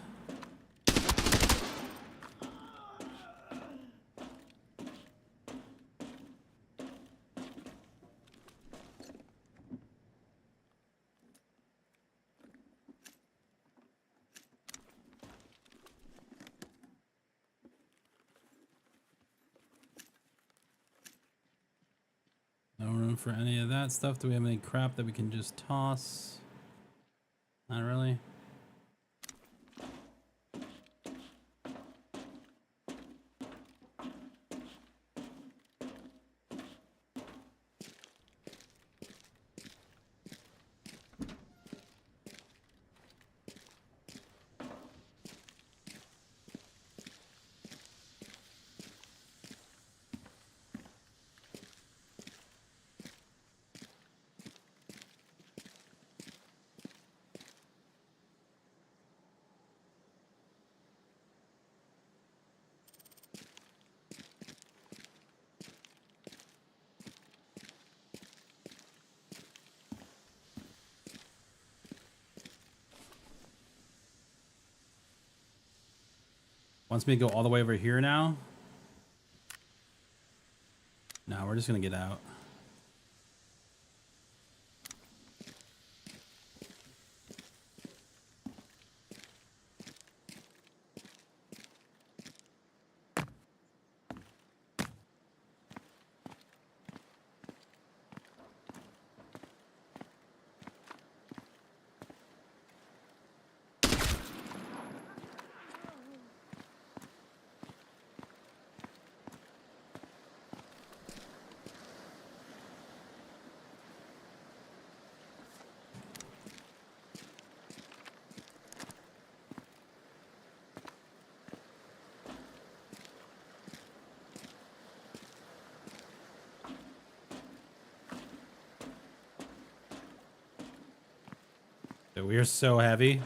Speaker 2: No room for any of that stuff. Do we have any crap that we can just toss? Not really. Wants me to go all the way over here now? No, we're just gonna get out. Dude, we are so heavy.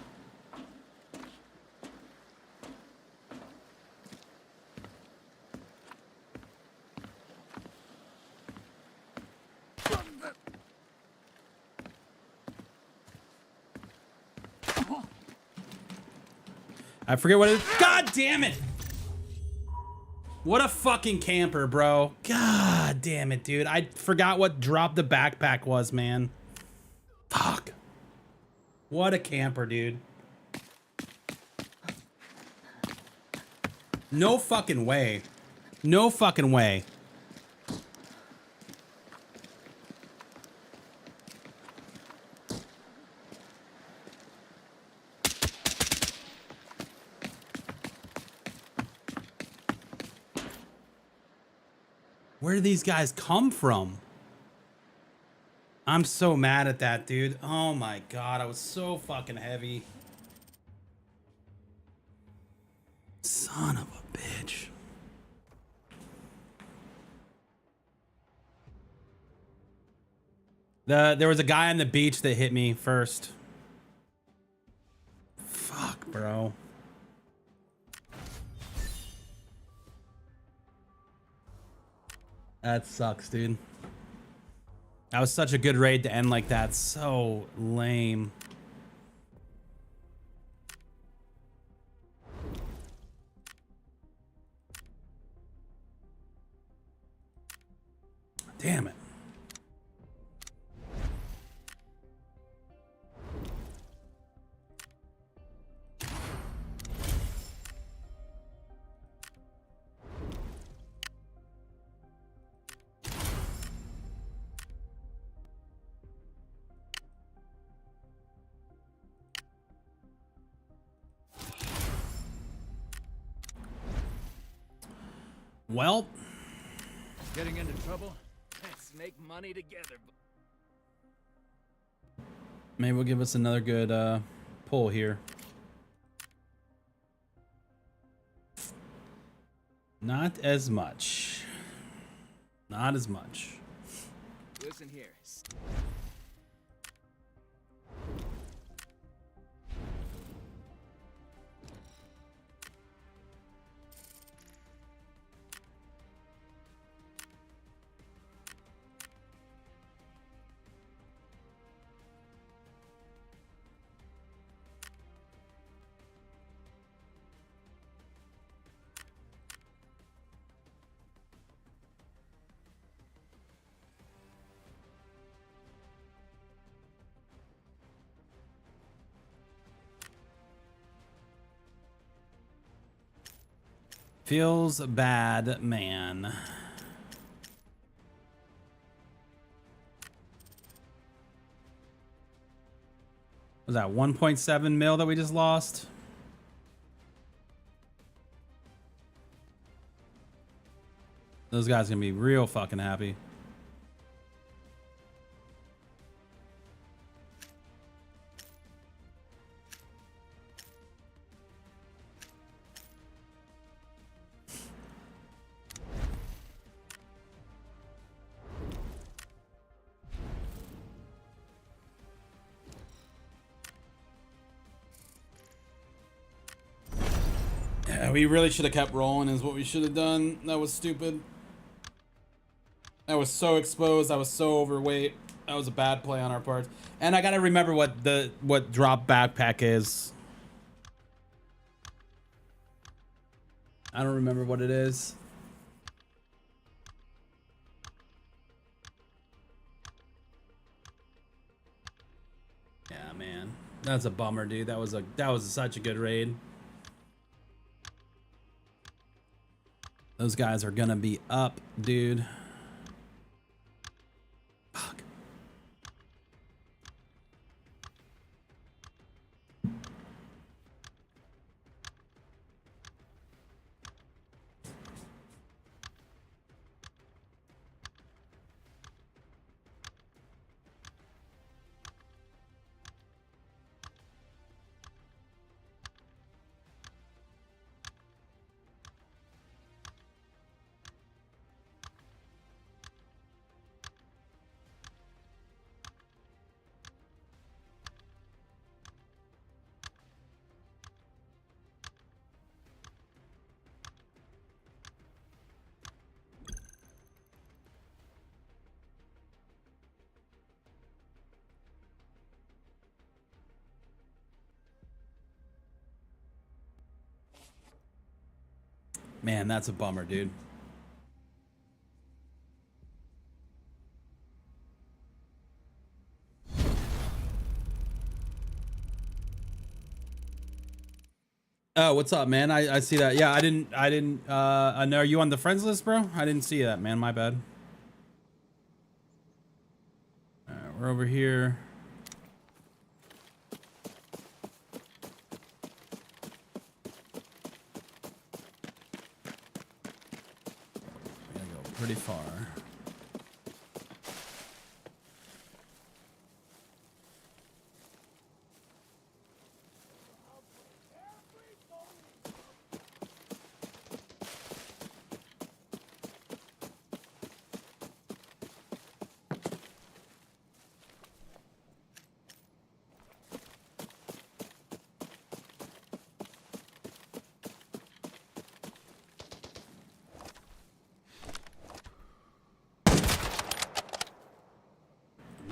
Speaker 2: I forget what it is. God damn it! What a fucking camper, bro. God damn it, dude. I forgot what drop the backpack was, man. Fuck. What a camper, dude. No fucking way. No fucking way. Where do these guys come from? I'm so mad at that, dude. Oh my god, I was so fucking heavy. Son of a bitch. There was a guy on the beach that hit me first. Fuck, bro. That sucks, dude. That was such a good raid to end like that. So lame. Damn it. Well,
Speaker 7: Getting into trouble? Let's make money together.
Speaker 2: maybe we'll give us another good pull here. Not as much. Not as much.
Speaker 7: Listen here.
Speaker 2: Feels bad, man. Was that 1.7 mil that we just lost? Those guys gonna be real fucking happy. Yeah, we really should have kept rolling is what we should have done. That was stupid. I was so exposed. I was so overweight. That was a bad play on our part. And I gotta remember what drop backpack is. I don't remember what it is. Yeah, man. That's a bummer, dude. That was such a good raid. Those guys are gonna be up, dude. Fuck. Man, that's a bummer, dude. Oh, what's up, man? I see that. Yeah, I didn't know. Are you on the friends list, bro? I didn't see that, man. My bad. All right, we're over here. We gotta go pretty far.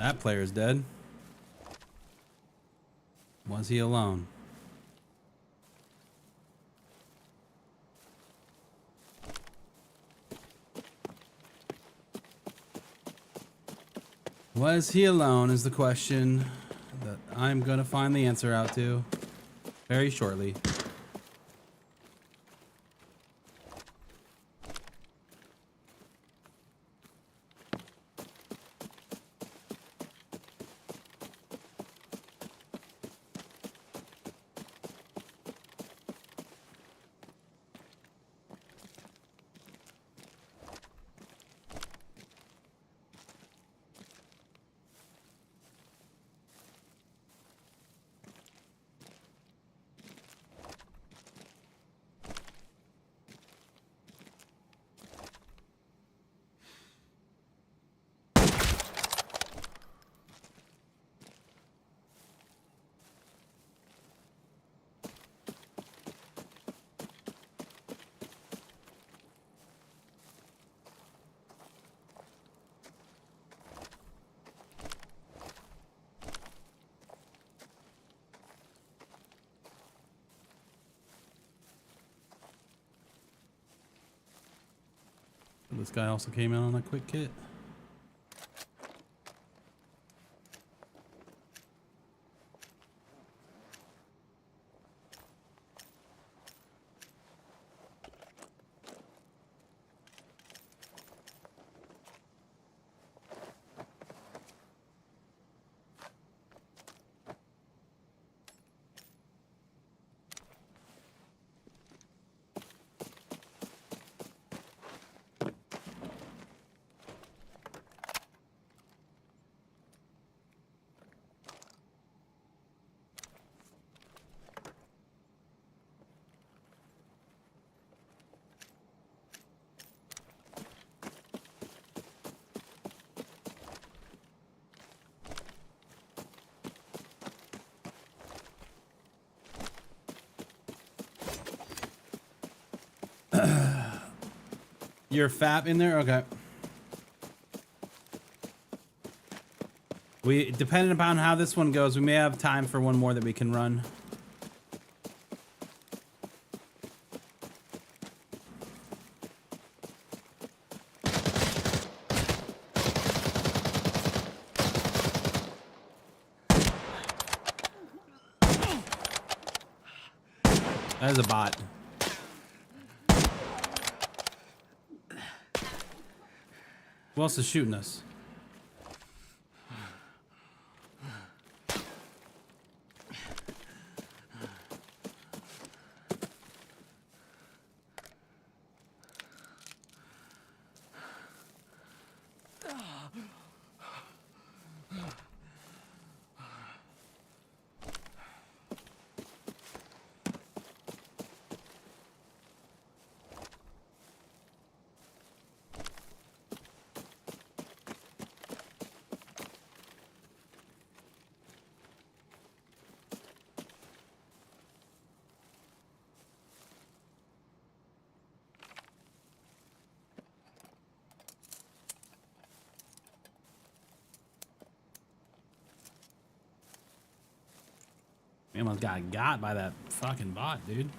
Speaker 2: That player's dead. Was he alone? Was he alone is the question that I'm gonna find the answer out to very shortly. This guy also came in on a quick kit. Your FAP in there? Okay. We, depending upon how this one goes, we may have time for one more that we can run. That is a bot. Who else is shooting us? We almost got by that fucking bot, dude.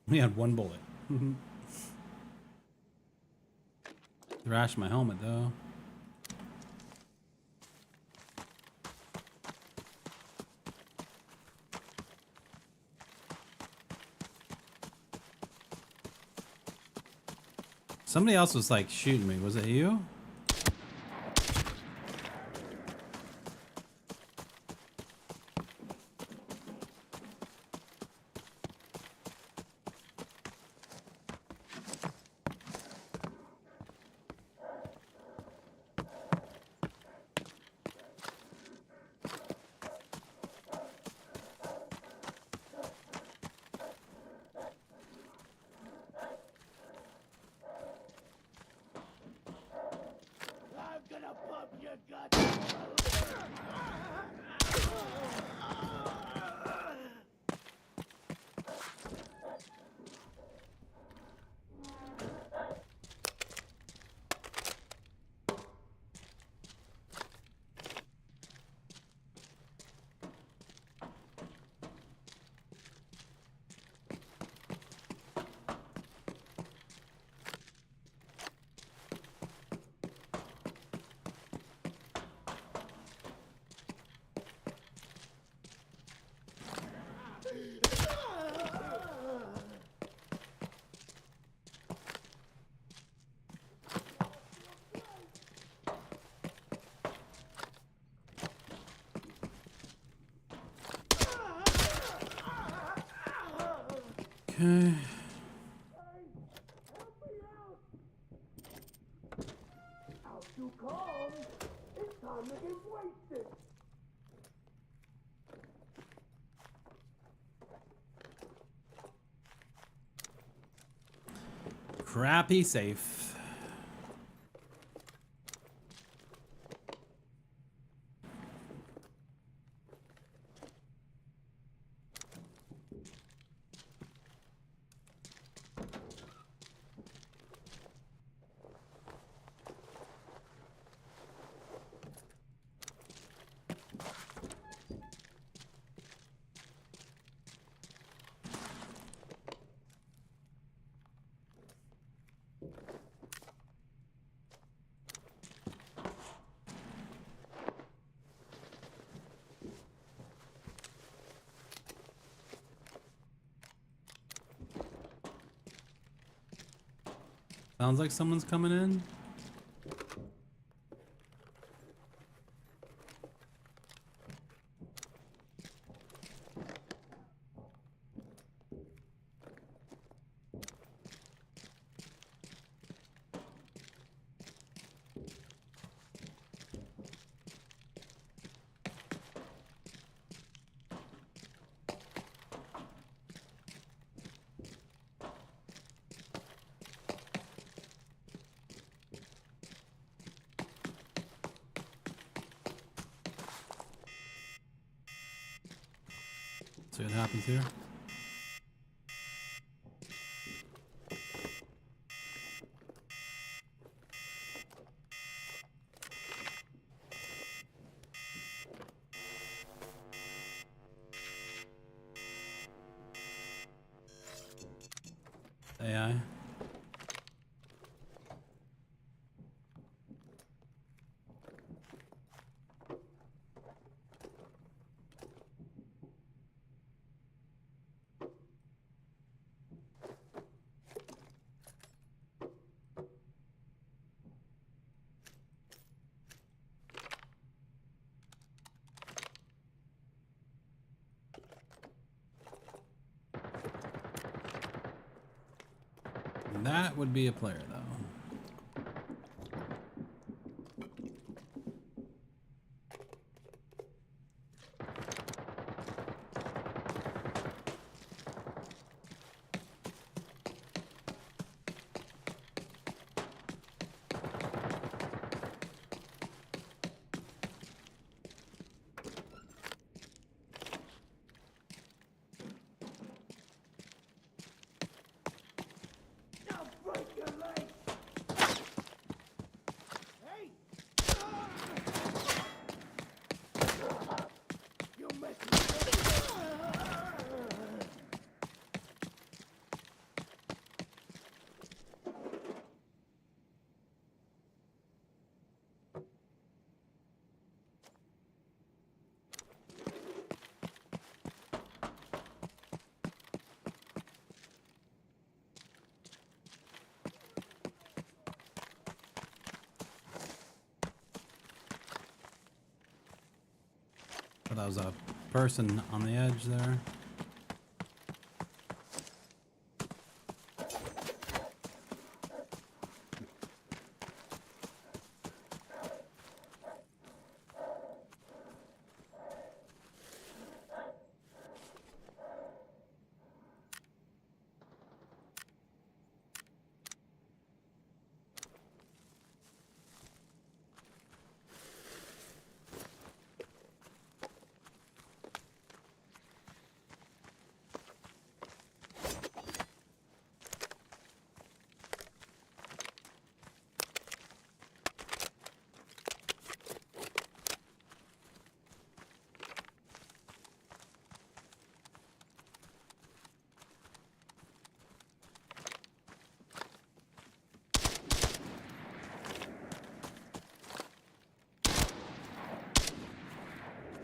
Speaker 2: We had one bullet. Thrash my helmet though. Somebody else was like shooting me. Was it you? Okay. Crappy safe. Sounds like someone's coming in. See what happens here. AI. That would be a player, though.
Speaker 8: Break your leg!
Speaker 2: that was a person on the edge there.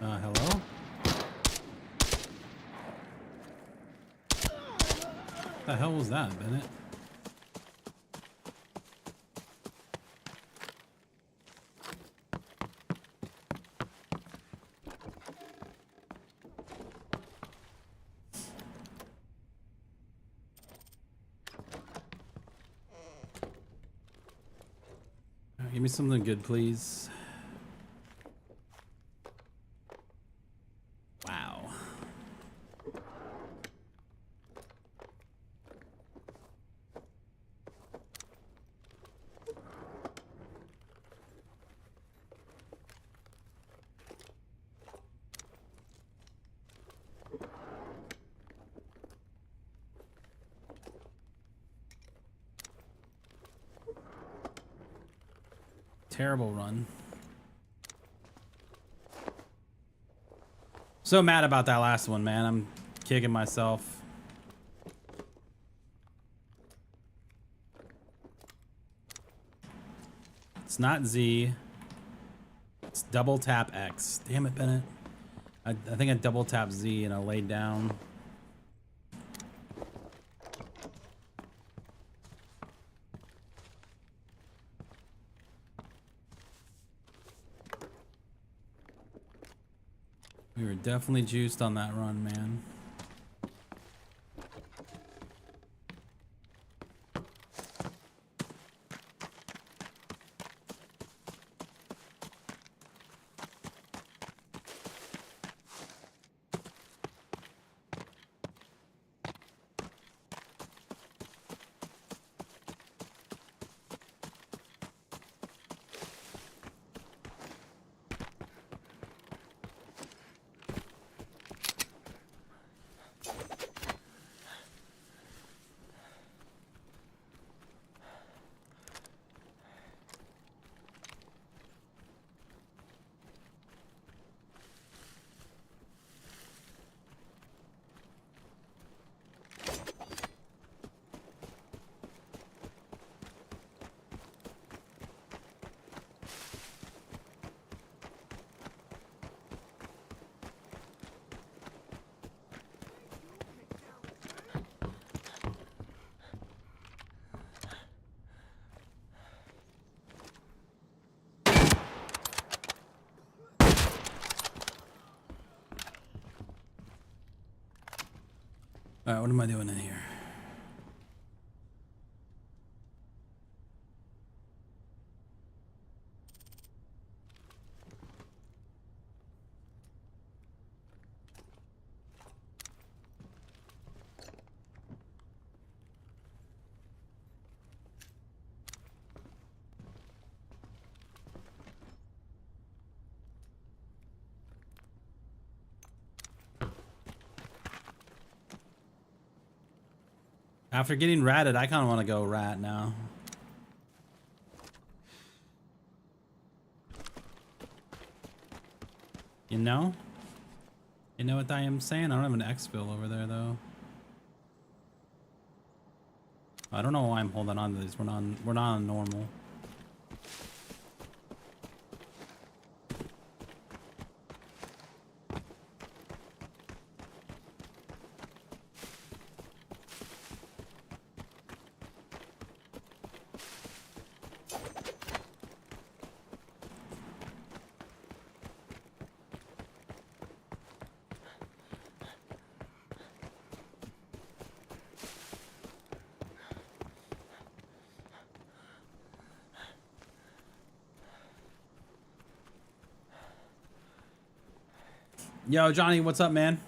Speaker 2: Hello? What the hell was that, Bennett? Give me something good, please. Wow. Terrible run. So mad about that last one, man. I'm kicking myself. It's not Z. It's double tap X. Damn it, Bennett. I think I double tap Z and I laid down. We were definitely juiced on that run, man. All right, what am I doing in here? After getting ratted, I kind of want to go rat now. You know? You know what I am saying? I don't have an exfil over there, though. I don't know why I'm holding on to these. We're not on normal. Yo, Johnny, what's up, man?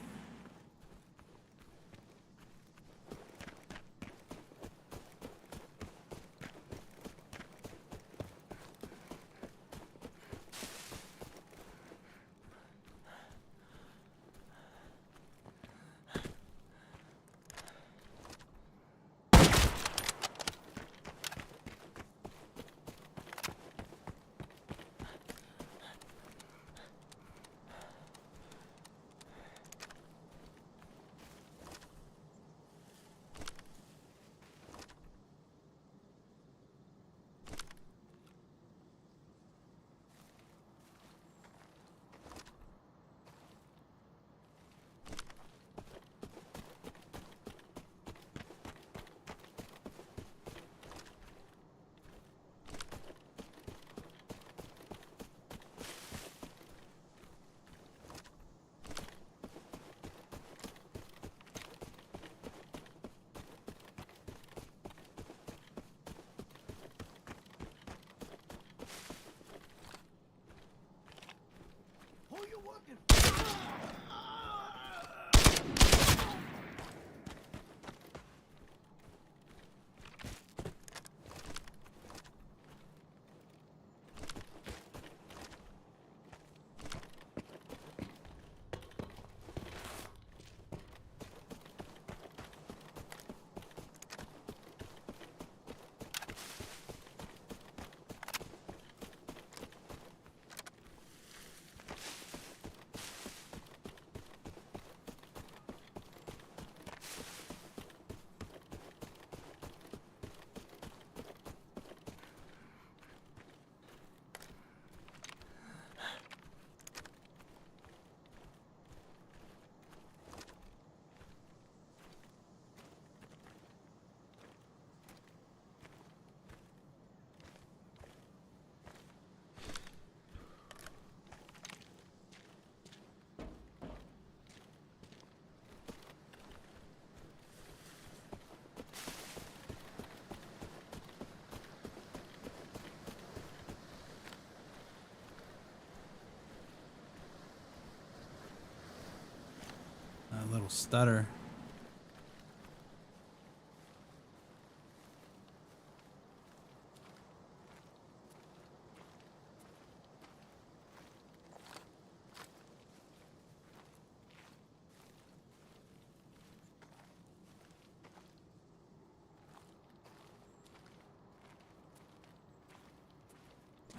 Speaker 2: A little stutter.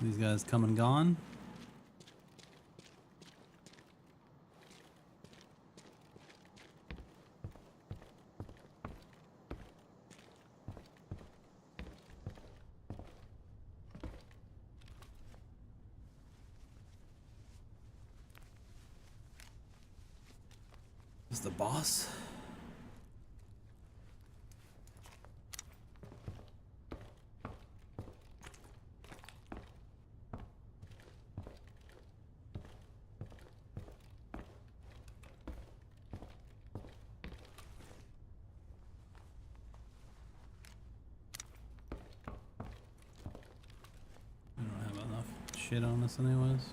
Speaker 2: These guys come and gone. Is the boss? I don't have enough shit on this anyways.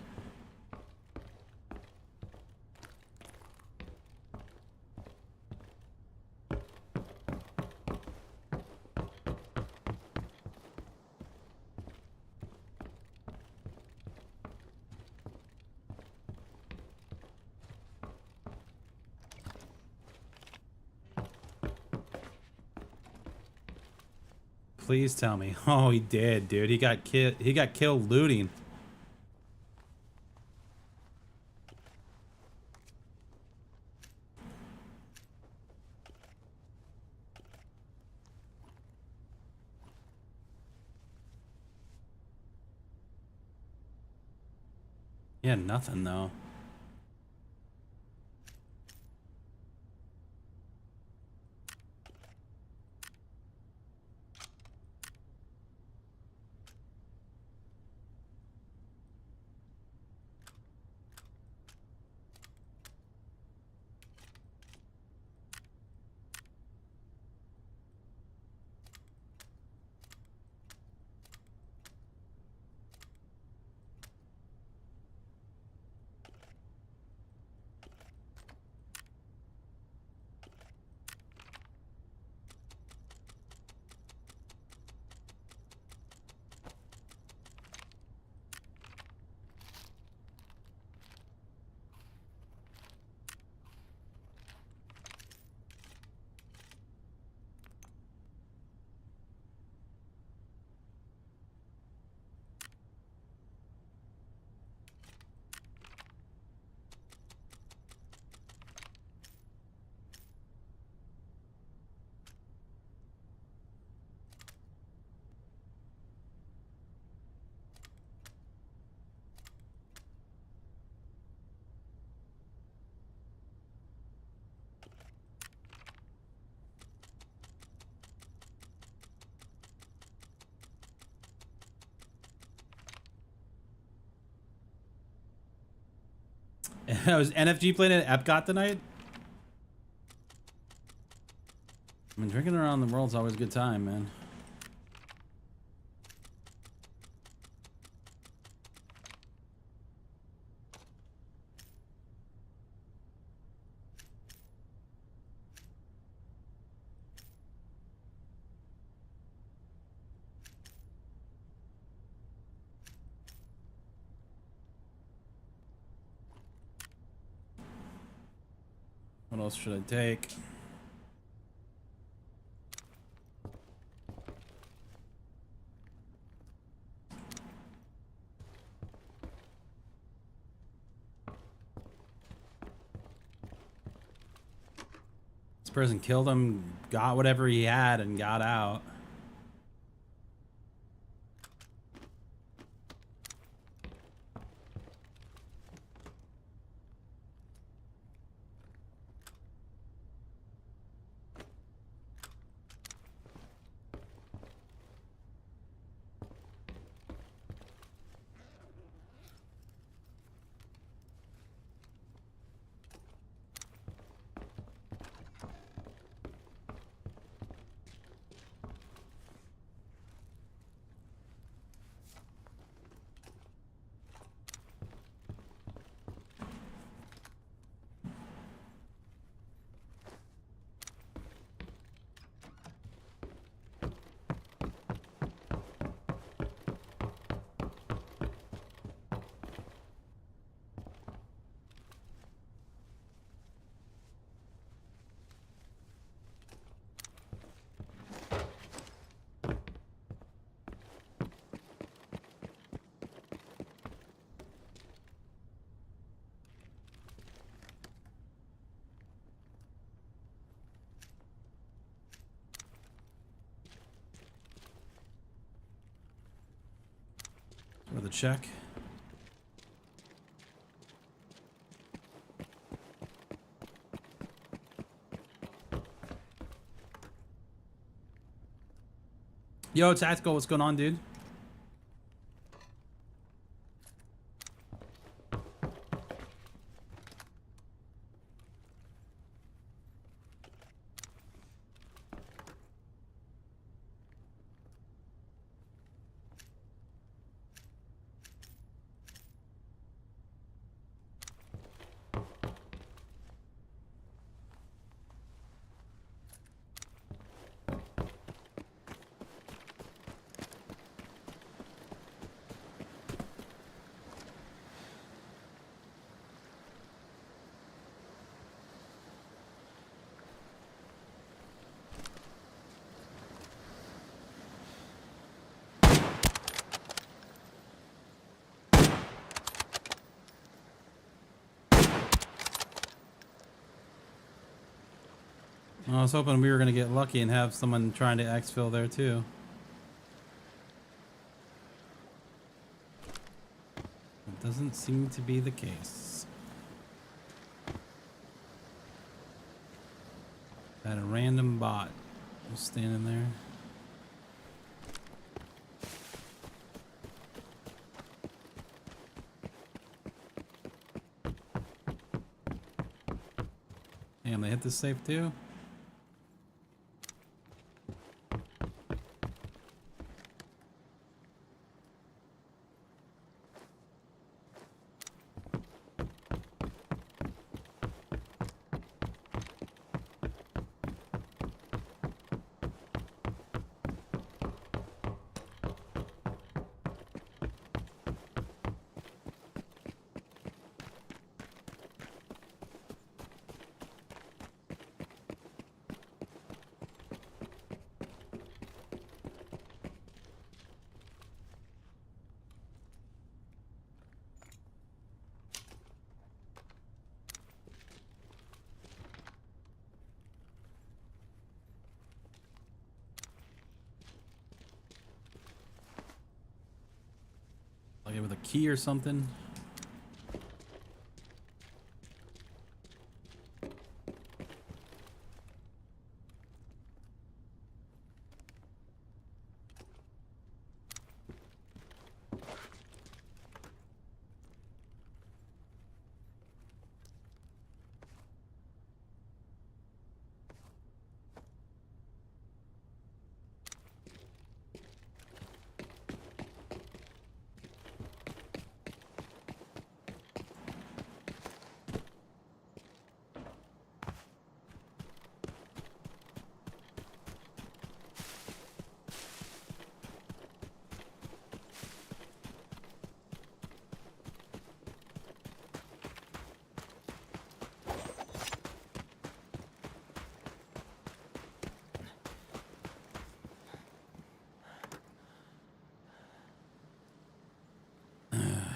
Speaker 2: Please tell me. Oh, he did, dude. He got killed looting. Yeah, nothing though. Was NFG playing at Epcot tonight? I mean, drinking around the world's always a good time, man. What else should I take? This person killed him, got whatever he had, and got out. With a check. Yo, Tactical, what's going on, dude? I was hoping we were going to get lucky and have someone trying to exfil there too. It doesn't seem to be the case. Had a random bot just standing there. Damn, they hit the safe too? Like with a key or something.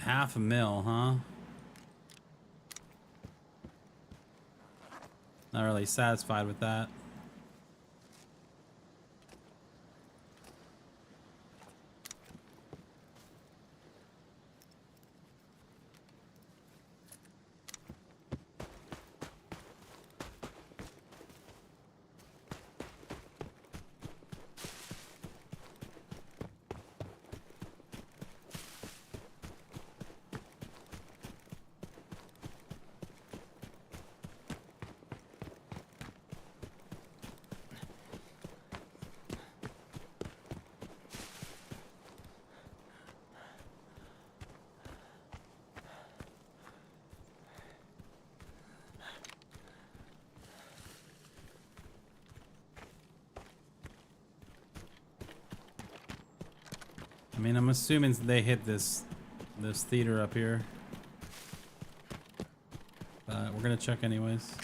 Speaker 2: 500,000, huh? Not really satisfied with that. I mean, I'm assuming they hit this theater up here. But we're gonna check anyways.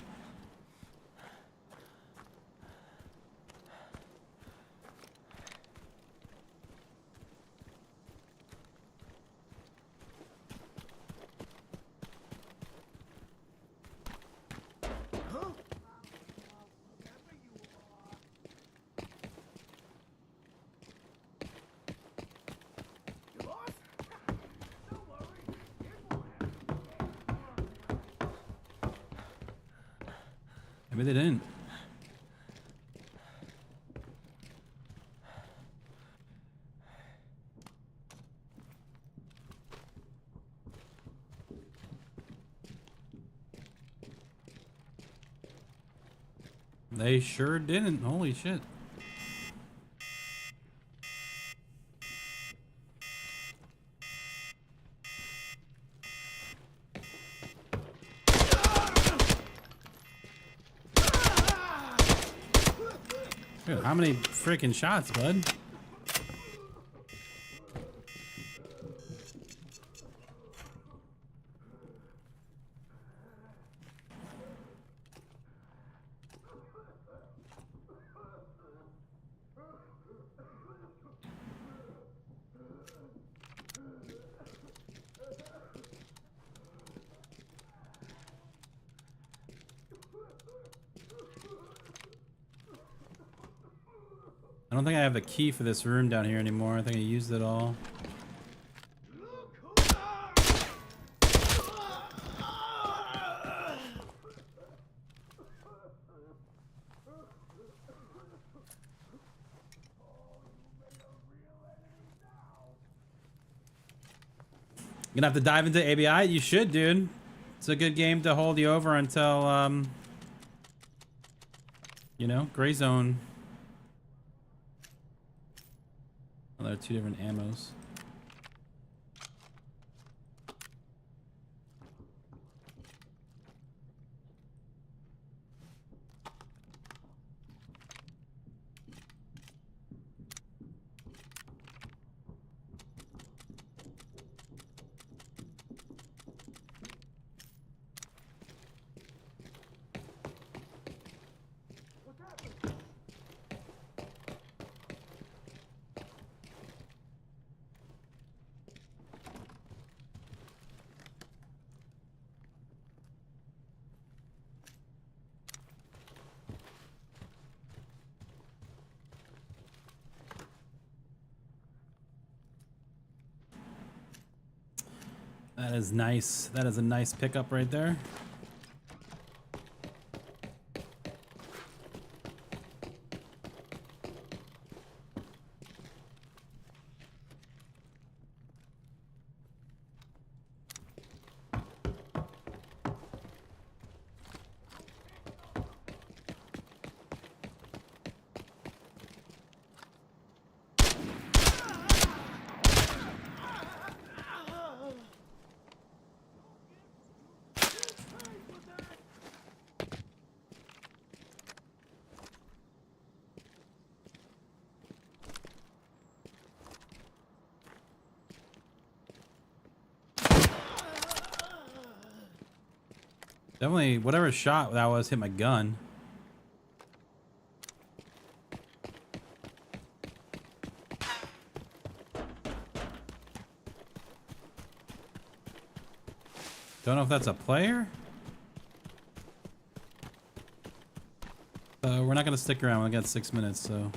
Speaker 2: Maybe they didn't. They sure didn't. Holy shit. Dude, how many freaking shots, bud? I don't think I have the key for this room down here anymore. I think I used it all. You're gonna have to dive into ABI? You should, dude. It's a good game to hold you over until, you know, Gray Zone. Oh, there are two different ammos. That is nice. That is a nice pickup right there. Definitely, whatever shot that was hit my gun. Don't know if that's a player. We're not gonna stick around. We got 6 minutes, so.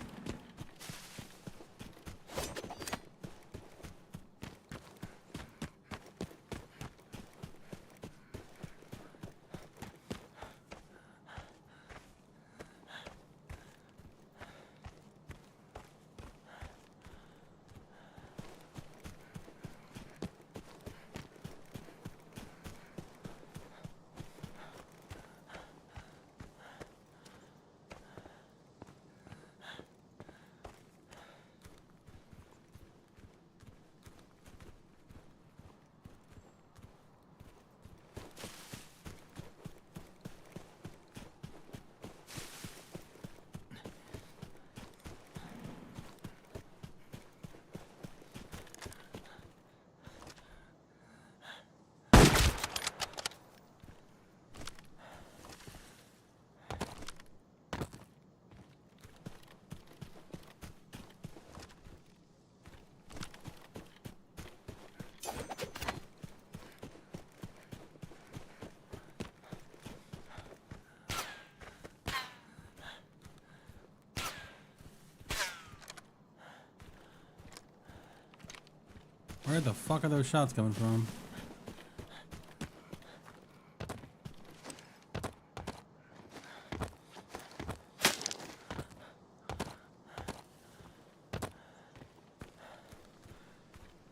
Speaker 2: Where the fuck are those shots coming from?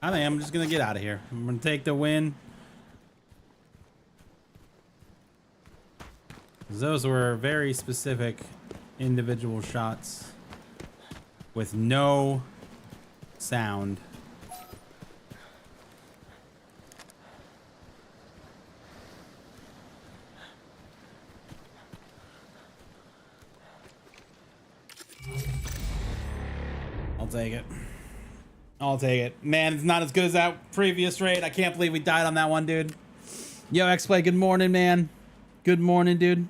Speaker 2: I think I'm just gonna get out of here. I'm gonna take the win. Those were very specific individual shots with no sound. I'll take it. I'll take it. Man, it's not as good as that previous raid. I can't believe we died on that one, dude. Yo, X-Play, good morning, man. Good morning, dude.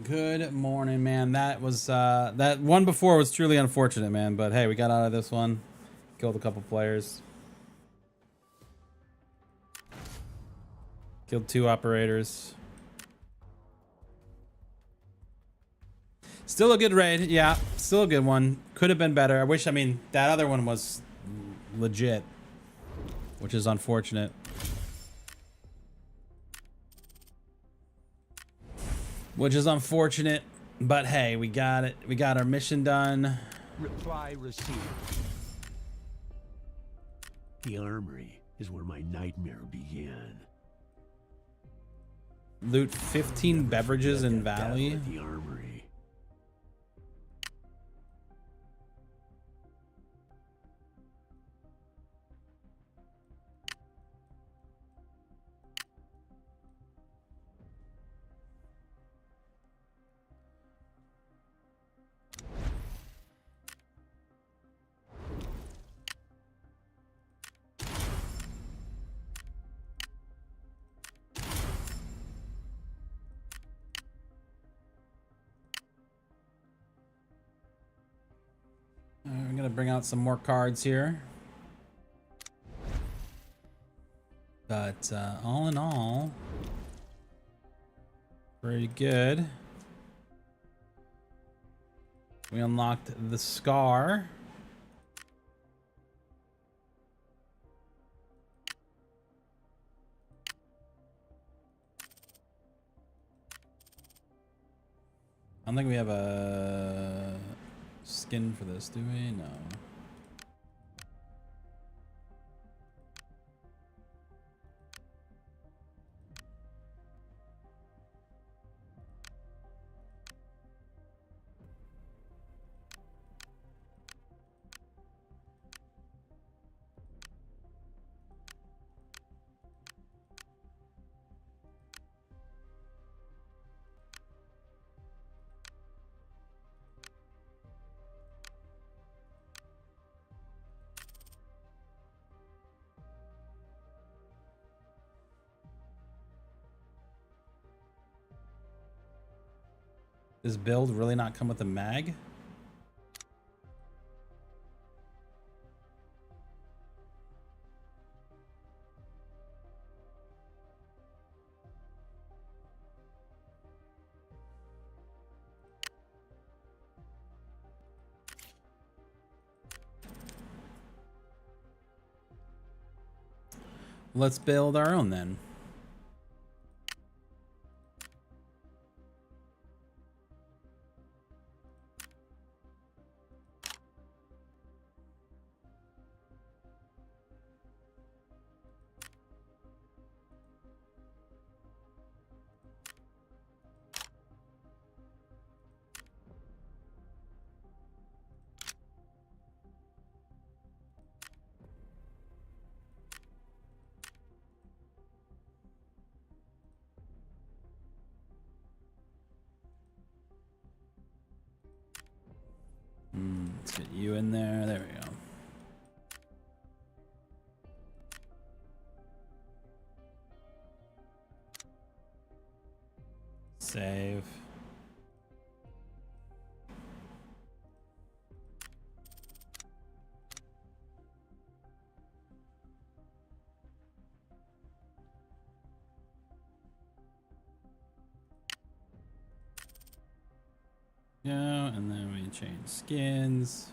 Speaker 2: Good morning, man. That was, that one before was truly unfortunate, man. But hey, we got out of this one. Killed a couple players. Killed 2 operators. Still a good raid, yeah. Still a good one. Could have been better. I wish, I mean, that other one was legit, which is unfortunate. Which is unfortunate, but hey, we got it. We got our mission done.
Speaker 8: Reply received. The armory is where my nightmare began.
Speaker 2: Loot 15 beverages in
Speaker 8: That
Speaker 2: Valley.
Speaker 8: death at the armory.
Speaker 2: I'm gonna bring out some more cards here. But all in all, pretty good. We unlocked the Scar. I don't think we have a skin for this, do we? No. Does build really not come with a mag? let's build our own then. Let's get you in there. There we go. Save. Yeah, and then we change skins.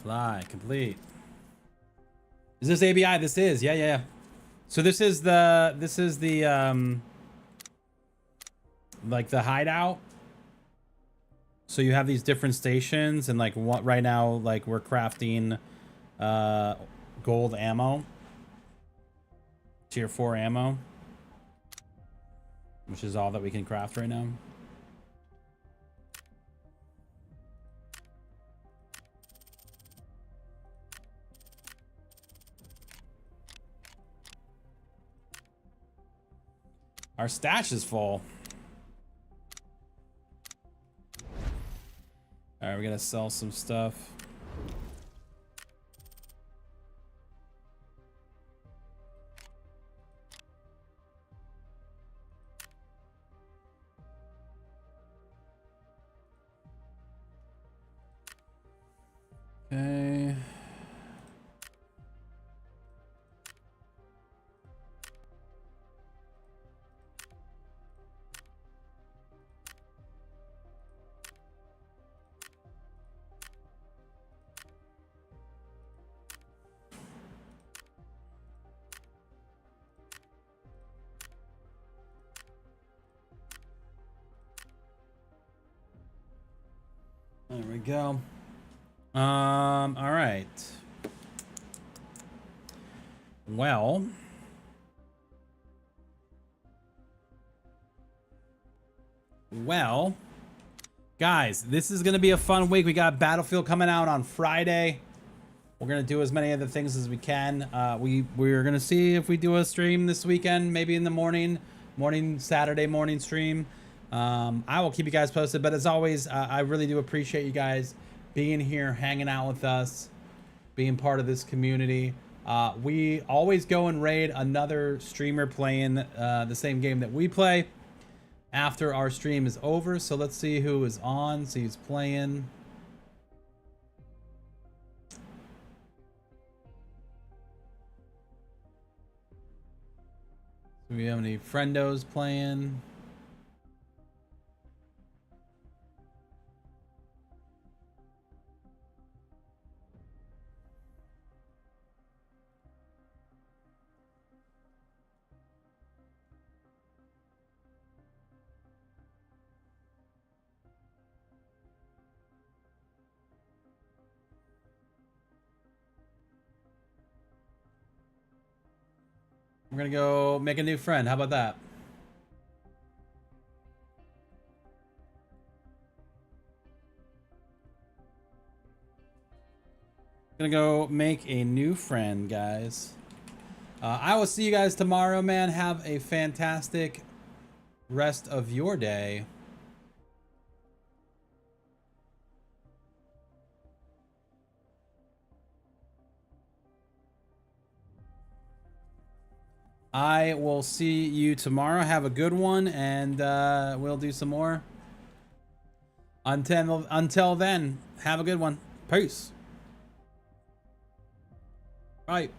Speaker 2: Fly complete. Is this ABI? This is, yeah. So this is the like the hideout. So you have these different stations, and like what right now, like we're crafting gold ammo, tier 4 ammo, which is all that we can craft right now. Our stash is full. All right, we gotta sell some stuff. Okay. There we go. All right. Well, guys, this is gonna be a fun week. We got Battlefield coming out on Friday. We're gonna do as many other things as we can. We're gonna see if we do a stream this weekend, maybe in the morning Saturday morning stream. I will keep you guys posted, but as always, I really do appreciate you guys being here, hanging out with us, being part of this community. We always go and raid another streamer playing the same game that we play after our stream is over. So let's see who is on, see who's playing. Do we have any friendos playing? We're gonna go make a new friend. How about that? Gonna go make a new friend, guys. I will see you guys tomorrow, man. Have a fantastic rest of your day. I will see you tomorrow. Have a good one, and we'll do some more. Until then, have a good one. Peace. Bye.